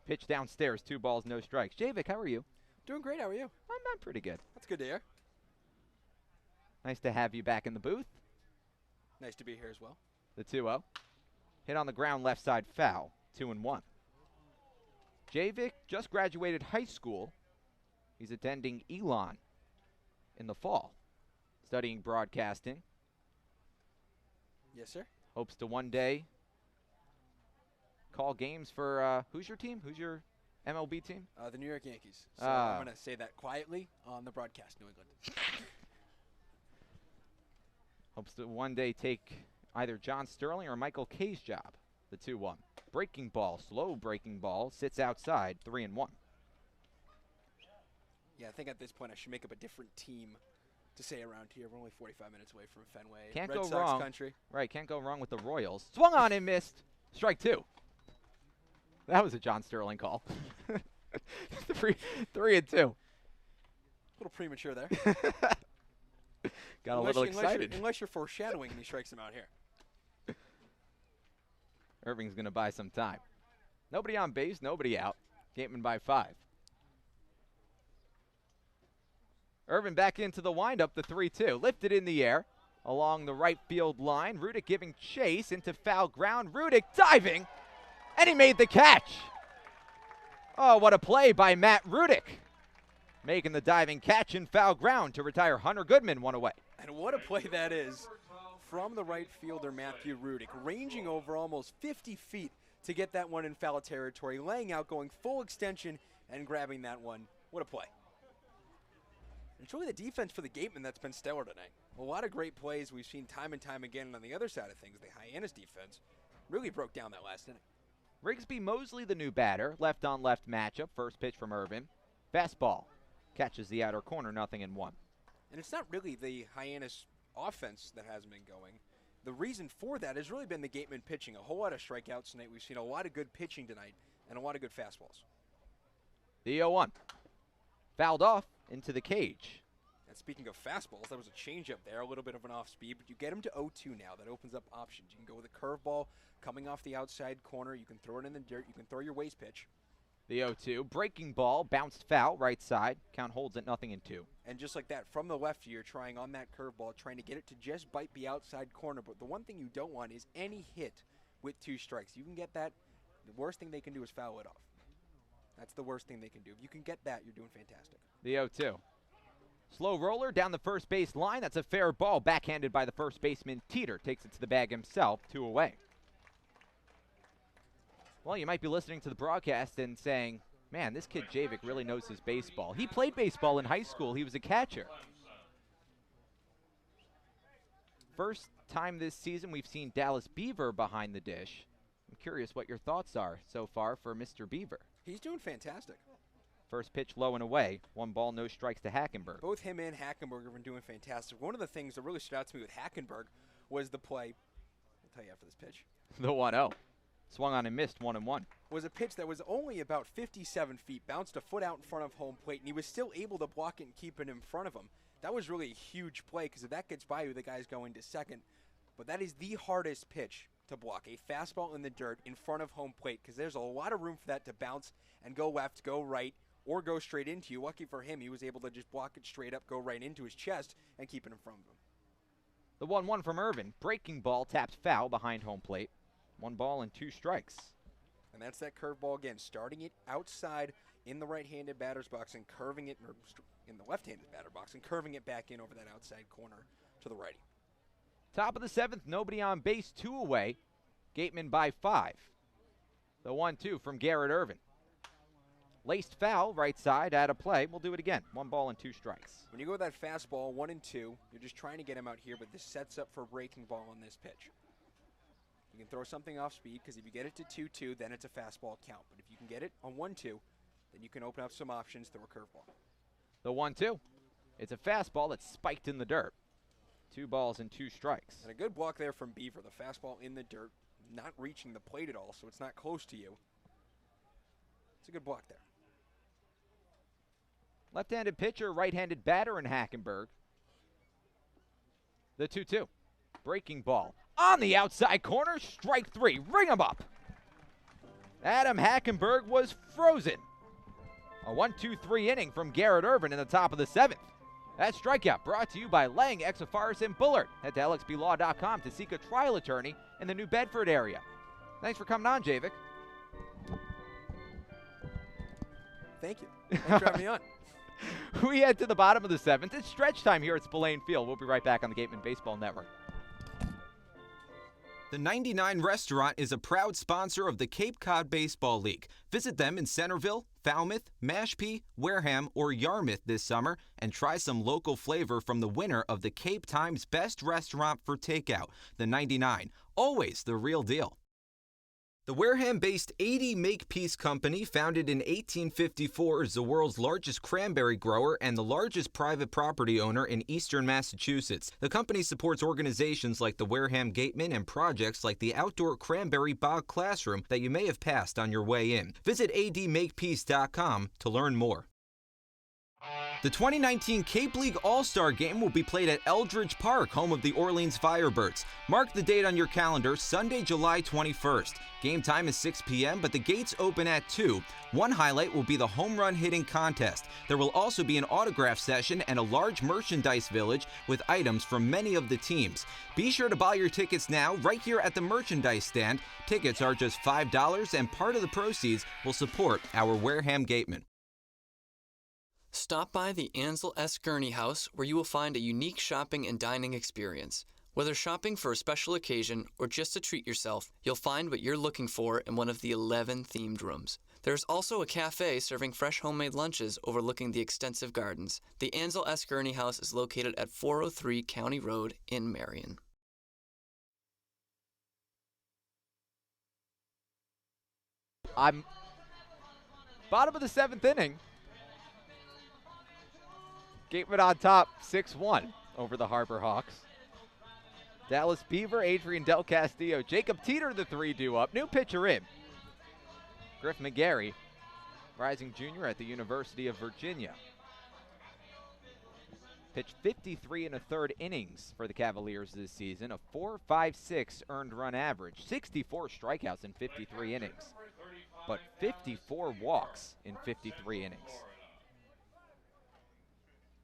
Pitch downstairs, 2 balls, no strikes. Javik, how are you? Doing great. How are you? I'm pretty good. That's good to hear. Nice to have you back in the booth. Nice to be here as well. The 2-0. Hit on the ground, left side foul, 2-1. Javik just graduated high school. He's attending Elon in the fall, studying broadcasting. Yes, sir. Hopes to one day call games for, who's your team? Who's your MLB team? The New York Yankees. So I'm going to say that quietly on the broadcast, New England. Hopes to one day take either John Sterling or Michael Kay's job. The 2-1. Breaking ball, slow breaking ball, sits outside, 3-1. Yeah, I think at this point I should make up a different team to say around here. We're only 45 minutes away from Fenway. Can't Red go Sox wrong. country. Right, can't go wrong with the Royals. Swung on and missed. Strike 2. That was a John Sterling call. 3-2. A little premature there. Got a little excited. Unless you're foreshadowing and he strikes him out here. Irving's going to buy some time. Nobody on base, nobody out. Gatemen by 5. Irvin back into the windup, the 3-2. Lifted in the air along the right field line. Rudick giving chase into foul ground. Rudick diving, and he made the catch. Oh, what a play by Matt Rudick. Making the diving catch in foul ground to retire Hunter Goodman one away. And what a play that is from the right fielder, Matthew Rudick, ranging over almost 50 feet to get that one in foul territory, laying out, going full extension, and grabbing that one. What a play. It's really the defense for the Gatemen that's been stellar tonight. A lot of great plays we've seen time and time again. And on the other side of things, the Hyannis defense really broke down that last inning. Rigsby Mosley, the new batter. Left-on-left matchup. First pitch from Irvin. Fastball. Catches the outer corner, 0-1. And it's not really the Hyannis offense that hasn't been going. The reason for that has really been the Gatemen pitching. A whole lot of strikeouts tonight. We've seen a lot of good pitching tonight and a lot of good fastballs. The 0-1. Fouled off into the cage. And speaking of fastballs, there was a changeup there, a little bit of an off speed, but you get him to 0-2 now. That opens up options. You can go with a curveball coming off the outside corner. You can throw it in the dirt. You can throw your waste pitch. The 0-2. Breaking ball, bounced foul, right side. Count holds at 0-2. And just like that, from the left, you're trying on that curveball, trying to get it to just bite the outside corner. But the one thing you don't want is any hit with 2 strikes. You can get that. The worst thing they can do is foul it off. That's the worst thing they can do. If you can get that, you're doing fantastic. The 0-2. Slow roller down the first base line. That's a fair ball. Backhanded by the first baseman. Teeter takes it to the bag himself. 2 away. Well, you might be listening to the broadcast and saying, man, this kid Javik really knows his baseball. He played baseball in high school. He was a catcher. First time this season we've seen Dallas Beaver behind the dish. I'm curious what your thoughts are so far for Mr. Beaver. He's doing fantastic. First pitch low and away. 1 ball, no strikes to Hackenberg. Both him and Hackenberg have been doing fantastic. One of the things that really stood out to me with Hackenberg was the play. I'll tell you after this pitch. The 1-0. Swung on and missed, 1-1. Was a pitch that was only about 57 feet, bounced a foot out in front of home plate, and he was still able to block it and keep it in front of him. That was really a huge play, because if that gets by you, the guy's going to second. But that is the hardest pitch to block, a fastball in the dirt in front of home plate, because there's a lot of room for that to bounce and go left, go right, or go straight into you. Lucky for him, he was able to just block it straight up, go right into his chest, and keep it in front of him. The 1-1 from Irvin. Breaking ball taps foul behind home plate. 1 ball and 2 strikes. And that's that curveball again, starting it outside in the right-handed batter's box and curving it, or in the left-handed batter box, and curving it back in over that outside corner to the righty. Top of the 7th, nobody on base, 2 away. Gatemen by 5. The 1-2 from Garrett Irvin. Laced foul, right side, out of play. We'll do it again. 1 ball and 2 strikes. When you go with that fastball, 1-2, you're just trying to get him out here, but this sets up for a breaking ball on this pitch. You can throw something off speed, because if you get it to 2-2, then it's a fastball count. But if you can get it on 1-2, then you can open up some options through a curveball. The 1-2. It's a fastball that's spiked in the dirt. 2 balls and 2 strikes. And a good block there from Beaver. The fastball in the dirt, not reaching the plate at all, so it's not close to you. It's a good block there. Left-handed pitcher, right-handed batter in Hackenberg. The 2-2. Breaking ball. On the outside corner, strike 3. Ring him up. Adam Hackenberg was frozen. A 1-2-3 inning from Garrett Irvin in the top of the 7th. That strikeout brought to you by Lang, Exafaris, and Bullard. Head to lxblaw.com to seek a trial attorney in the New Bedford area. Thanks for coming on, Javik. Thank you. Thanks for having me on. We head to the bottom of the 7th. It's stretch time here at Spillane Field. We'll be right back on the Gatemen Baseball Network. The 99 Restaurant is a proud sponsor of the Cape Cod Baseball League. Visit them in Centerville, Falmouth, Mashpee, Wareham, or Yarmouth this summer and try some local flavor from the winner of the Cape Times Best Restaurant for Takeout, the 99. Always the real deal. The Wareham-based 80 Makepeace Company, founded in 1854, is the world's largest cranberry grower and the largest private property owner in eastern Massachusetts. The company supports organizations like the Wareham Gatemen and projects like the outdoor cranberry bog classroom that you may have passed on your way in. Visit admakepeace.com to learn more. The 2019 Cape League All-Star Game will be played at Eldridge Park, home of the Orleans Firebirds. Mark the date on your calendar, Sunday, July 21st. Game time is 6 p.m., but the gates open at 2. One highlight will be the home run hitting contest. There will also be an autograph session and a large merchandise village with items from many of the teams. Be sure to buy your tickets now right here at the merchandise stand. Tickets are just $5, and part of the proceeds will support our Wareham Gatemen. Stop by the Ansel S. Gurney House, where you will find a unique shopping and dining experience. Whether shopping for a special occasion or just to treat yourself, you'll find what you're looking for in one of the 11 themed rooms. There's also a cafe serving fresh homemade lunches overlooking the extensive gardens. The Ansel S. Gurney House is located at 403 County Road in Marion. Bottom of the 7th inning. Gatemen on top, 6-1 over the Harbor Hawks. Dallas Beaver, Adrian Del Castillo, Jacob Teeter, the 3-2 up. New pitcher in. Griff McGarry, rising junior at the University of Virginia. Pitched 53 1/3 innings for the Cavaliers this season, a 4.56 earned run average, 64 strikeouts in 53 innings, but 54 walks in 53 innings.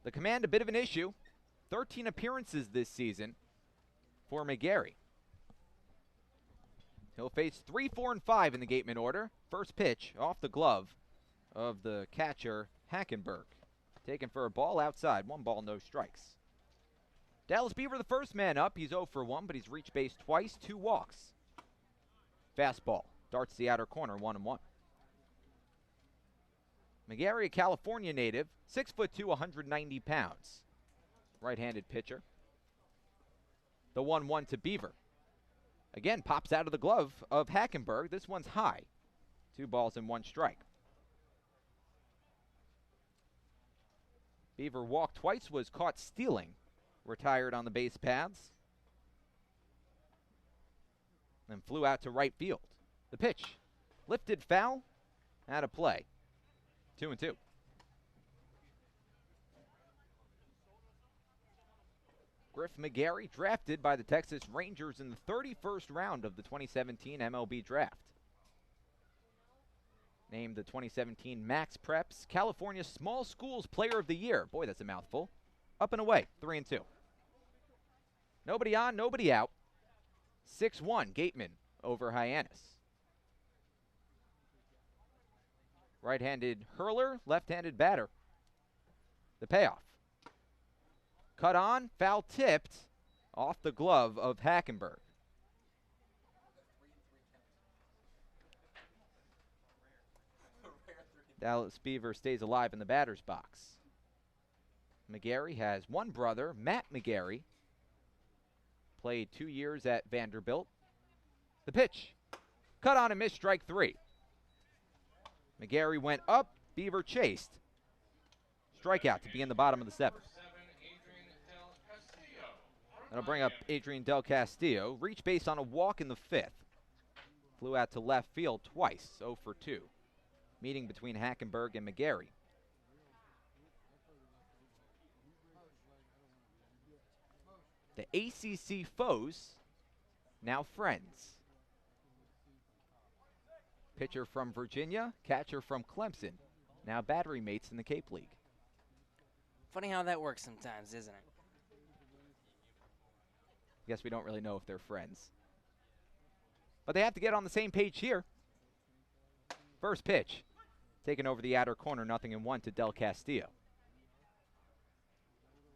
The command, a bit of an issue. 13 appearances this season for McGarry. He'll face 3, 4, and 5 in the Gatemen order. First pitch off the glove of the catcher, Hackenberg. Taken for a ball outside. 1 ball, no strikes. Dallas Beaver, the first man up. He's 0 for 1, but he's reached base twice, 2 walks. Fastball. Darts the outer corner, 1-1. McGarry, a California native, 6'2", 190 pounds. Right-handed pitcher. The 1-1 to Beaver. Again, pops out of the glove of Hackenberg. This one's high. 2 balls and 1 strike. Beaver walked twice, was caught stealing. Retired on the base paths. Then flew out to right field. The pitch, lifted foul, out of play. 2-2. Griff McGarry, drafted by the Texas Rangers in the 31st round of the 2017 MLB Draft. Named the 2017 Max Preps California Small Schools Player of the Year. Boy, that's a mouthful. Up and away, 3-2. Nobody on, nobody out. 6-1, Gatemen over Hyannis. Right-handed hurler, left-handed batter. The payoff. Cut on, foul tipped, off the glove of Hackenberg. Dallas Beaver stays alive in the batter's box. McGarry has one brother, Matt McGarry. Played 2 years at Vanderbilt. The pitch. Cut on and missed, strike 3. McGarry went up, Beaver chased. Strikeout to be in the bottom of the 7th. That'll bring up Adrian Del Castillo. Reached base on a walk in the 5th. Flew out to left field twice, 0 for 2. Meeting between Hackenberg and McGarry. The ACC foes now friends. Pitcher from Virginia, catcher from Clemson, now battery mates in the Cape League. Funny how that works sometimes, isn't it? Guess we don't really know if they're friends. But they have to get on the same page here. First pitch, taken over the outer corner, 0-1 to Del Castillo.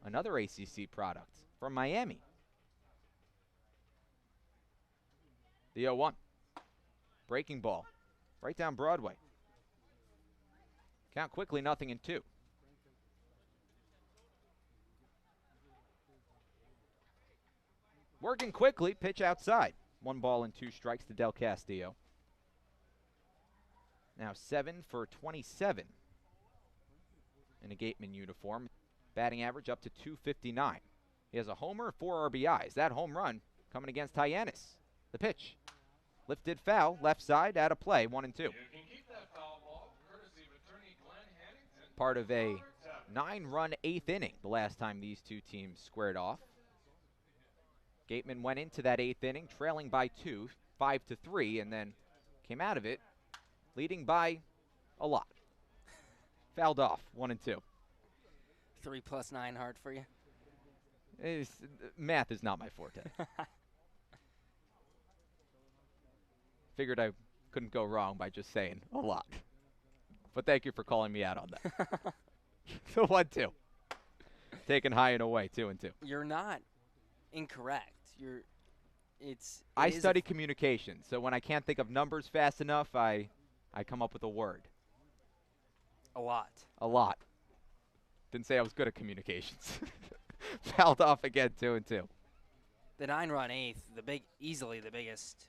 Another ACC product from Miami. The 0-1. Breaking ball, right down Broadway. Count quickly, 0-2. Working quickly, pitch outside. 1 ball and 2 strikes to Del Castillo. Now 7 for 27 in a Gatemen uniform. Batting average up to .259. He has a homer, 4 RBIs. That home run coming against Hyannis. The pitch. Lifted foul, left side, out of play, 1-2. Part of a 9-run 8th inning the last time these two teams squared off. Gatemen went into that 8th inning trailing by 2, 5-3, and then came out of it leading by a lot. Fouled off, 1-2. 3 + 9 hard for you? Math is not my forte. Figured I couldn't go wrong by just saying a lot. But thank you for calling me out on that. So 1-2. Taken high and away, 2-2. You're not incorrect. I study communication, so when I can't think of numbers fast enough, I come up with a word. A lot. A lot. Didn't say I was good at communications. Fouled off again, 2-2. The 9-run 8th, easily the biggest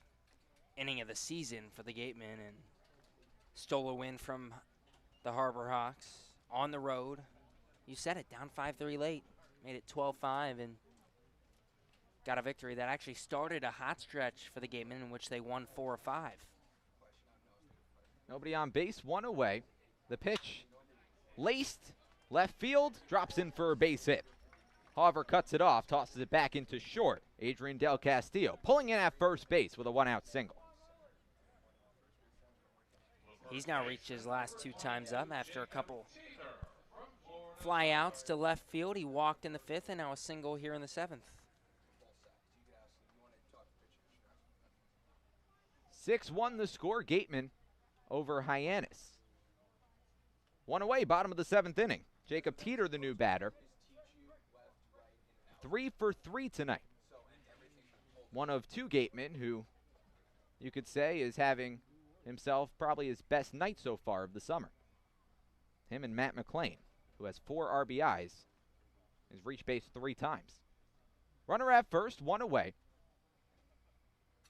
inning of the season for the Gatemen, and stole a win from the Harbor Hawks on the road. You said it, down 5-3 late. Made it 12-5 and got a victory that actually started a hot stretch for the Gatemen in which they won 4 of 5. Nobody on base, 1 away. The pitch laced, left field, drops in for a base hit. However, cuts it off, tosses it back into short. Adrian Del Castillo pulling in at first base with a 1-out single. He's now reached his last 2 times up after a couple flyouts to left field. He walked in the 5th and now a single here in the 7th. 6-1 the score, Gatemen over Hyannis. 1 away, bottom of the 7th inning. Jacob Teeter, the new batter. 3 for 3 tonight. One of 2 Gatemen who you could say is having himself probably his best night so far of the summer. Him and Matt McClain, who has 4 RBIs, has reached base 3 times. Runner at first, 1 away.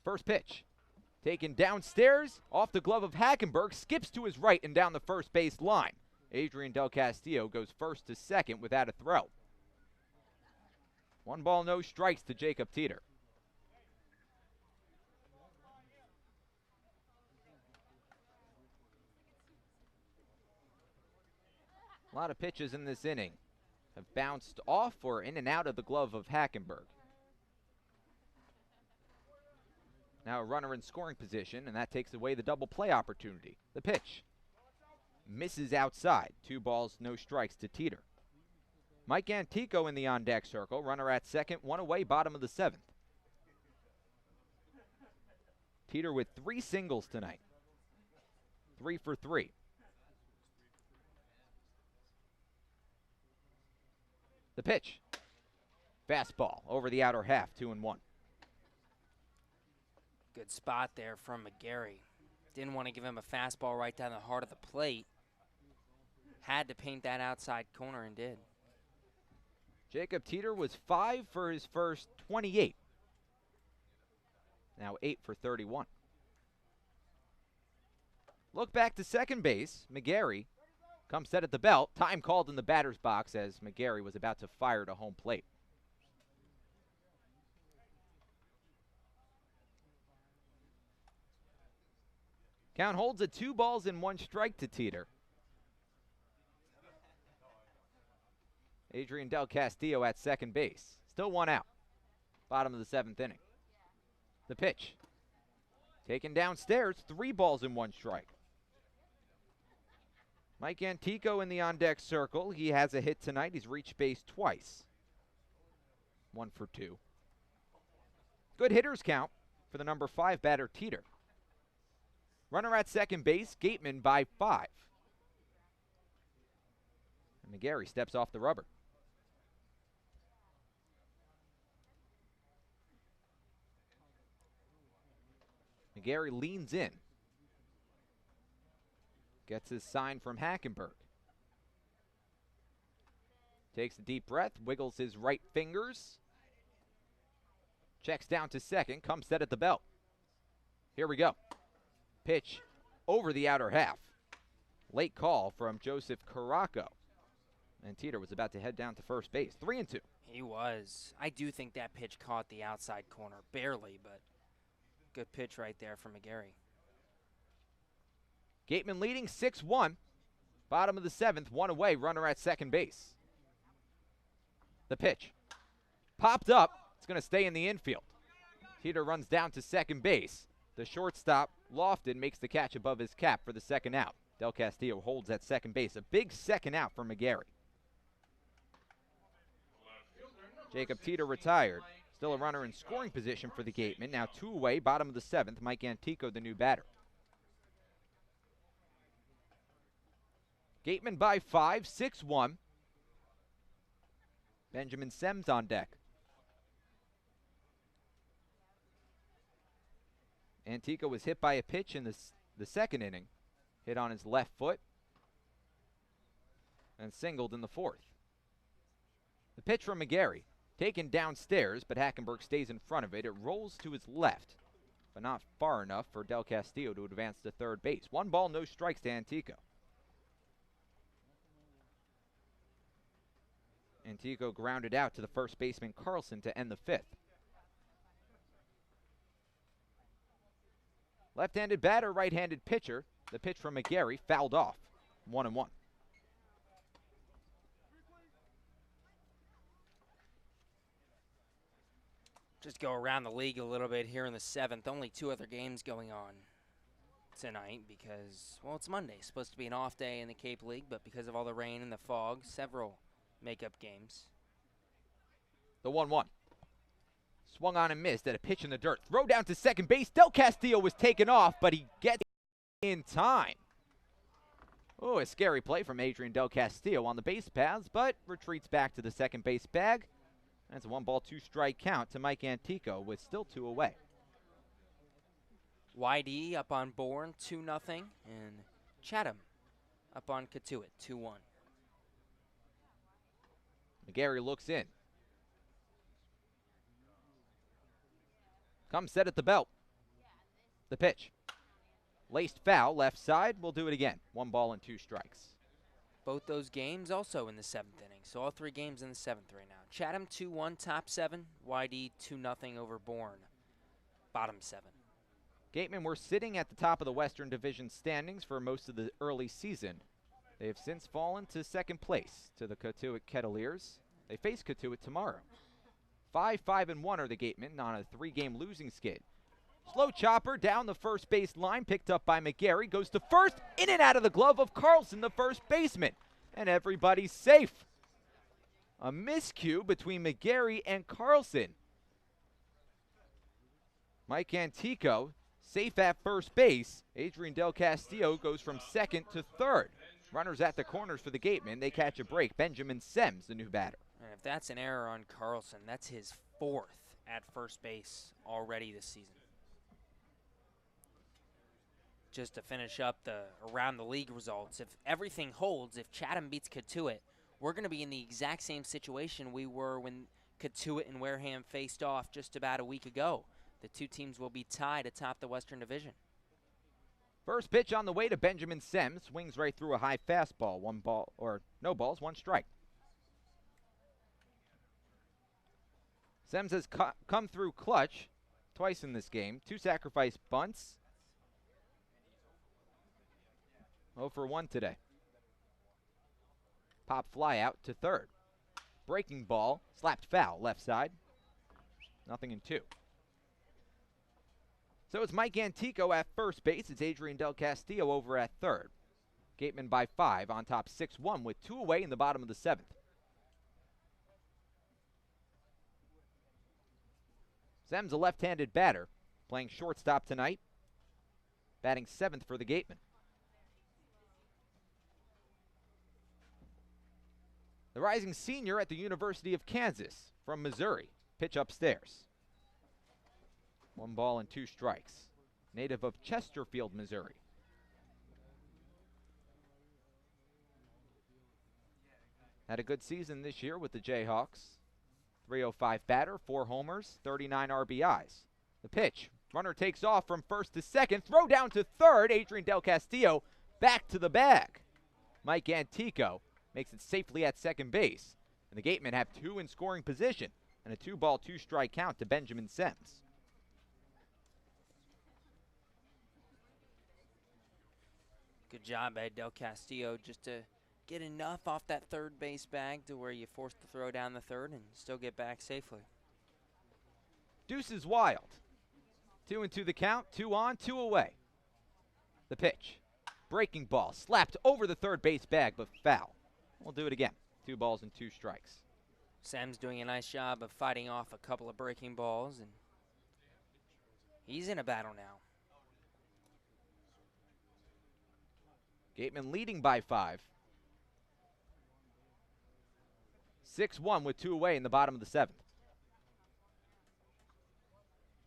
First pitch. Taken downstairs, off the glove of Hackenberg, skips to his right and down the first base line. Adrian Del Castillo goes first to second without a throw. 1 ball, no strikes to Jacob Teeter. A lot of pitches in this inning have bounced off or in and out of the glove of Hackenberg. Now a runner in scoring position, and that takes away the double play opportunity. The pitch misses outside. 2 balls, no strikes to Teeter. Mike Antico in the on-deck circle. Runner at second, 1 away, bottom of the 7th. Teeter with 3 singles tonight. 3 for 3. The pitch. Fastball over the outer half, 2-1. Good spot there from McGarry. Didn't want to give him a fastball right down the heart of the plate. Had to paint that outside corner and did. Jacob Teeter was 5 for his first 28. Now 8 for 31. Look back to second base. McGarry comes set at the belt. Time called in the batter's box as McGarry was about to fire to home plate. Count holds at 2 balls and 1 strike to Teeter. Adrian Del Castillo at second base. Still 1 out. Bottom of the 7th inning. The pitch. Taken downstairs, 3 balls and 1 strike. Mike Antico in the on-deck circle. He has a hit tonight. He's reached base twice. 1 for 2. Good hitters count for the number 5 batter, Teeter. Runner at second base, Gatemen by 5. And McGarry steps off the rubber. McGarry leans in. Gets his sign from Hackenberg. Takes a deep breath, wiggles his right fingers. Checks down to second, comes set at the belt. Here we go. Pitch over the outer half. Late call from Joseph Caraco. And Teeter was about to head down to first base. 3-2. He was. I do think that pitch caught the outside corner. Barely, but good pitch right there from McGarry. Gatemen leading 6-1. Bottom of the 7th, 1 away, runner at second base. The pitch. Popped up. It's going to stay in the infield. Teeter runs down to second base. The shortstop, Lofton, makes the catch above his cap for the second out. Del Castillo holds at second base. A big second out for McGarry. Jacob Teeter retired. Still a runner in scoring position for the Gatemen. Now 2 away, bottom of the 7th. Mike Antico, the new batter. Gatemen by 5, 6-1. Benjamin Sems on deck. Antico was hit by a pitch in the second inning. Hit on his left foot. And singled in the 4th. The pitch from McGarry. Taken downstairs, but Hackenberg stays in front of it. It rolls to his left, but not far enough for Del Castillo to advance to third base. 1 ball, no strikes to Antico. Antico grounded out to the first baseman Carlson to end the 5th. Left-handed batter, right-handed pitcher. The pitch from McGarry fouled off. 1-1. Just go around the league a little bit here in the 7th. Only 2 other games going on tonight because, well, it's Monday. It's supposed to be an off day in the Cape League, but because of all the rain and the fog, several makeup games. The 1-1. Swung on and missed at a pitch in the dirt. Throw down to second base. Del Castillo was taken off, but he gets in time. Oh, a scary play from Adrian Del Castillo on the base paths, but retreats back to the second base bag. That's a 1 ball, 2 strike count to Mike Antico with still 2 away. YD up on Bourne, 2-0, and Chatham up on Katuitt, 2-1. McGarry looks in. Comes set at the belt. The pitch. Laced foul, left side. We'll do it again. 1 ball and 2 strikes. Both those games also in the 7th inning. So all 3 games in the 7th right now. Chatham 2-1, top 7. YD 2-0 over Bourne, bottom 7. Gatemen were sitting at the top of the Western Division standings for most of the early season. They have since fallen to second place to the Katuitt Kettleers. They face Katuitt tomorrow. 5-5-1 are the Gatemen on a 3-game losing skid. Slow chopper down the first base line, picked up by McGarry, goes to first, in and out of the glove of Carlson, the first baseman. And everybody's safe. A miscue between McGarry and Carlson. Mike Antico, safe at first base. Adrian Del Castillo goes from second to third. Runners at the corners for the Gatemen. They catch a break. Benjamin Sems, the new batter. And if that's an error on Carlson, that's his 4th at first base already this season. Just to finish up the around the league results, if everything holds, if Chatham beats Katuitt, we're going to be in the exact same situation we were when Katuitt and Wareham faced off just about a week ago. The 2 teams will be tied atop the Western Division. First pitch on the way to Benjamin Sems. Swings right through a high fastball. 1 ball, or no balls, 1 strike. Sems has come through clutch twice in this game. 2 sacrifice bunts. 0 for 1 today. Pop fly out to third. Breaking ball, slapped foul, left side. 0-2. So it's Mike Antico at first base. It's Adrian Del Castillo over at third. Gatemen by 5 on top 6-1 with 2 away in the bottom of the 7th. Sem's a left-handed batter, playing shortstop tonight, batting 7th for the Gatemen. The rising senior at the University of Kansas from Missouri. Pitch upstairs. 1 ball and 2 strikes. Native of Chesterfield, Missouri. Had a good season this year with the Jayhawks. .305 batter, 4 homers, 39 RBIs. The pitch. Runner takes off from first to second. Throw down to third. Adrian Del Castillo back to the bag. Mike Antico makes it safely at second base. And the Gatemen have 2 in scoring position. And a 2-ball, 2-strike count to Benjamin Sems. Good job by Del Castillo just to get enough off that third base bag to where you force the throw down the third and still get back safely. Deuce is wild. 2-2 the count, 2 on, 2 away. The pitch. Breaking ball, slapped over the third base bag, but foul. We'll do it again. 2 balls and 2 strikes. Sam's doing a nice job of fighting off a couple of breaking balls, and he's in a battle now. Gatemen leading by 5. 6-1 with 2 away in the bottom of the 7th.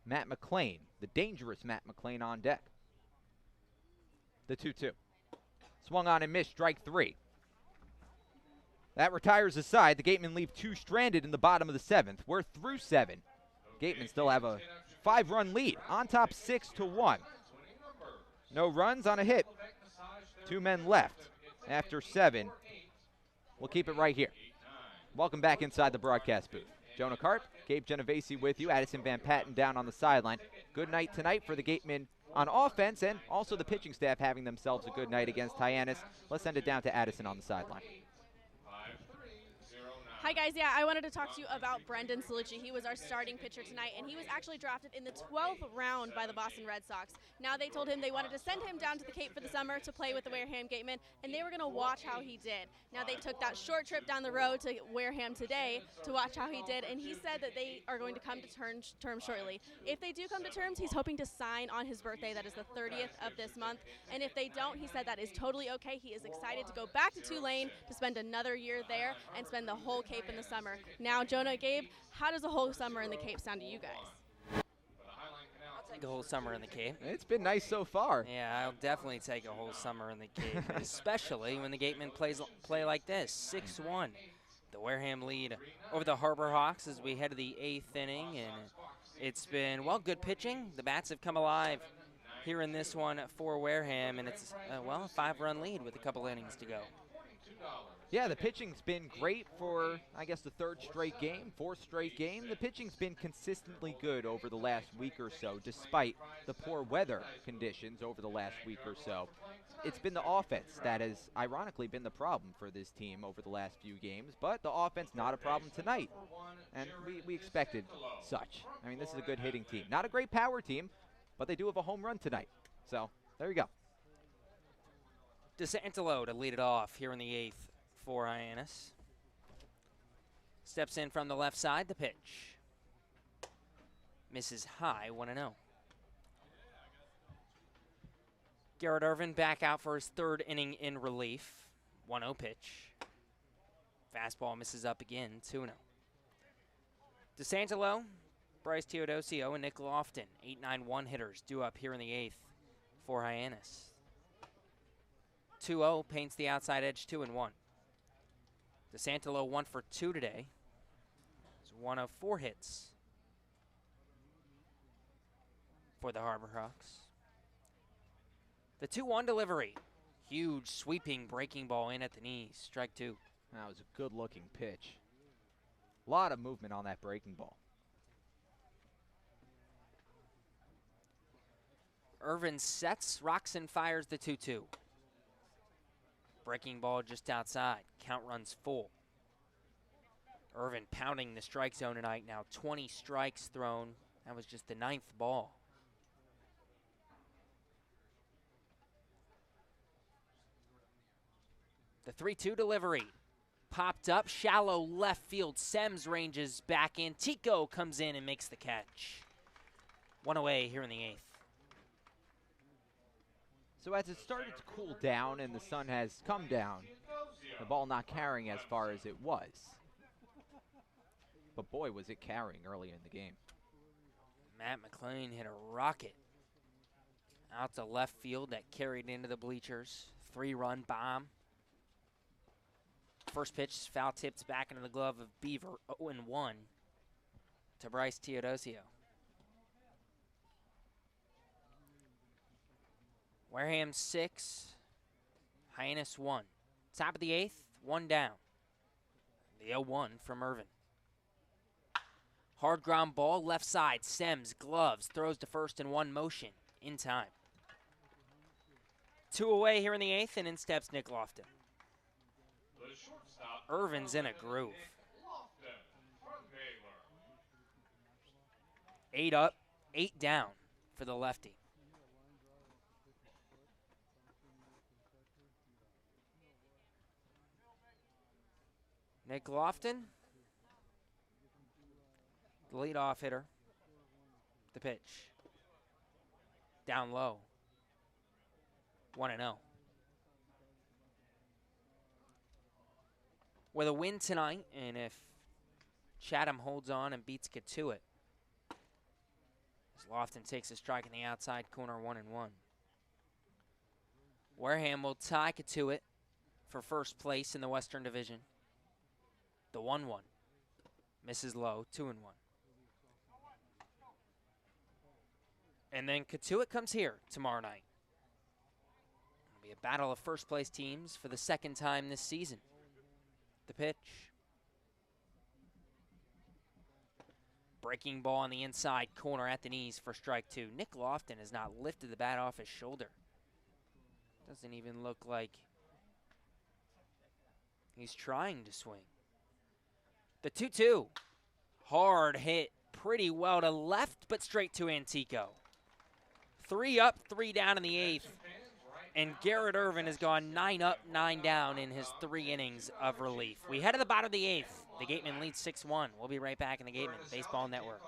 Matt McClain, the dangerous Matt McClain on deck. The 2-2. Swung on and missed, strike 3. That retires the side. The Gatemen leave 2 stranded in the bottom of the 7th. We're through 7. Gatemen still have a 5-run lead, on top 6-1. No runs on a hit. 2 men left after 7. We'll keep it right here. Welcome back inside the broadcast booth. Jonah Karp, Gabe Genovesi with you. Addison Van Patten down on the sideline. Good night tonight for the Gatemen on offense, and also the pitching staff having themselves a good night against Hyannis. Let's send it down to Addison on the sideline. Hi guys, yeah, I wanted to talk to you about Brendan Salucci. He was our starting pitcher tonight, and he was actually drafted in the 12th round by the Boston Red Sox. Now they told him they wanted to send him down to the Cape for the summer to play with the Wareham Gatemen, and they were going to watch how he did. Now they took that short trip down the road to Wareham today to watch how he did, and he said that they are going to come to terms shortly. If they do come to terms, he's hoping to sign on his birthday. That is the 30th of this month, and if they don't, he said that is totally okay. He is excited to go back to Tulane to spend another year there and spend the whole Cape in the summer. Now, Jonah, Gabe, how does a whole summer in the Cape sound to you guys? I'll take a whole summer in the Cape. It's been nice so far. Yeah, I'll definitely take a whole summer in the Cape, especially when the Gatemen play like this, 6-1. The Wareham lead over the Harbor Hawks as we head to the 8th inning, and it's been, well, good pitching. The bats have come alive here in this one for Wareham, and it's, well, a 5-run lead with a couple innings to go. Yeah, the pitching's been great for, I guess, the 3rd straight game, 4th straight game. The pitching's been consistently good over the last week or so, despite the poor weather conditions over the last week or so. It's been the offense that has, ironically, been the problem for this team over the last few games, but the offense not a problem tonight, and we expected such. I mean, this is a good hitting team. Not a great power team, but they do have a home run tonight. So, there you go. DeSantelo to lead it off here in the 8th. For Hyannis. Steps in from the left side, the pitch. Misses high, 1-0. Garrett Irvin back out for his 3rd inning in relief. 1-0 pitch. Fastball misses up again, 2-0. DeSantelo, Bryce Teodosio, and Nick Lofton, 8-9-1 hitters due up here in the 8th for Hyannis. 2-0 paints the outside edge, 2-1. DeSantelo 1 for 2 today. It's 1 of 4 hits for the Harbor Hawks. The 2-1 delivery. Huge sweeping breaking ball in at the knees. Strike 2. That was a good-looking pitch. A lot of movement on that breaking ball. Irvin sets, rocks and fires the 2-2. Breaking ball just outside. Count runs full. Irvin pounding the strike zone tonight now. 20 strikes thrown. That was just the 9th ball. The 3-2 delivery. Popped up, shallow left field. Sems ranges back in. Tico comes in and makes the catch. One away here in the 8th. So as it started to cool down and the sun has come down, the ball not carrying as far as it was. But boy, was it carrying early in the game. Matt McLean hit a rocket out to left field that carried into the bleachers. 3-run bomb. First pitch, foul tipped back into the glove of Beaver. 0-1 to Bryce Teodosio. Wareham 6, Hyannis 1. Top of the 8th, 1 down. The 0-1 from Irvin. Hard ground ball, left side, Sems, gloves, throws to first in one motion, in time. 2 away here in the 8th, and in steps Nick Lofton. Irvin's in a groove. 8 up, 8 down for the lefty. Nick Lofton, the leadoff hitter. The pitch. Down low. 1-0. With a win tonight, and if Chatham holds on and beats Katuitt, as Lofton takes a strike in the outside corner, 1-1. Wareham will tie Katuitt for first place in the Western Division. The 1-1. Misses low, 2-1. And then Katuitt comes here tomorrow night. It'll be a battle of first place teams for the second time this season. The pitch. Breaking ball on the inside corner at the knees for strike 2. Nick Lofton has not lifted the bat off his shoulder. Doesn't even look like he's trying to swing. The 2-2. Hard hit pretty well to left, but straight to Antico. 3 up, 3 down in the 8th. And Garrett Irvin has gone 9 up, 9 down in his 3 innings of relief. We head to the bottom of the 8th. The Gatemen lead 6-1. We'll be right back in the Gatemen Baseball Network.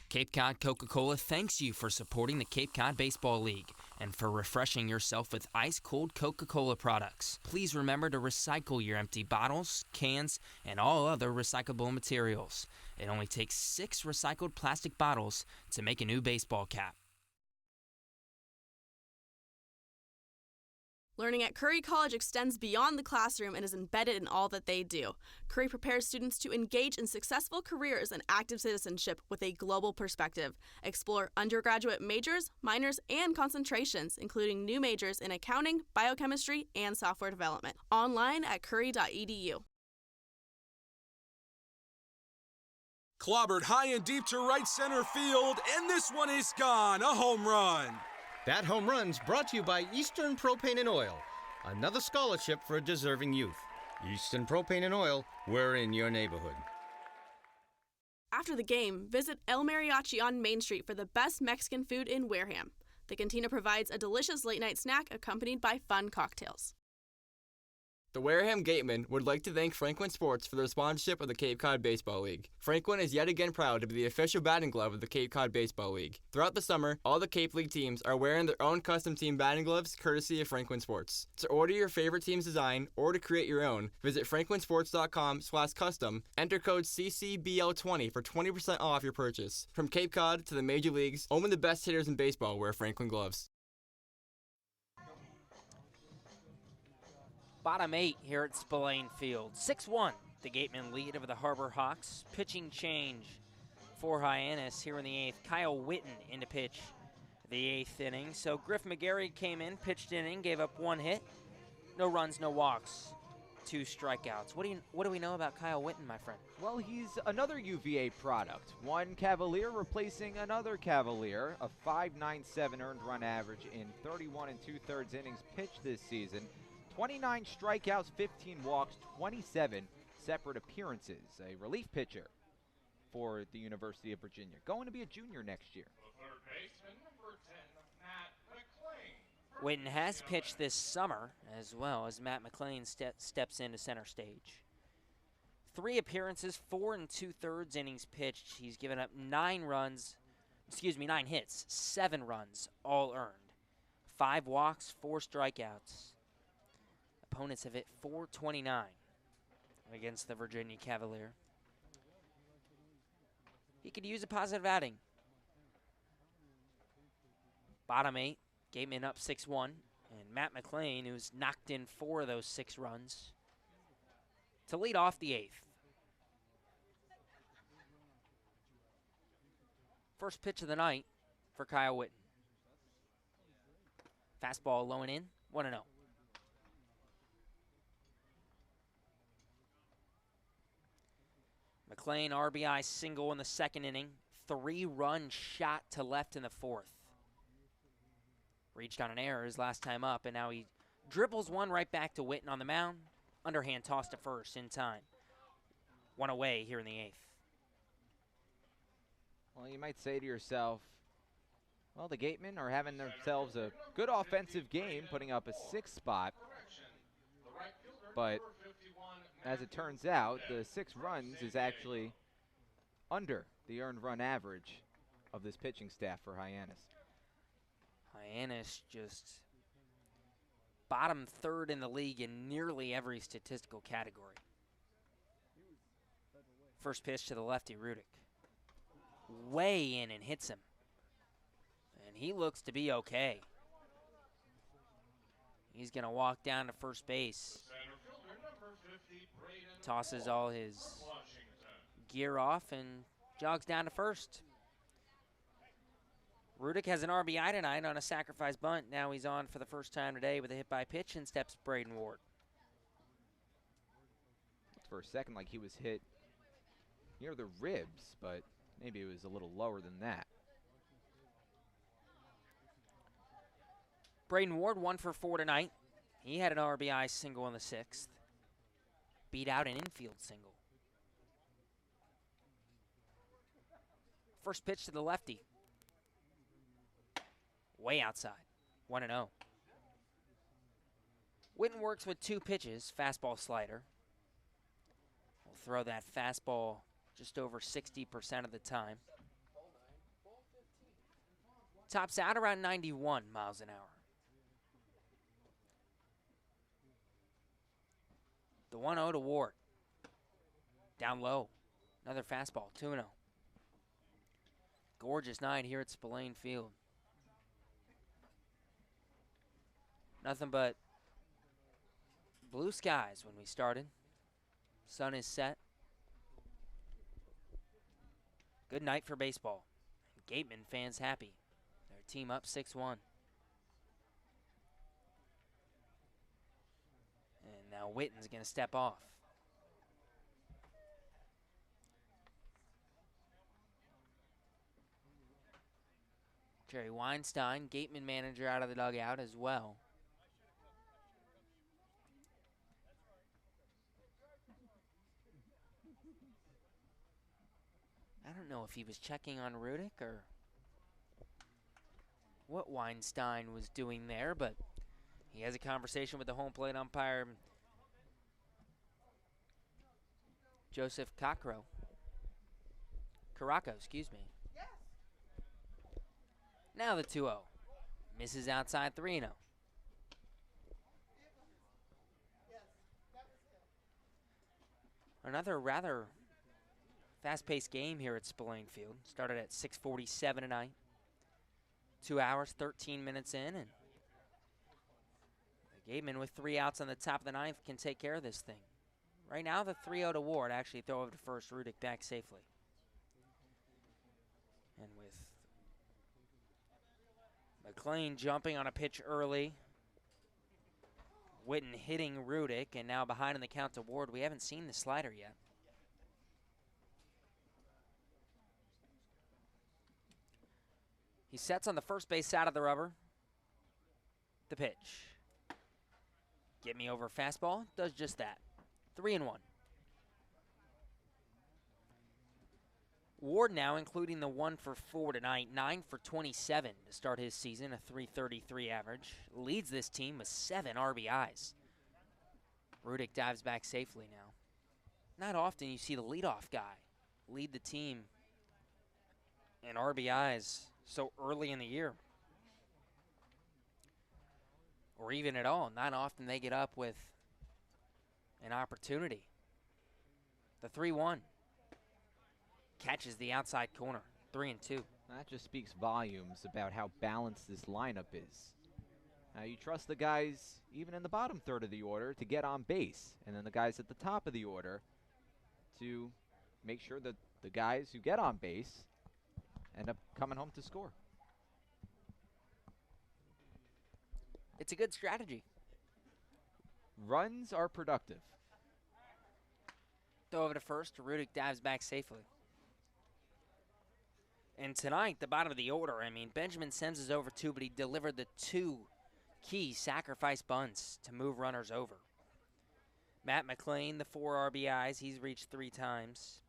Cape Cod Coca-Cola thanks you for supporting the Cape Cod Baseball League and for refreshing yourself with ice-cold Coca-Cola products. Please remember to recycle your empty bottles, cans, and all other recyclable materials. It only takes 6 recycled plastic bottles to make a new baseball cap. Learning at Curry College extends beyond the classroom and is embedded in all that they do. Curry prepares students to engage in successful careers and active citizenship with a global perspective. Explore undergraduate majors, minors, and concentrations, including new majors in accounting, biochemistry, and software development. Online at curry.edu. Clobbered high and deep to right center field, and this one is gone. A home run. That home run's brought to you by Eastern Propane and Oil, another scholarship for a deserving youth. Eastern Propane and Oil, we're in your neighborhood. After the game, visit El Mariachi on Main Street for the best Mexican food in Wareham. The cantina provides a delicious late-night snack accompanied by fun cocktails. The Wareham Gatemen would like to thank Franklin Sports for their sponsorship of the Cape Cod Baseball League. Franklin is yet again proud to be the official batting glove of the Cape Cod Baseball League. Throughout the summer, all the Cape League teams are wearing their own custom team batting gloves courtesy of Franklin Sports. To order your favorite team's design or to create your own, visit franklinsports.com/custom, enter code CCBL20 for 20% off your purchase. From Cape Cod to the major leagues, only the best hitters in baseball wear Franklin gloves. Bottom 8 here at Spillane Field. 6-1, the Gatemen lead over the Harbor Hawks. Pitching change for Hyannis here in the 8th. Kyle Witten in to pitch the 8th inning. So Griff McGarry came in, pitched an inning, gave up 1 hit. No runs, no walks, 2 strikeouts. What do we know about Kyle Witten, my friend? Well, he's another UVA product. One Cavalier replacing another Cavalier. A .597 earned run average in 31 2/3 innings pitched this season. 29 strikeouts, 15 walks, 27 separate appearances. A relief pitcher for the University of Virginia. Going to be a junior next year. Witten has pitched this summer as well as Matt McLean steps into center stage. 3 appearances, 4 2/3 innings pitched. He's given up 9 hits, 7 runs, all earned. 5 walks, 4 strikeouts. Opponents have hit .429 against the Virginia Cavalier. He could use a positive outing. Bottom 8, Gatemen up 6-1, and Matt McLean, who's knocked in 4 of those 6 runs, to lead off the 8th. First pitch of the night for Kyle Witten. Fastball low and in, 1-0. McLean RBI single in the 2nd inning, 3-run shot to left in the 4th. Reached on an error his last time up, and now he dribbles one right back to Witten on the mound. Underhand toss to first in time. 1 away here in the 8th. Well, you might say to yourself, well, the Gatemen are having themselves a good offensive game, putting up a 6th spot. But as it turns out, the 6 runs is actually under the earned run average of this pitching staff for Hyannis. Hyannis just bottom 3rd in the league in nearly every statistical category. First pitch to the lefty, Rudick. Way in and hits him. And he looks to be okay. He's going to walk down to first base. Tosses all his gear off and jogs down to first. Rudick has an RBI tonight on a sacrifice bunt. Now he's on for the first time today with a hit by pitch, and steps Braden Ward. For a second like he was hit near the ribs, but maybe it was a little lower than that. Braden Ward 1 for 4 tonight. He had an RBI single in the 6th. Beat out an infield single. First pitch to the lefty. Way outside, 1-0. Witten works with 2 pitches, fastball, slider. We'll throw that fastball just over 60% of the time. Tops out around 91 miles an hour. The 1-0 to Ward. Down low, another fastball, 2-0. Gorgeous night here at Spillane Field. Nothing but blue skies when we started. Sun is set. Good night for baseball. Gatemen fans happy. Their team up 6-1. And now Witten's going to step off. Jerry Weinstein, Gatemen manager, out of the dugout as well. I don't know if he was checking on Rudick or what Weinstein was doing there, but he has a conversation with the home plate umpire, Joseph Caraco, excuse me. Now the 2-0. Misses outside 3-0. Another rather fast-paced game here at Spillane Field. Started at 6:47 tonight. 2 hours, 13 minutes in, and the Gatemen with 3 outs on the top of the 9th can take care of this thing. Right now, the 3-0 to Ward. Actually throw over to first. Rudick back safely. And with McLean jumping on a pitch early, Witten hitting Rudick, and now behind in the count to Ward. We haven't seen the slider yet. He sets on the first base side of the rubber. The pitch. Get me over fastball. Does just that. 3-1. Ward now, including the 1 for 4 tonight, 9 for 27 to start his season, a .333 average. Leads this team with 7 RBIs. Rudick dives back safely now. Not often you see the leadoff guy lead the team in RBIs so early in the year. Or even at all. Not often they get up with an opportunity. The 3-1. Catches the outside corner, 3-2. That just speaks volumes about how balanced this lineup is. You trust the guys, even in the bottom third of the order, to get on base. And then the guys at the top of the order to make sure that the guys who get on base end up coming home to score. It's a good strategy. Runs are productive. Throw over to first. Rudick dives back safely. And tonight, the bottom of the order, I mean, Benjamin Sims is over 2, but he delivered the 2 key sacrifice bunts to move runners over. Matt McLean, the 4 RBIs, he's reached 3 times.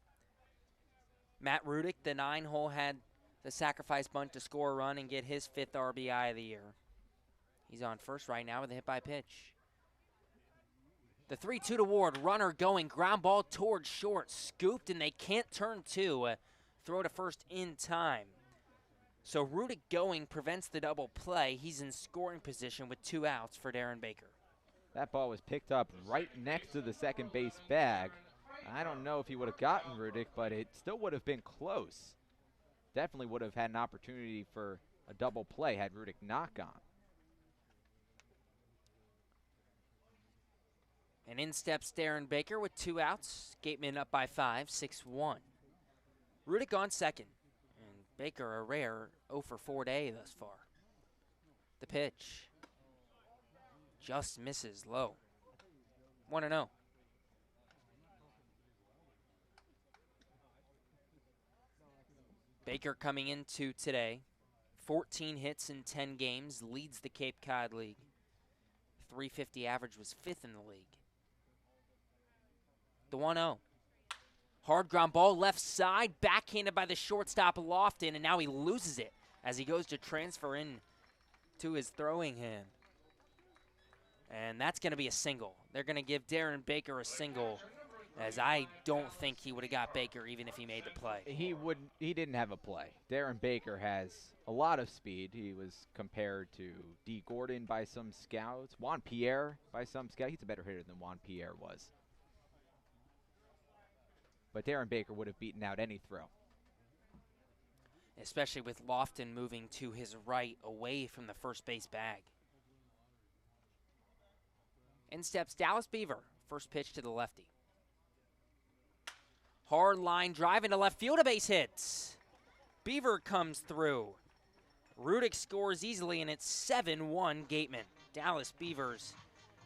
Matt Rudick, the 9-hole, had the sacrifice bunt to score a run and get his 5th RBI of the year. He's on first right now with a hit by pitch. The 3-2 to Ward, runner going, ground ball towards short, scooped, and they can't turn 2. Throw to first in time. So Rudick going prevents the double play. He's in scoring position with 2 outs for Darren Baker. That ball was picked up right next to the second base bag. I don't know if he would have gotten Rudick, but it still would have been close. Definitely would have had an opportunity for a double play had Rudick not gone. And in steps Darren Baker with 2 outs. Gatemen up by 5, 6-1. Rudick on second, and Baker a rare 0 for 4 day thus far. The pitch just misses low. 1-0. Baker coming into today, 14 hits in 10 games, leads the Cape Cod League. .350 average, was 5th in the league. The 1-0. Hard ground ball left side, backhanded by the shortstop Lofton, and now he loses it as he goes to transfer in to his throwing hand. And that's going to be a single. They're going to give Darren Baker a single, as I don't think he would have got Baker even if he made the play. He didn't have a play. Darren Baker has a lot of speed. He was compared to D. Gordon by some scouts, Juan Pierre by some scouts. He's a better hitter than Juan Pierre was. But Darren Baker would have beaten out any throw. Especially with Lofton moving to his right away from the first base bag. In steps Dallas Beaver. First pitch to the lefty. Hard line drive into left field, a base hit. Beaver comes through. Rudick scores easily, and it's 7-1 Gatemen. Dallas Beaver's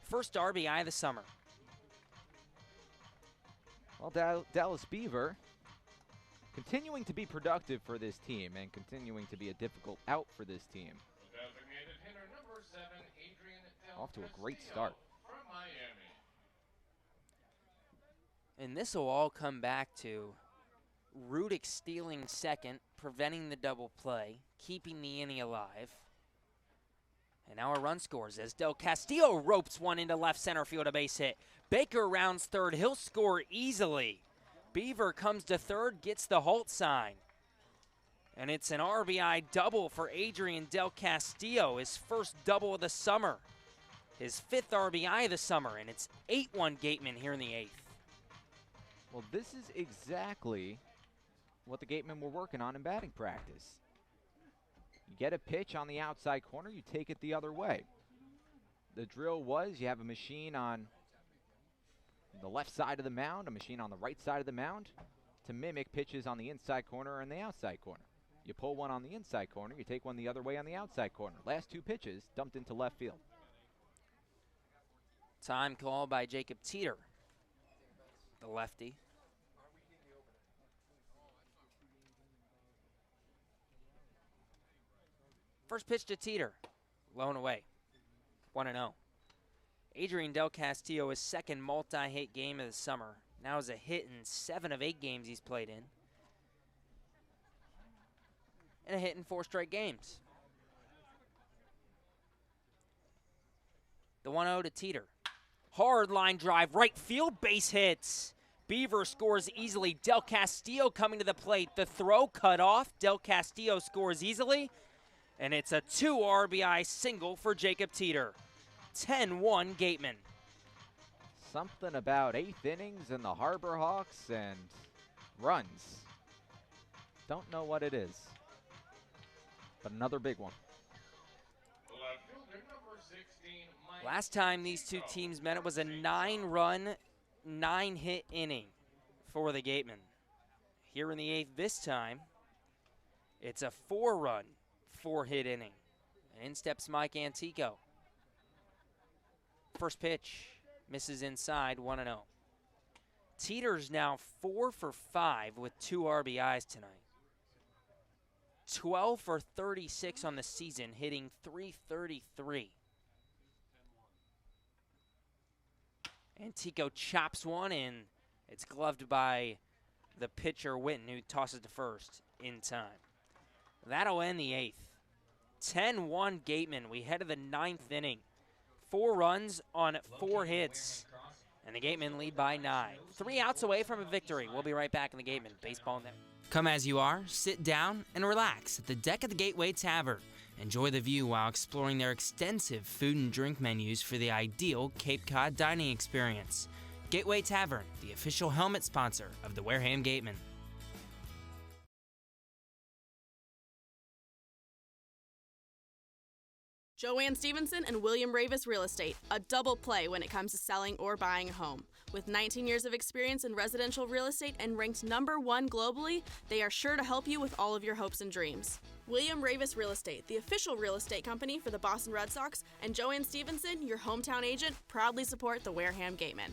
first RBI of the summer. Well, Dallas Beaver continuing to be productive for this team and continuing to be a difficult out for this team. Off to a great start. And this will all come back to Rudick stealing second, preventing the double play, keeping the inning alive. And now a run scores as Del Castillo ropes one into left center field, a base hit. Baker rounds third. He'll score easily. Beaver comes to third, gets the halt sign. And it's an RBI double for Adrian Del Castillo, his first double of the summer. His 5th RBI of the summer, and it's 8-1 Gatemen here in the 8th. Well, this is exactly what the Gatemen were working on in batting practice. You get a pitch on the outside corner, you take it the other way. The drill was you have a machine on the left side of the mound, a machine on the right side of the mound to mimic pitches on the inside corner and the outside corner. You pull one on the inside corner, you take one the other way on the outside corner. Last 2 pitches dumped into left field. Time call by Jacob Teeter, the lefty. First pitch to Teeter, low and away, 1-0. Adrian Del Castillo, his second multi-hit game of the summer. Now is a hit in 7 of 8 games he's played in. and a hit in 4 straight games. The 1-0 to Teeter. Hard line drive, right field, base hits. Beaver scores easily. Del Castillo coming to the plate. The throw cut off. Del Castillo scores easily. And it's a 2 RBI single for Jacob Teeter. 10-1 Gatemen. Something about 8th innings and the Harbor Hawks and runs. Don't know what it is. But another big one. Last time these two teams met, it was a 9-run, 9-hit inning for the Gatemen. Here in the 8th this time, it's a 4-run, 4-hit inning. And in steps Mike Antico. First pitch, misses inside, 1-0. Teeter's now 4 for 5 with 2 RBIs tonight. 12 for 36 on the season, hitting .333. Antico chops one in. It's gloved by the pitcher, Witten, who tosses to first in time. That'll end the 8th. 10-1 Gatemen. We head to the 9th inning. 4 runs on 4 hits. And the Gatemen lead by 9. 3 outs away from a victory. We'll be right back in the Gatemen Baseball Network. Come as you are, sit down and relax at the deck of the Gateway Tavern. Enjoy the view while exploring their extensive food and drink menus for the ideal Cape Cod dining experience. Gateway Tavern, the official helmet sponsor of the Wareham Gatemen. Joanne Stevenson and William Ravis Real Estate, a double play when it comes to selling or buying a home. With 19 years of experience in residential real estate and ranked #1 globally, they are sure to help you with all of your hopes and dreams. William Ravis Real Estate, the official real estate company for the Boston Red Sox, and Joanne Stevenson, your hometown agent, proudly support the Wareham Gatemen.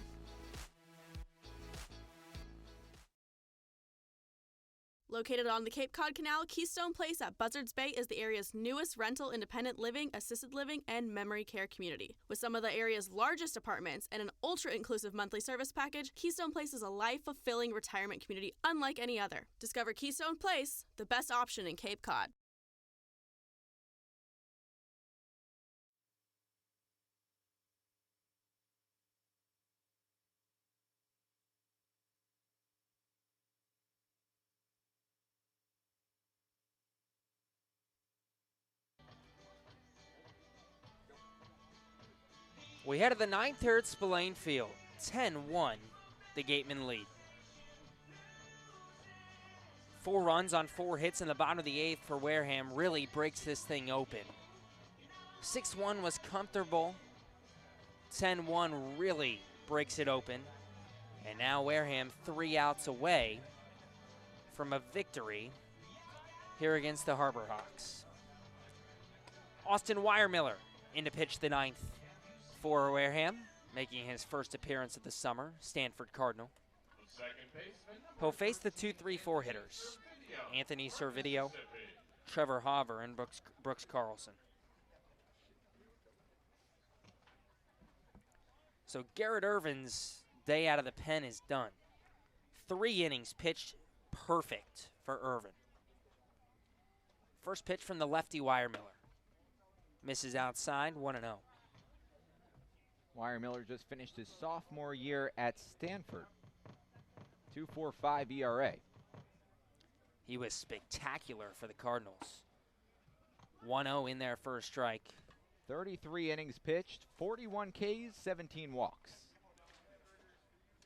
Located on the Cape Cod Canal, Keystone Place at Buzzards Bay is the area's newest rental independent living, assisted living, and memory care community. With some of the area's largest apartments and an ultra-inclusive monthly service package, Keystone Place is a life-fulfilling retirement community unlike any other. Discover Keystone Place, the best option in Cape Cod. We head to the 9th here at Spillane Field. 10-1, the Gatemen lead. 4 runs on 4 hits in the bottom of the 8th for Wareham really breaks this thing open. 6-1 was comfortable. 10-1 really breaks it open. And now Wareham 3 outs away from a victory here against the Harbor Hawks. Austin Weiermiller in to pitch the 9th. For Wareham, making his first appearance of the summer, Stanford Cardinal. He'll face the 2-3-4 hitters, Anthony Servideo, Trevor Hauver, and Brooks Carlson. So Garrett Irvin's day out of the pen is done. 3 innings pitched perfect for Irvin. First pitch from the lefty Weiermiller. Misses outside, 1-0. Weiermiller just finished his sophomore year at Stanford. 2.45 ERA. He was spectacular for the Cardinals. 1-0 in there for a strike. 33 innings pitched, 41 Ks, 17 walks.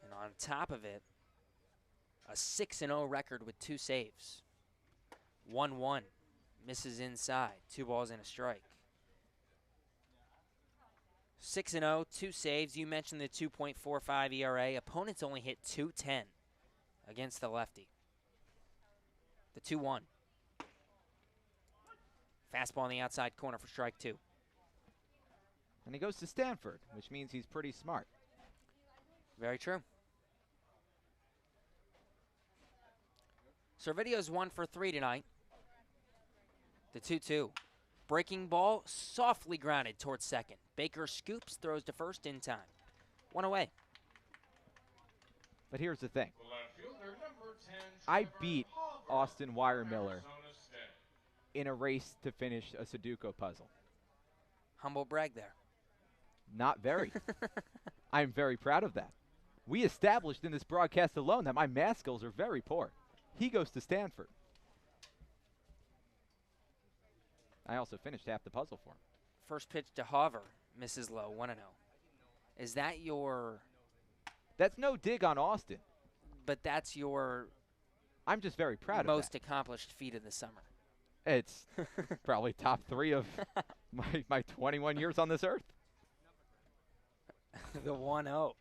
And on top of it, a 6-0 record with 2 saves. 1-1, misses inside, 2 balls and a strike. 6-0, 2 saves. You mentioned the 2.45 ERA. Opponents only hit .210 against the lefty. The 2-1. Fastball on the outside corner for strike 2. And he goes to Stanford, which means he's pretty smart. Very true. Servidio's 1 for 3 tonight. The 2-2. Breaking ball, softly grounded towards second. Baker scoops, throws to first in time. 1 away. But here's the thing. I beat Austin Weiermiller in a race to finish a Sudoku puzzle. Humble brag there. Not very. I'm very proud of that. We established in this broadcast alone that my math skills are very poor. He goes to Stanford. I also finished half the puzzle for him. First pitch to Hover, misses low, 1-0. Is that your... That's no dig on Austin. But that's your... I'm just very proud of that. Most accomplished feat of the summer. It's probably top 3 of my 21 years on this earth. The 1-0.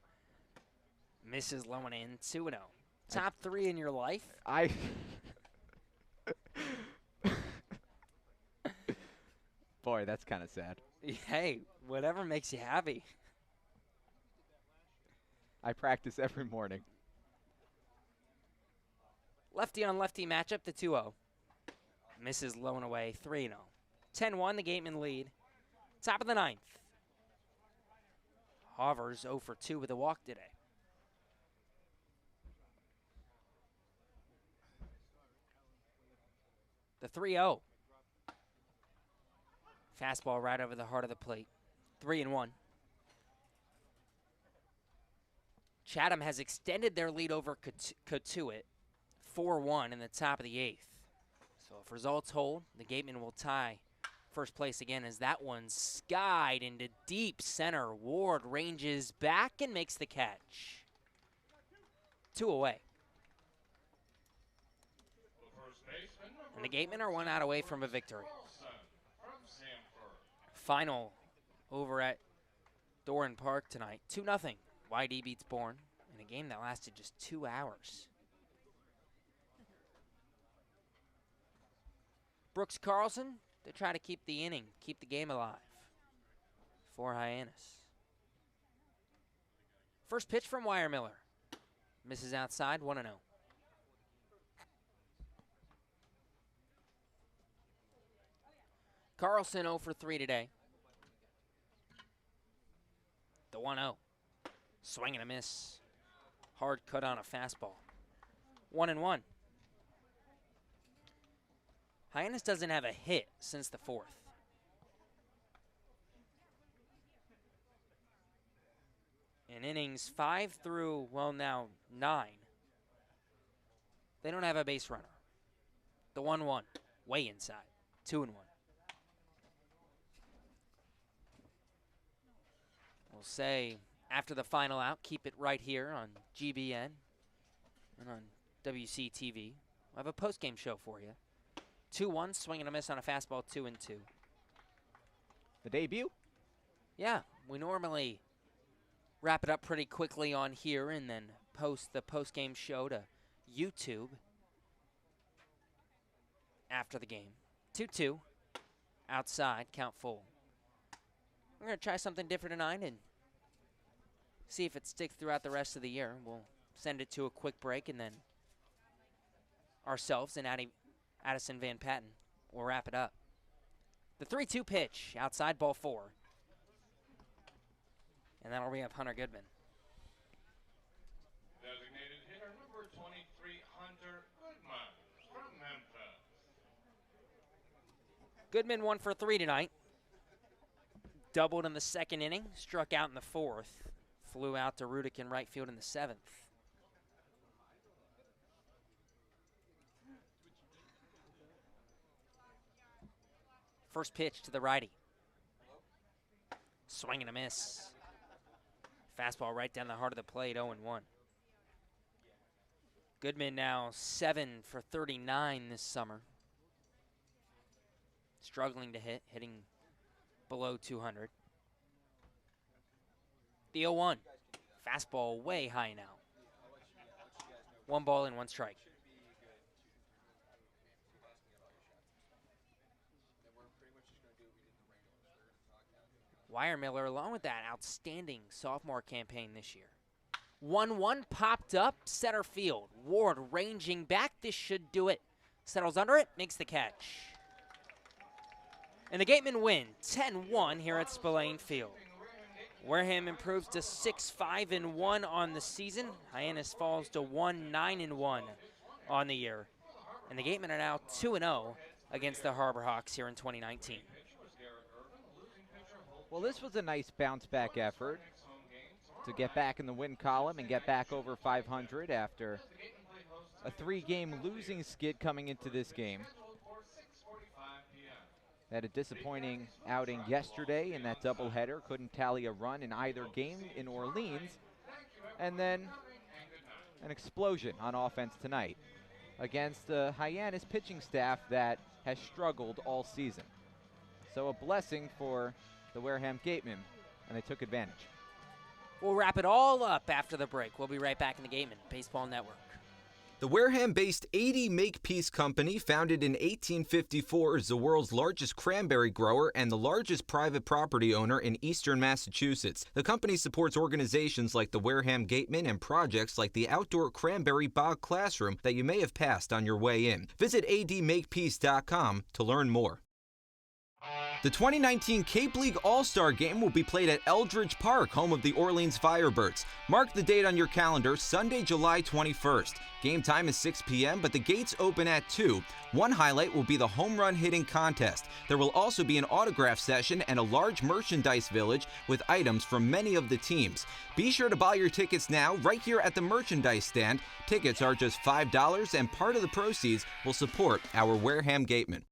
Misses low and in, 2-0. Top 3 in your life? Boy, that's kind of sad. Hey, whatever makes you happy. I practice every morning. Lefty on lefty matchup, the 2-0. Misses low and away, 3-0. 10-1, the Gatemen lead. Top of the 9th. Hovers 0 for 2 with a walk today. The 3-0. Fastball right over the heart of the plate. 3-1. Chatham has extended their lead over Cotuit. 4-1 in the top of the 8th. So if results hold, the Gatemen will tie first place again as that one skied into deep center. Ward ranges back and makes the catch. 2 away. And the Gatemen are 1 out away from a victory. Final over at Doran Park tonight. 2-0. YD beats Bourne in a game that lasted just 2 hours. Brooks Carlson to try to keep the inning, keep the game alive for Hyannis. First pitch from Wire Miller. Misses outside, 1-0. Carlson 0 for 3 today. The 1-0. Swing and a miss. Hard cut on a fastball. 1-1. Hyannis doesn't have a hit since the 4th. In innings 5 through, well, now 9, they don't have a base runner. The 1-1, way inside, 2-1. We'll say after the final out, keep it right here on GBN and on WCTV. We'll have a post-game show for you. 2-1, swing and a miss on a fastball, 2-2. The debut? Yeah, we normally wrap it up pretty quickly on here and then post the post-game show to YouTube after the game. 2-2, outside, count full. We're going to try something different tonight and see if it sticks throughout the rest of the year. We'll send it to a quick break and then ourselves and Addison Van Patten will wrap it up. The 3-2 pitch, outside, ball 4. And that'll bring up Hunter Goodman. Designated hitter number 23, Hunter Goodman from Memphis. Goodman 1 for 3 tonight. Doubled in the 2nd inning, struck out in the 4th. Flew out to Rudick in right field in the 7th. First pitch to the righty. Swing and a miss. Fastball right down the heart of the plate, 0-1. Goodman now 7 for 39 this summer. Struggling to hit, hitting below 200. The 0-1. Fastball way high now. 1 ball and 1 strike. Wire Miller, along with that outstanding sophomore campaign this year. 1-1 popped up, center field. Ward ranging back, this should do it. Settles under it, makes the catch. And the Gatemen win 10-1 here at Spillane Field. Wareham improves to 6-5-1 on the season. Hyannis falls to 1-9-1 on the year. And the Gatemen are now 2-0 against the Harbor Hawks here in 2019. Well, this was a nice bounce-back effort to get back in the win column and get back over 500 after a 3-game losing skid coming into this game. Had a disappointing outing yesterday in that doubleheader. Couldn't tally a run in either game in Orleans. And then an explosion on offense tonight against the Hyannis pitching staff that has struggled all season. So a blessing for the Wareham Gatemen, and they took advantage. We'll wrap it all up after the break. We'll be right back in the Gatemen Baseball Network. The Wareham-based 80 Makepeace Company, founded in 1854, is the world's largest cranberry grower and the largest private property owner in eastern Massachusetts. The company supports organizations like the Wareham Gatemen and projects like the outdoor cranberry bog classroom that you may have passed on your way in. Visit admakepeace.com to learn more. The 2019 Cape League All-Star Game will be played at Eldridge Park, home of the Orleans Firebirds. Mark the date on your calendar, Sunday, July 21st. Game time is 6 p.m., but the gates open at 2. One highlight will be the home run hitting contest. There will also be an autograph session and a large merchandise village with items from many of the teams. Be sure to buy your tickets now right here at the merchandise stand. Tickets are just $5, and part of the proceeds will support our Wareham Gatemen.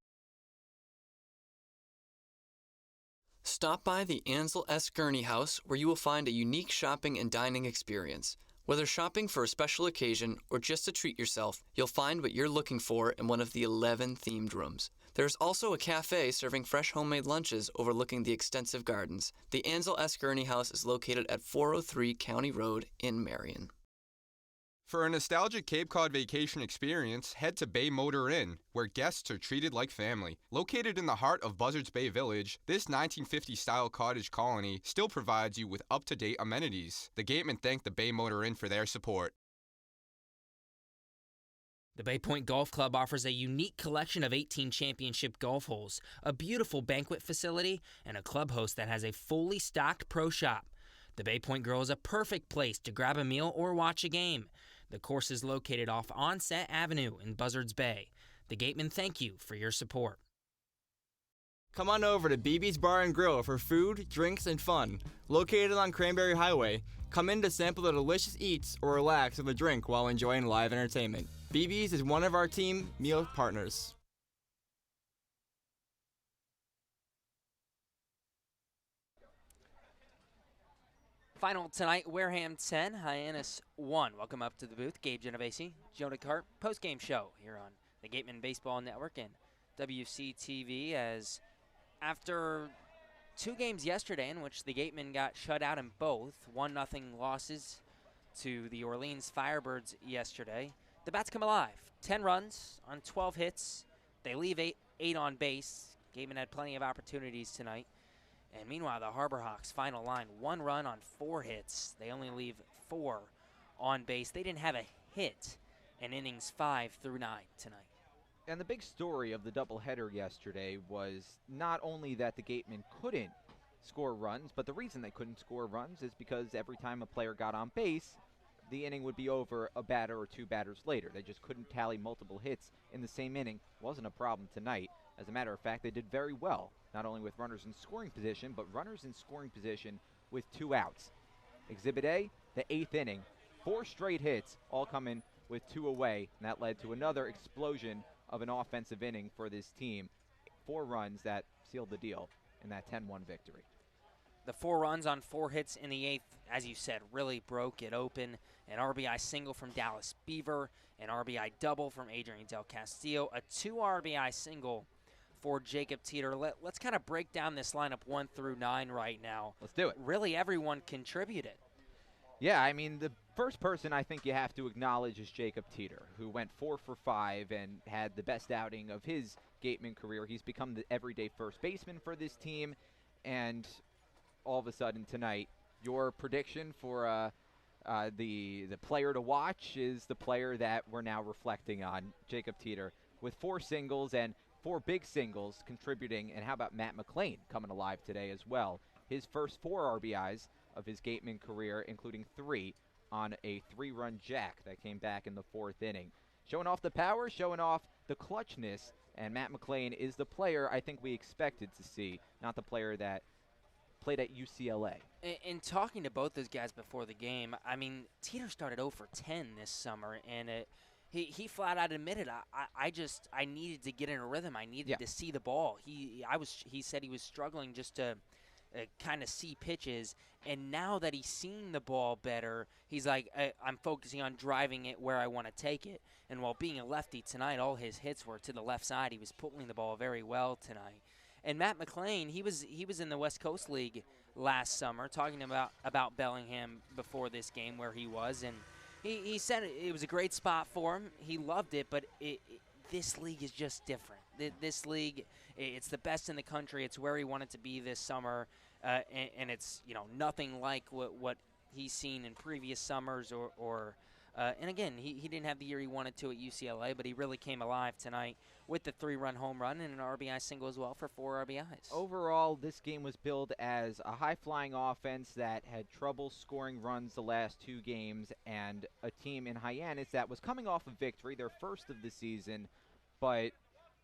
Stop by the Ansel S. Gurney House, where you will find a unique shopping and dining experience. Whether shopping for a special occasion or just to treat yourself, you'll find what you're looking for in one of the 11 themed rooms. There's also a cafe serving fresh homemade lunches overlooking the extensive gardens. The Ansel S. Gurney House is located at 403 County Road in Marion. For a nostalgic Cape Cod vacation experience, head to Bay Motor Inn, where guests are treated like family. Located in the heart of Buzzards Bay Village, this 1950-style cottage colony still provides you with up-to-date amenities. The Gatemen thank the Bay Motor Inn for their support. The Bay Point Golf Club offers a unique collection of 18 championship golf holes, a beautiful banquet facility, and a clubhouse that has a fully stocked pro shop. The Bay Point Grill is a perfect place to grab a meal or watch a game. The course is located off Onset Avenue in Buzzards Bay. The Gatemen thank you for your support. Come on over to BB's Bar and Grill for food, drinks, and fun. Located on Cranberry Highway, come in to sample the delicious eats or relax with a drink while enjoying live entertainment. BB's is one of our team meal partners. Final tonight, Wareham 10, Hyannis 1. Welcome up to the booth, Gabe Genovesi, Jonah Karp, Postgame Show here on the Gatemen Baseball Network and WCTV, as after 2 games yesterday in which the Gatemen got shut out in both, 1-0 losses to the Orleans Firebirds yesterday, the bats come alive. 10 runs on 12 hits. They leave 8 on base. Gatemen had plenty of opportunities tonight. And meanwhile, the Harbor Hawks final line, 1 run on 4 hits. They only leave 4 on base. They didn't have a hit in innings 5 through 9 tonight. And the big story of the doubleheader yesterday was not only that the Gatemen couldn't score runs, but the reason they couldn't score runs is because every time a player got on base, the inning would be over a batter or 2 batters later. They just couldn't tally multiple hits in the same inning. Wasn't a problem tonight. As a matter of fact, they did very well, not only with runners in scoring position, but runners in scoring position with 2 outs. Exhibit A, the 8th inning, 4 straight hits, all coming with 2 away, and that led to another explosion of an offensive inning for this team. 4 runs that sealed the deal in that 10-1 victory. The 4 runs on 4 hits in the 8th, as you said, really broke it open. An RBI single from Dallas Beaver, an RBI double from Adrian Del Castillo, a 2 RBI single for Jacob Teeter. Let's kind of break down this lineup 1 through 9 right now. Let's do it. Really, everyone contributed. Yeah, I mean, the first person I think you have to acknowledge is Jacob Teeter, who went 4 for 5 and had the best outing of his Gateman career. He's become the everyday first baseman for this team, and all of a sudden tonight, your prediction for the player to watch is the player that we're now reflecting on, Jacob Teeter, with 4 singles and 4 big singles contributing. And how about Matt McClain coming alive today as well? His first 4 RBIs of his Gateman career, including 3 on a 3-run jack that came back in the 4th inning. Showing off the power, showing off the clutchness And Matt McLean is the player I think we expected to see, not the player that played at UCLA. In talking to both those guys before the game, I mean, Teeter started 0 for 10 this summer, and he flat out admitted, I needed to get in a rhythm. I needed to see the ball. He said he was struggling just to kind of see pitches, and now that he's seen the ball better, he's like, I'm focusing on driving it where I want to take it. And while being a lefty tonight, all his hits were to the left side. He was pulling the ball very well tonight. And Matt McLean, he was in the West Coast League last summer, talking about Bellingham before this game where he was, and he said it was a great spot for him. He loved it, but this league is just different. This league, it's the best in the country. It's where he wanted to be this summer, and it's nothing like what he's seen in previous summers and again, he didn't have the year he wanted to at UCLA, but he really came alive tonight with the 3-run home run and an RBI single as well for 4 RBIs. Overall, this game was billed as a high-flying offense that had trouble scoring runs the last 2 games, and a team in Hyannis that was coming off a victory, their first of the season, but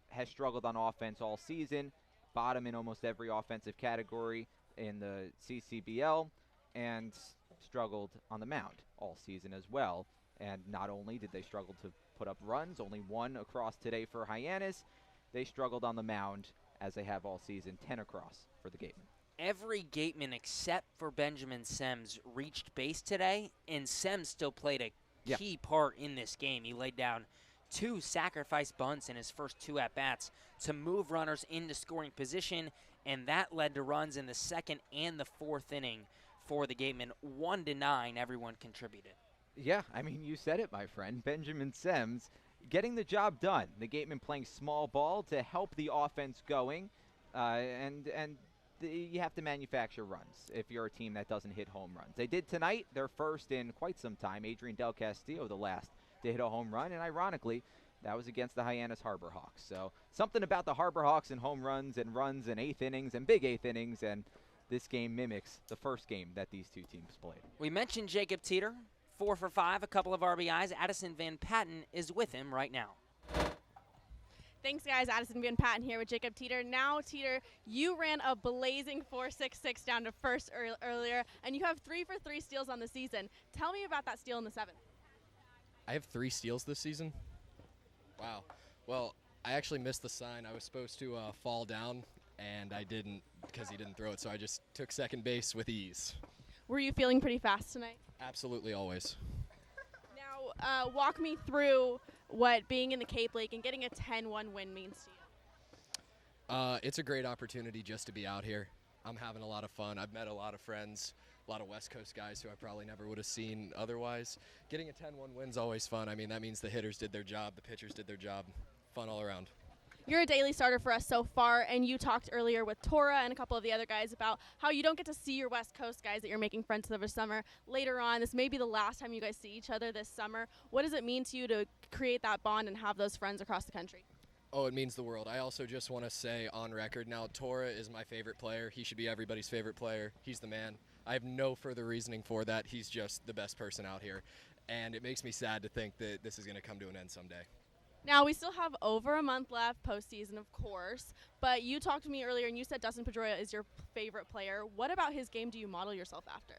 has struggled on offense all season, bottom in almost every offensive category in the CCBL, and struggled on the mound all season as well. And not only did they struggle to put up runs, only 1 across today for Hyannis, they struggled on the mound as they have all season, 10 across for the Gatemen. Every Gateman except for Benjamin Sems reached base today, and Sems still played a key part in this game. He laid down 2 sacrifice bunts in his first 2 at-bats to move runners into scoring position, and that led to runs in the 2nd and the 4th inning for the Gatemen. 1-9, everyone contributed. Yeah, I mean, you said it, my friend. Benjamin Sems getting the job done. The Gatemen playing small ball to help the offense going, and you have to manufacture runs if you're a team that doesn't hit home runs. They did tonight, their first in quite some time. Adrian Del Castillo, the last to hit a home run, and ironically, that was against the Hyannis Harbor Hawks. So something about the Harbor Hawks and home runs and 8th innings and big 8th innings, and this game mimics the first game that these 2 teams played. We mentioned Jacob Teeter, 4 for 5, a couple of RBIs. Addison Van Patten is with him right now. Thanks, guys. Addison Van Patten here with Jacob Teeter. Now, Teeter, you ran a blazing 4.66 down to first earlier, and you have 3 for 3 steals on the season. Tell me about that steal in the 7th. I have 3 steals this season? Wow. Well, I actually missed the sign. I was supposed to fall down, and I didn't because he didn't throw it, so I just took second base with ease. Were you feeling pretty fast tonight? Absolutely, always. Now, walk me through what being in the Cape League and getting a 10-1 win means to you. It's a great opportunity just to be out here. I'm having a lot of fun. I've met a lot of friends, a lot of West Coast guys who I probably never would have seen otherwise. Getting a 10-1 win's always fun. I mean, that means the hitters did their job, the pitchers did their job. Fun all around. You're a daily starter for us so far, and you talked earlier with Tora and a couple of the other guys about how you don't get to see your West Coast guys that you're making friends with over summer. Later on, this may be the last time you guys see each other this summer. What does it mean to you to create that bond and have those friends across the country? Oh, it means the world. I also just want to say on record now, Tora is my favorite player. He should be everybody's favorite player. He's the man. I have no further reasoning for that. He's just the best person out here. And it makes me sad to think that this is going to come to an end someday. Now, we still have over a month left, postseason, of course, but you talked to me earlier and you said Dustin Pedroia is your favorite player. What about his game do you model yourself after?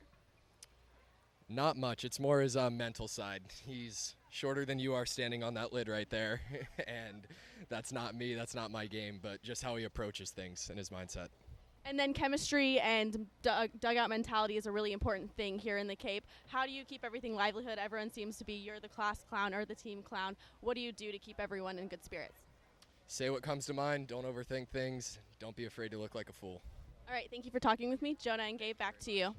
Not much. It's more his mental side. He's shorter than you are standing on that lid right there, and that's not me. That's not my game, but just how he approaches things and his mindset. And then chemistry and dugout mentality is a really important thing here in the Cape. How do you keep everything livelihood? Everyone seems to be you're the class clown or the team clown. What do you do to keep everyone in good spirits? Say what comes to mind. Don't overthink things. Don't be afraid to look like a fool. All right, thank you for talking with me. Jonah and Gabe, back to you.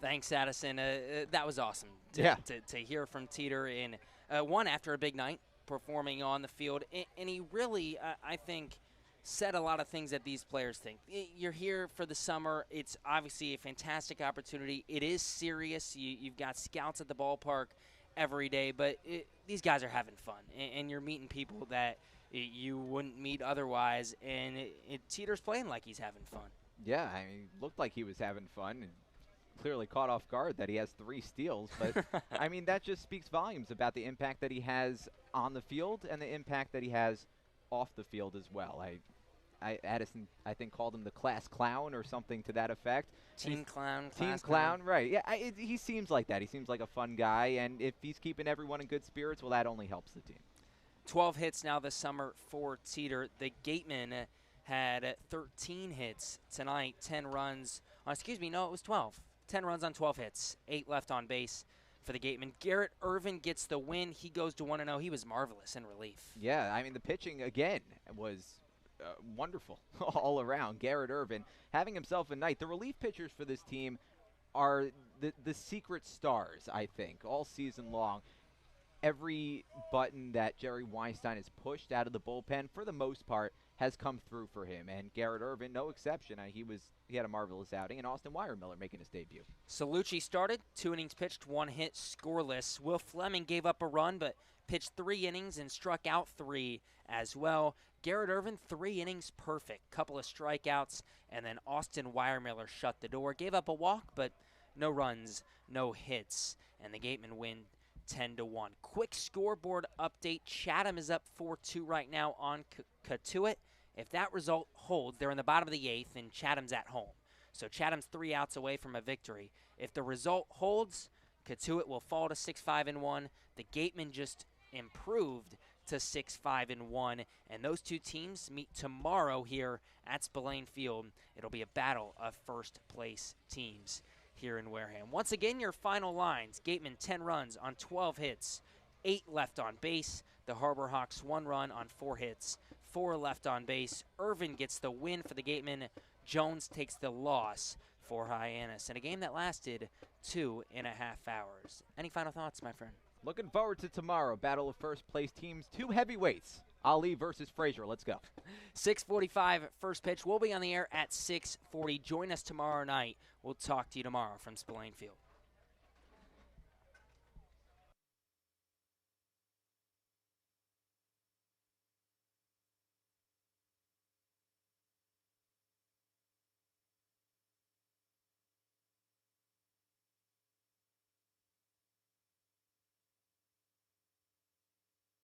Thanks, Addison. That was awesome to hear from Teeter in one after a big night performing on the field. And he really, I think, said a lot of things that these players think. You're here for the summer. It's obviously a fantastic opportunity. It is serious. You've got scouts at the ballpark every day, but these guys are having fun, and you're meeting people that you wouldn't meet otherwise, and Teeter's playing like he's having fun. Yeah, I mean, looked like he was having fun. And clearly caught off guard that he has 3 steals. But, I mean, that just speaks volumes about the impact that he has on the field and the impact that he has off the field as well. Addison, I think, called him the class clown or something to that effect. Team clown. Team clown, right. Yeah, he seems like that. He seems like a fun guy, and if he's keeping everyone in good spirits, well, that only helps the team. 12 hits now this summer for Teeter. The Gatemen had 13 hits tonight, 10 runs. It was 12. 10 runs on 12 hits, 8 left on base for the Gatemen. Garrett Irvin gets the win. He goes to 1-0. He was marvelous in relief. Yeah, I mean, the pitching, again, was wonderful all around. Garrett Irvin having himself a night. The relief pitchers for this team are the secret stars, I think, all season long. Every button that Jerry Weinstein has pushed out of the bullpen, for the most part, has come through for him. And Garrett Irvin, no exception. He had a marvelous outing. And Austin Weiermiller making his debut. Salucci started, 2 innings pitched, 1 hit, scoreless. Will Fleming gave up a run, but pitched 3 innings and struck out 3 as well. Garrett Irvin, 3 innings, perfect. Couple of strikeouts, and then Austin Weiermiller shut the door. Gave up a walk, but no runs, no hits. And the Gatemen win 10-1. Quick scoreboard update. Chatham is up 4-2 right now on Catuit. If that result holds, they're in the bottom of the 8th, and Chatham's at home. So Chatham's 3 outs away from a victory. If the result holds, Catuit will fall to 6-5-1. The Gatemen just improved to 6-5-1, and those 2 teams meet tomorrow here at Spillane Field. It'll be a battle of first-place teams here in Wareham. Once again, your final lines. Gatemen 10 runs on 12 hits, 8 left on base. The Harbor Hawks 1 run on 4 hits, 4 left on base. Irvin gets the win for the Gatemen. Jones takes the loss for Hyannis in a game that lasted 2.5 hours. Any final thoughts, my friend? Looking forward to tomorrow. Battle of first-place teams. 2 heavyweights. Ali versus Frazier. Let's go. 6:45 first pitch. We'll be on the air at 6:40. Join us tomorrow night. We'll talk to you tomorrow from Spillane Field.